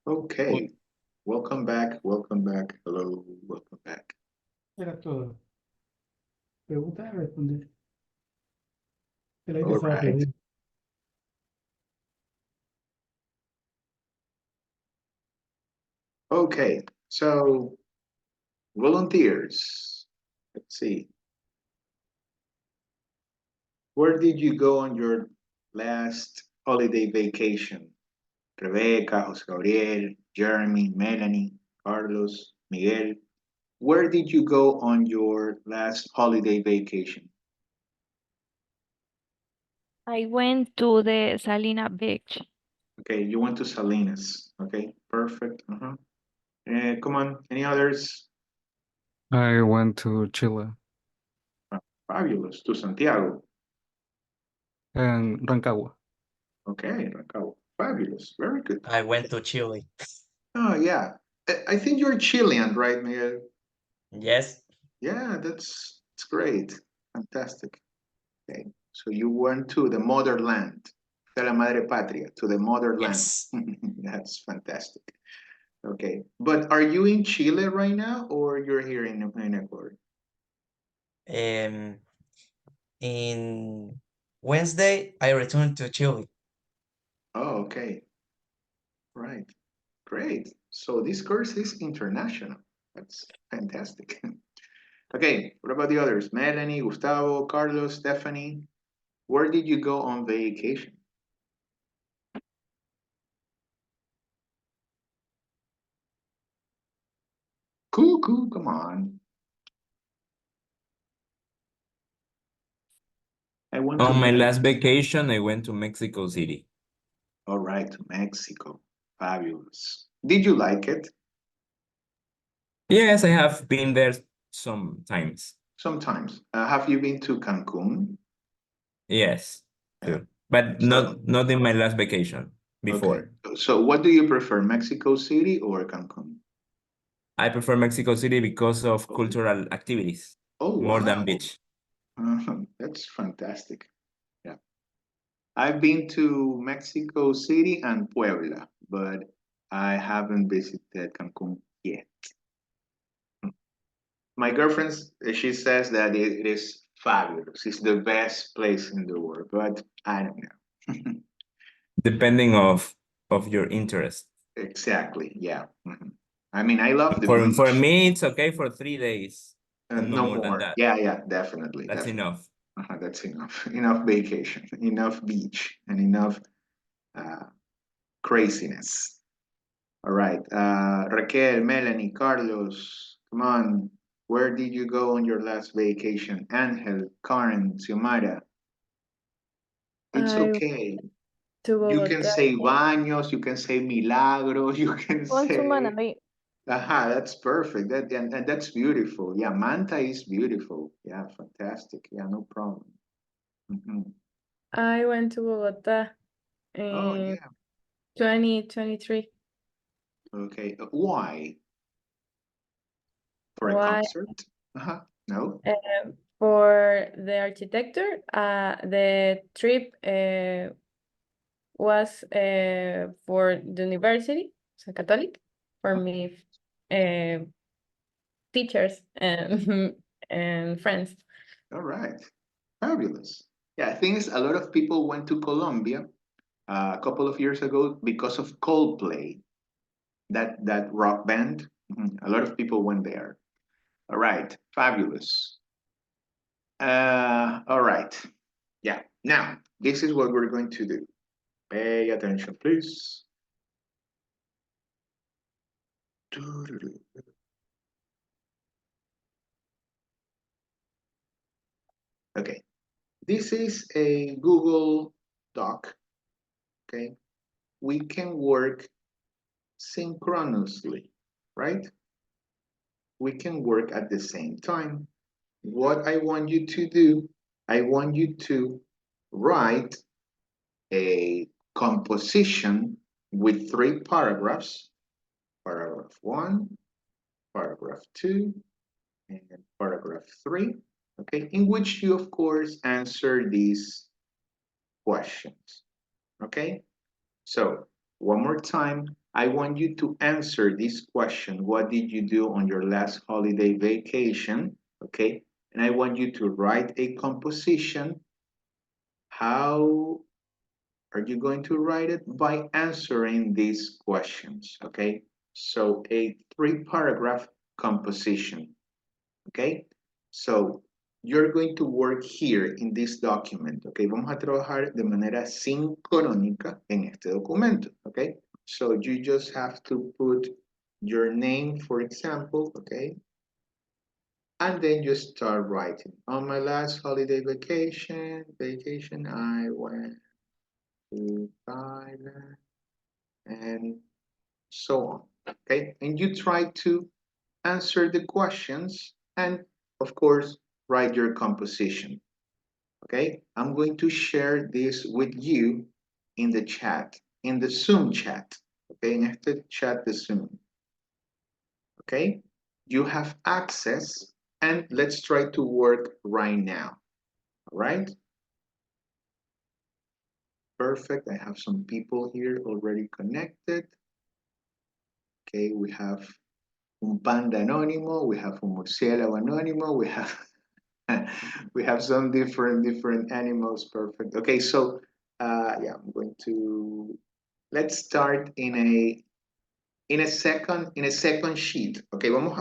Okay, welcome back, hello, welcome back. Era todo. Preguntar y responder. Era ahí que All estaba right. perdido. Okay, so volunteers. Let's see. Where did you go on your last holiday vacation? Rebecca, Jose Gabriel, Jeremy, Melanie, Carlos, Miguel. Where did you go on your last holiday vacation? I went to the Salina Beach. Okay, you went to Salinas. Okay, perfect. Come on, any others? I went to Chile Fabulous. To Santiago. and Rancagua. Okay, Rancagua. Fabulous. Very good. I went to Chile. Oh, yeah. I think you're Chilean, right, Miguel? Yes. Yeah, that's great. Fantastic. Okay, so you went to the motherland, de la madre patria, to the motherland. Yes. That's fantastic. Okay, but are you in Chile right now, or you're here in Ecuador? In Wednesday, I returned to Chile. Oh, okay. Right. Great. So this course is international. That's fantastic. Okay, what about the others? Melanie, Gustavo, Carlos, Stephanie. Where did you go on vacation? Cool, come on. I went On to my last vacation, I went to Mexico City. All right, to Mexico. Fabulous. Did you like it? Yes, I have been there sometimes. Sometimes. Have you been to Cancun? Yes, too. But not in my last vacation, before. Okay. So what do you prefer, Mexico City or Cancun? I prefer Mexico City because of cultural activities Oh, more wow. than beach. That's fantastic. Yeah. I've been to Mexico City and Puebla, but I haven't visited Cancun yet. My girlfriend, she says that it is fabulous. It's the best place in the world, but I don't know. Depending of your interest. Exactly, yeah. I mean, I love the For beach. me, it's okay for 3 days. And no No more than that. Yeah, definitely. That's definitely. enough. That's enough. Enough vacation, enough beach, and enough craziness. All right. Raquel, Melanie, Carlos, come on. Where did you go on your last vacation? Angel, Karen, Xiomara. It's I okay. to You can Bogota. say baños, you can say milagros, you can On say. Sumanami. That's perfect. And that's beautiful. Yeah, Manta is beautiful. Yeah, fantastic. Yeah, no problem. I went to Bogota Oh, in yeah. 2023. Okay. Why? For a Why? concert? No? For the architecture, the trip was for the university, so Catholic, for me, teachers and and friends. All right. Fabulous. Yeah, I think a lot of people went to Colombia a couple of years ago because of Coldplay, that rock band. A lot of people went there. All right. Fabulous. All right. Yeah. Now, this is what we're going to do. Pay attention, please. Okay. This is a Google Doc. Okay. We can work synchronously, right? We can work at the same time. What I want you to do, I want you to write a composition with 3 paragraphs. Paragraph 1, paragraph 2, and paragraph 3, okay, in which you, of course, answer these questions, okay? So, one more time, I want you to answer this question. What did you do on your last holiday vacation, okay? And I want you to write a composition. How are you going to write it? By answering these questions, okay? So a 3-paragraph composition, okay? So you're going to work here in this document, okay? Vamos a trabajar de manera sincrónica en este documento, okay? So you just have to put your name, for example, okay? And then you start writing. On my last holiday vacation, I went to Thailand and so on, okay? And you try to answer the questions and, of course, write your composition, okay? I'm going to share this with you in the chat, in the Zoom chat, okay? En este chat de Zoom, okay? You have access and let's try to work right now, all right? Perfect, I have some people here already connected. Okay, we have un panda anónimo, we have un murciélago anónimo, we have we have some different animals. Perfect. Okay, so yeah, I'm going to let's start in a second sheet. Okay, vamos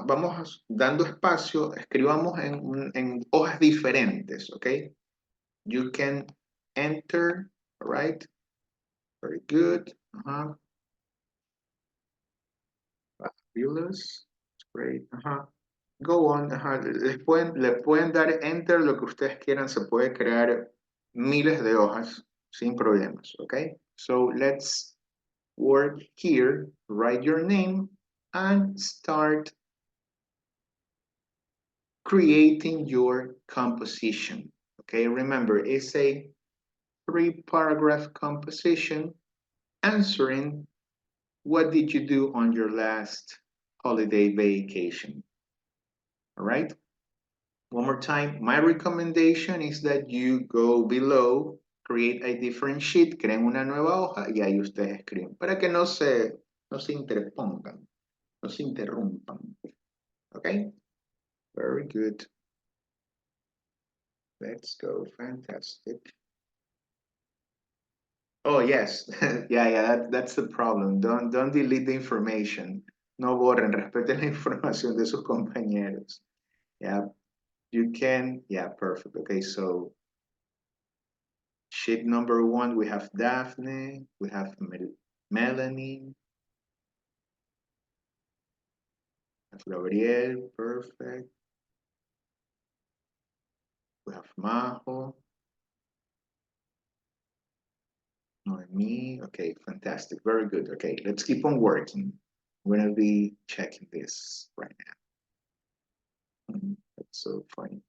dando espacio, escribamos en hojas diferentes. Okay, you can enter. All right, very good. Fabulous. Great. Go on. Le pueden dar enter lo que ustedes quieran. Se puede crear miles de hojas sin problemas. Okay. So let's work here. Write your name and start creating your composition. Okay. Remember, it's a 3-paragraph composition answering what did you do on your last holiday vacation. All right. One more time, my recommendation is that you go below, create a different sheet, creen una nueva hoja y ahí ustedes escriben, para que no se interpongan, no se interrumpan. Okay? Very good. Let's go, fantastic. Oh, yes, yeah, that's the problem. Don't delete the information. No borren, respeten la información de sus compañeros. Yeah, you can, yeah, perfect. Okay, so sheet number 1, we have Daphne, we have Melanie, we have Gabriel, perfect. We have Majo, Noemi, okay, fantastic, very good. Okay, let's keep on working. I'm gonna be checking this right now. That's so funny.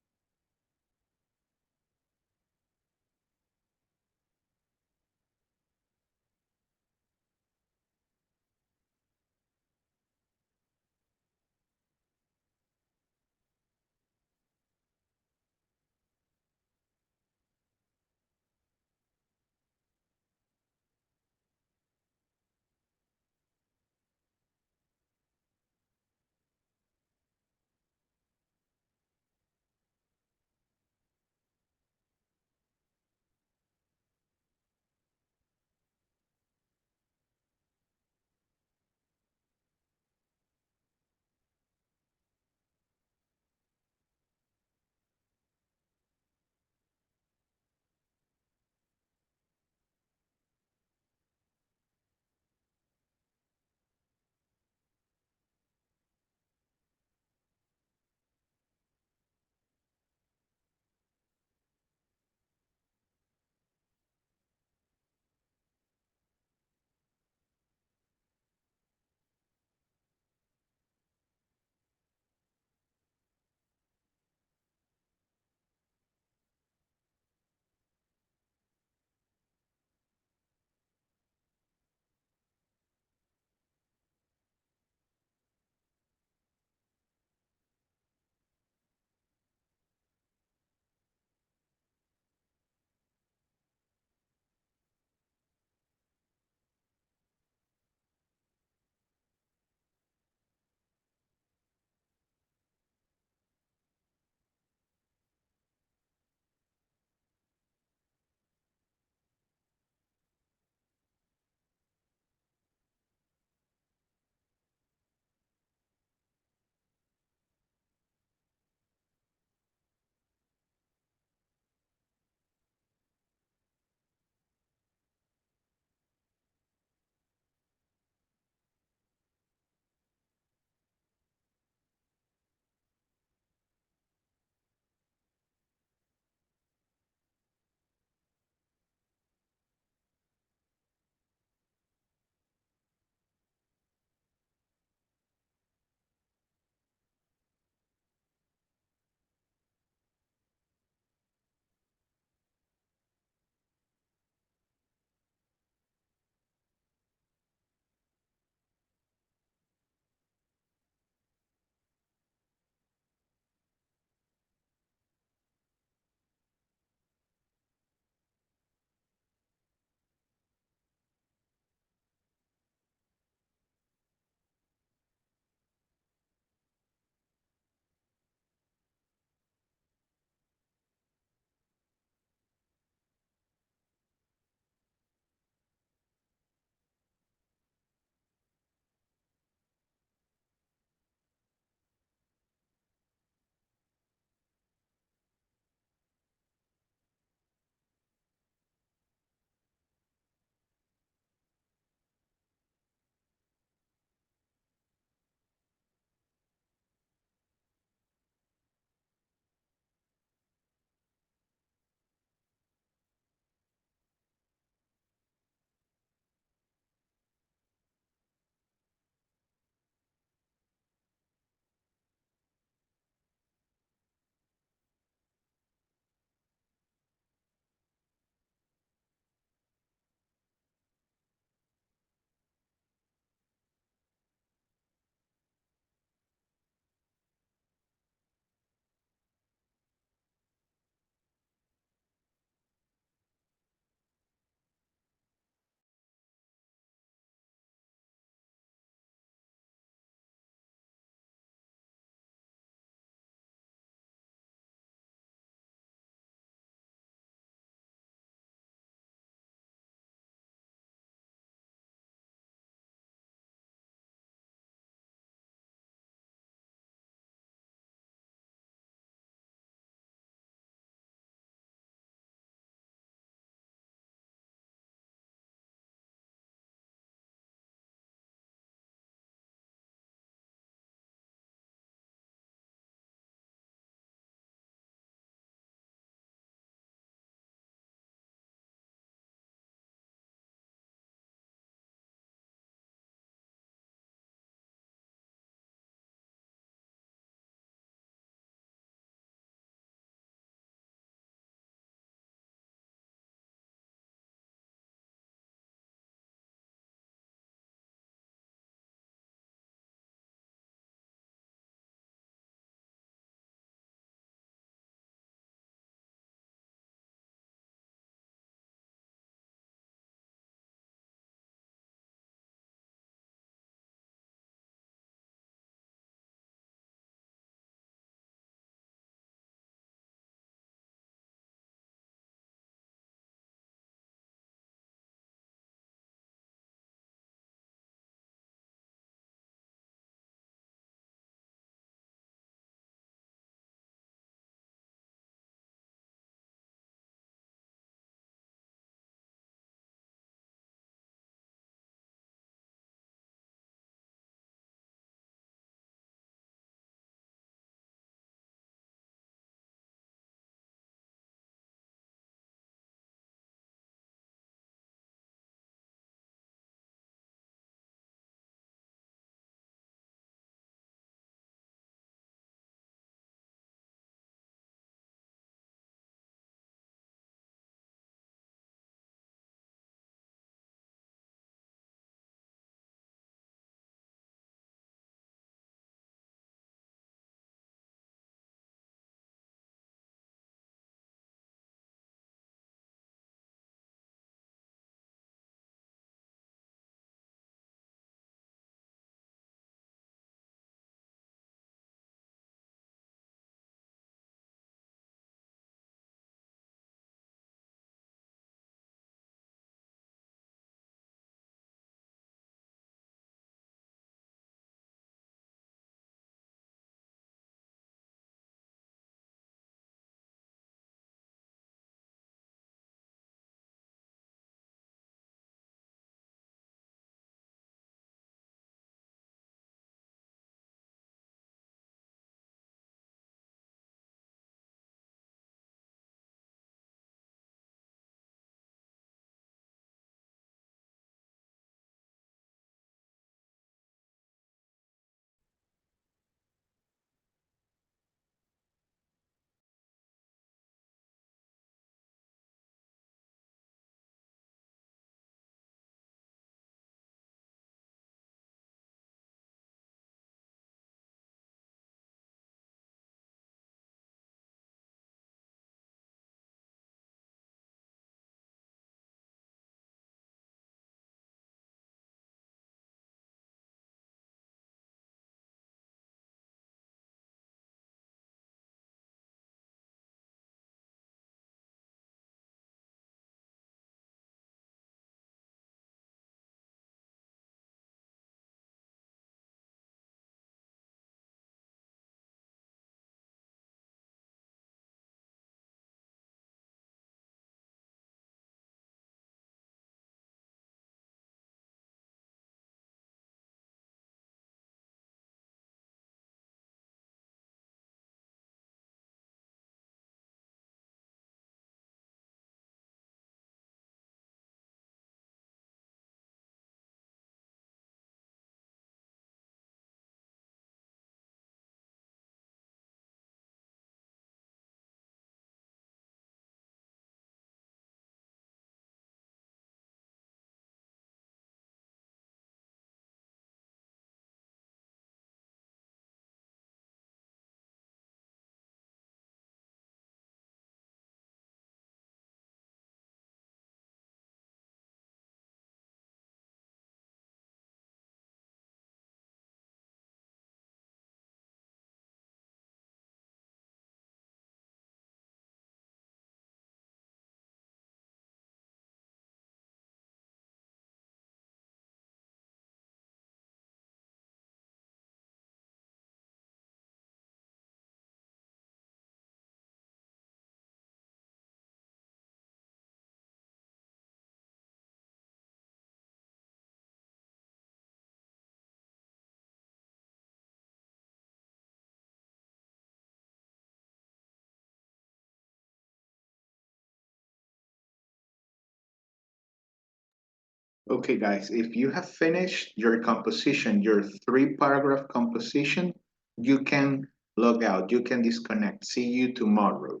Okay, guys, if you have finished your composition, your 3-paragraph composition, you can log out, you can disconnect. See you tomorrow.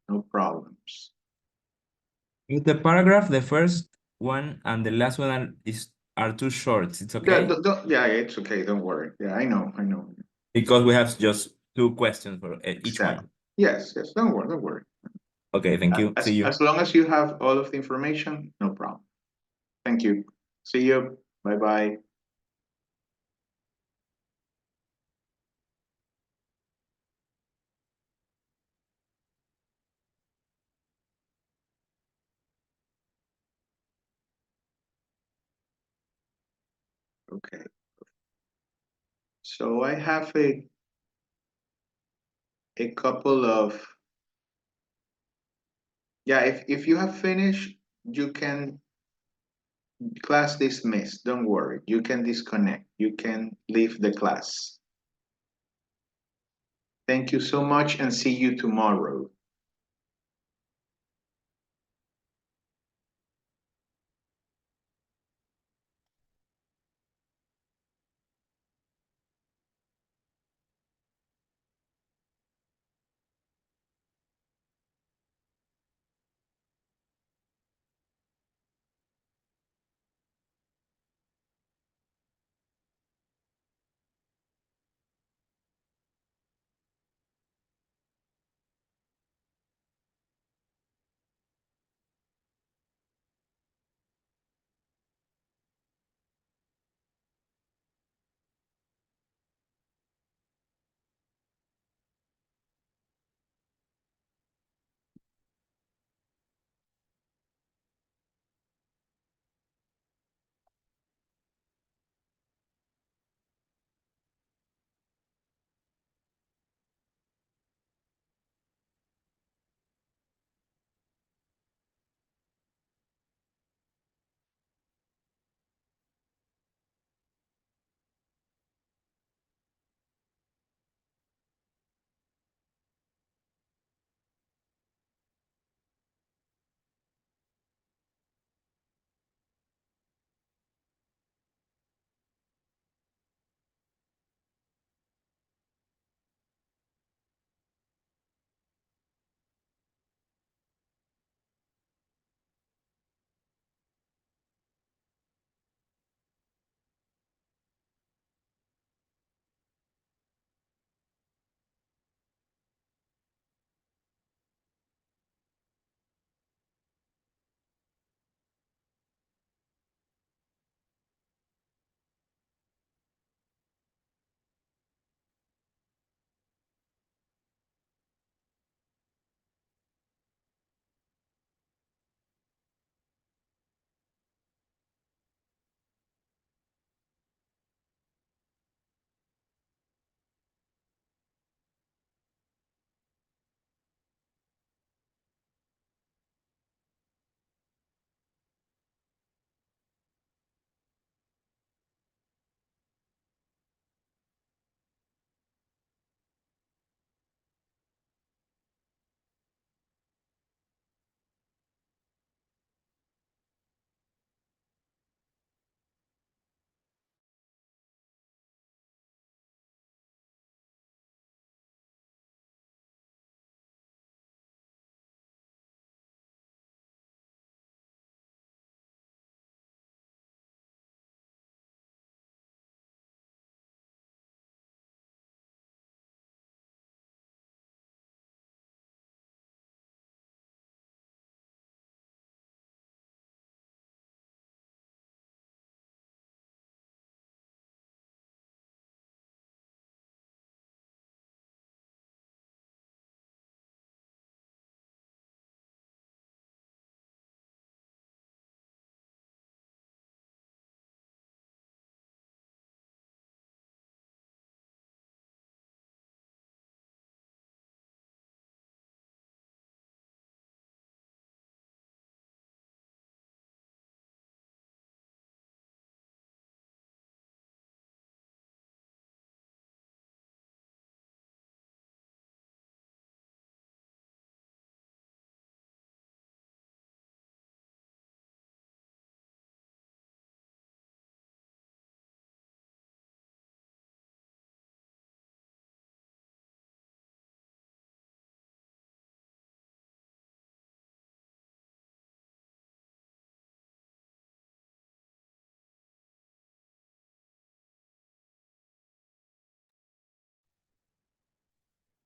No problems. With the paragraph, the first one and the last one are too short. It's okay? Yeah, it's okay. Don't worry. Yeah, I know. Because we have just 2 questions for each Exactly. one. Yes, don't worry. Okay, thank you. See you. As long as you have all of the information, no problem. Thank you. See you. Bye-bye. Okay. So I have a couple of, yeah, if you have finished, you can class dismissed. Don't worry. You can disconnect. You can leave the class. Thank you so much and see you tomorrow.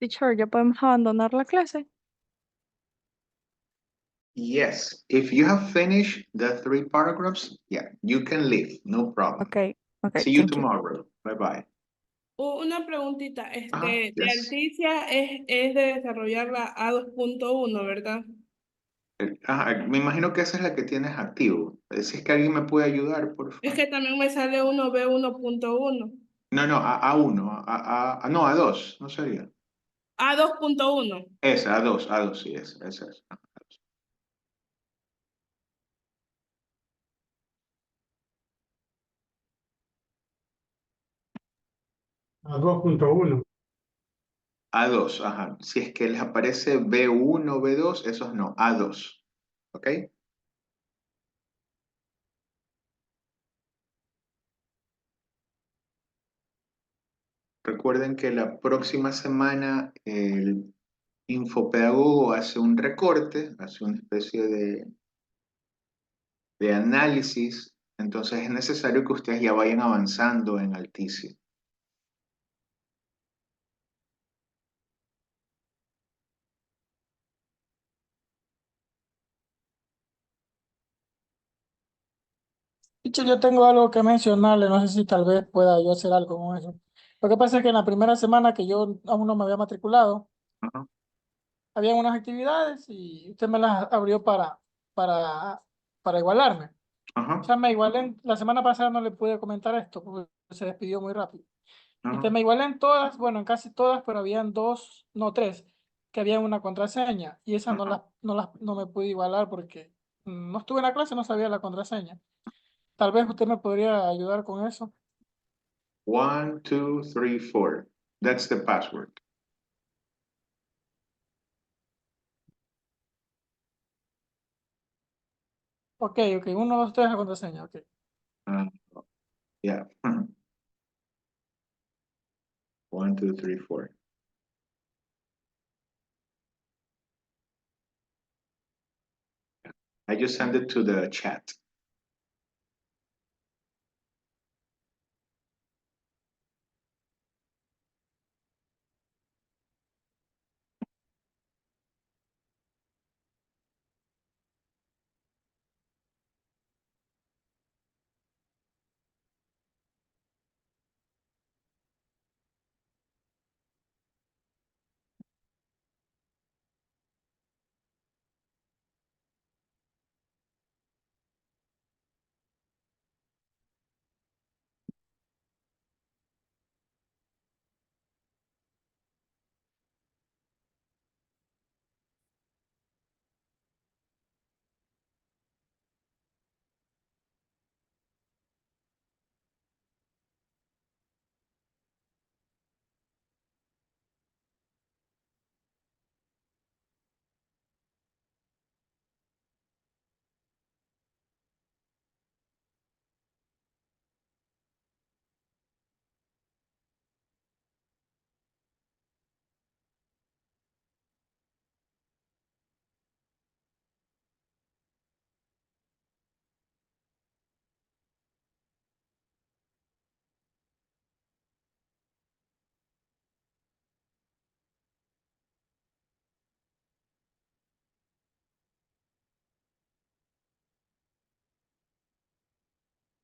Teacher, ¿ya podemos abandonar la clase? Yes, if you have finished the 3 paragraphs, yeah, you can leave, no problem. Okay, See you thank you. tomorrow. Bye bye. Una preguntita, de yes. Alticia es de desarrollar la A2.1, ¿verdad? Me imagino que esa es la que tienes activo. Si es que alguien me puede ayudar, por favor. Es que también me sale uno B1.1. No, A1, no, A2, no sería. A2.1. Esa, A2, sí, esa es. A2.1. A2, ajá. Si es que les aparece B1, B2, esos no, A2. ¿Ok? Recuerden que la próxima semana el infopedagogo hace un recorte, hace una especie de análisis, entonces es necesario que ustedes ya vayan avanzando en Alticia. Teacher, yo tengo algo que mencionarle, no sé si tal vez pueda yo hacer algo con eso. Lo que pasa es que en la primera semana que yo aún no me había matriculado, Ajá, había unas actividades y usted me las abrió para, para igualarme. O ajá, sea, me igualé, la semana pasada no le pude comentar esto porque se despidió muy rápido. ajá. Me igualé en todas, bueno, en casi todas, pero habían dos, no tres, que habían una contraseña y esas no me pude igualar porque no estuve en la clase, no sabía la contraseña. Tal vez usted me podría ayudar con eso. 1, 2, 3, 4. That's the password. Ok, 1, 2, 3 la contraseña, ok. Yeah. 1, 2, 3, 4. I just sent it to the chat.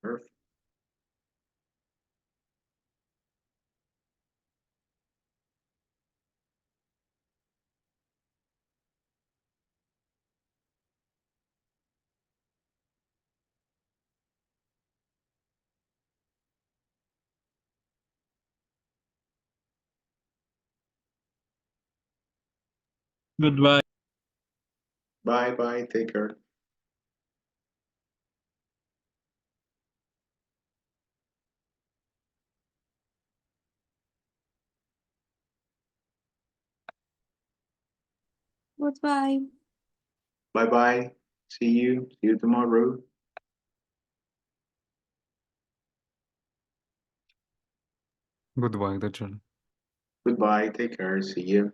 Perfect. Goodbye. Bye, bye. Take care. Goodbye. Bye, bye. See you. See you tomorrow. Goodbye, teacher. Goodbye. Take care. See you.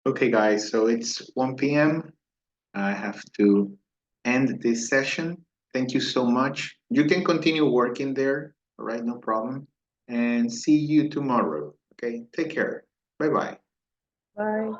Okay, guys, so it's 1 p.m. I have to end this session. Thank you so much. You can continue working there, all right? No problem. And see you tomorrow. Okay, take care. Bye-bye. Bye.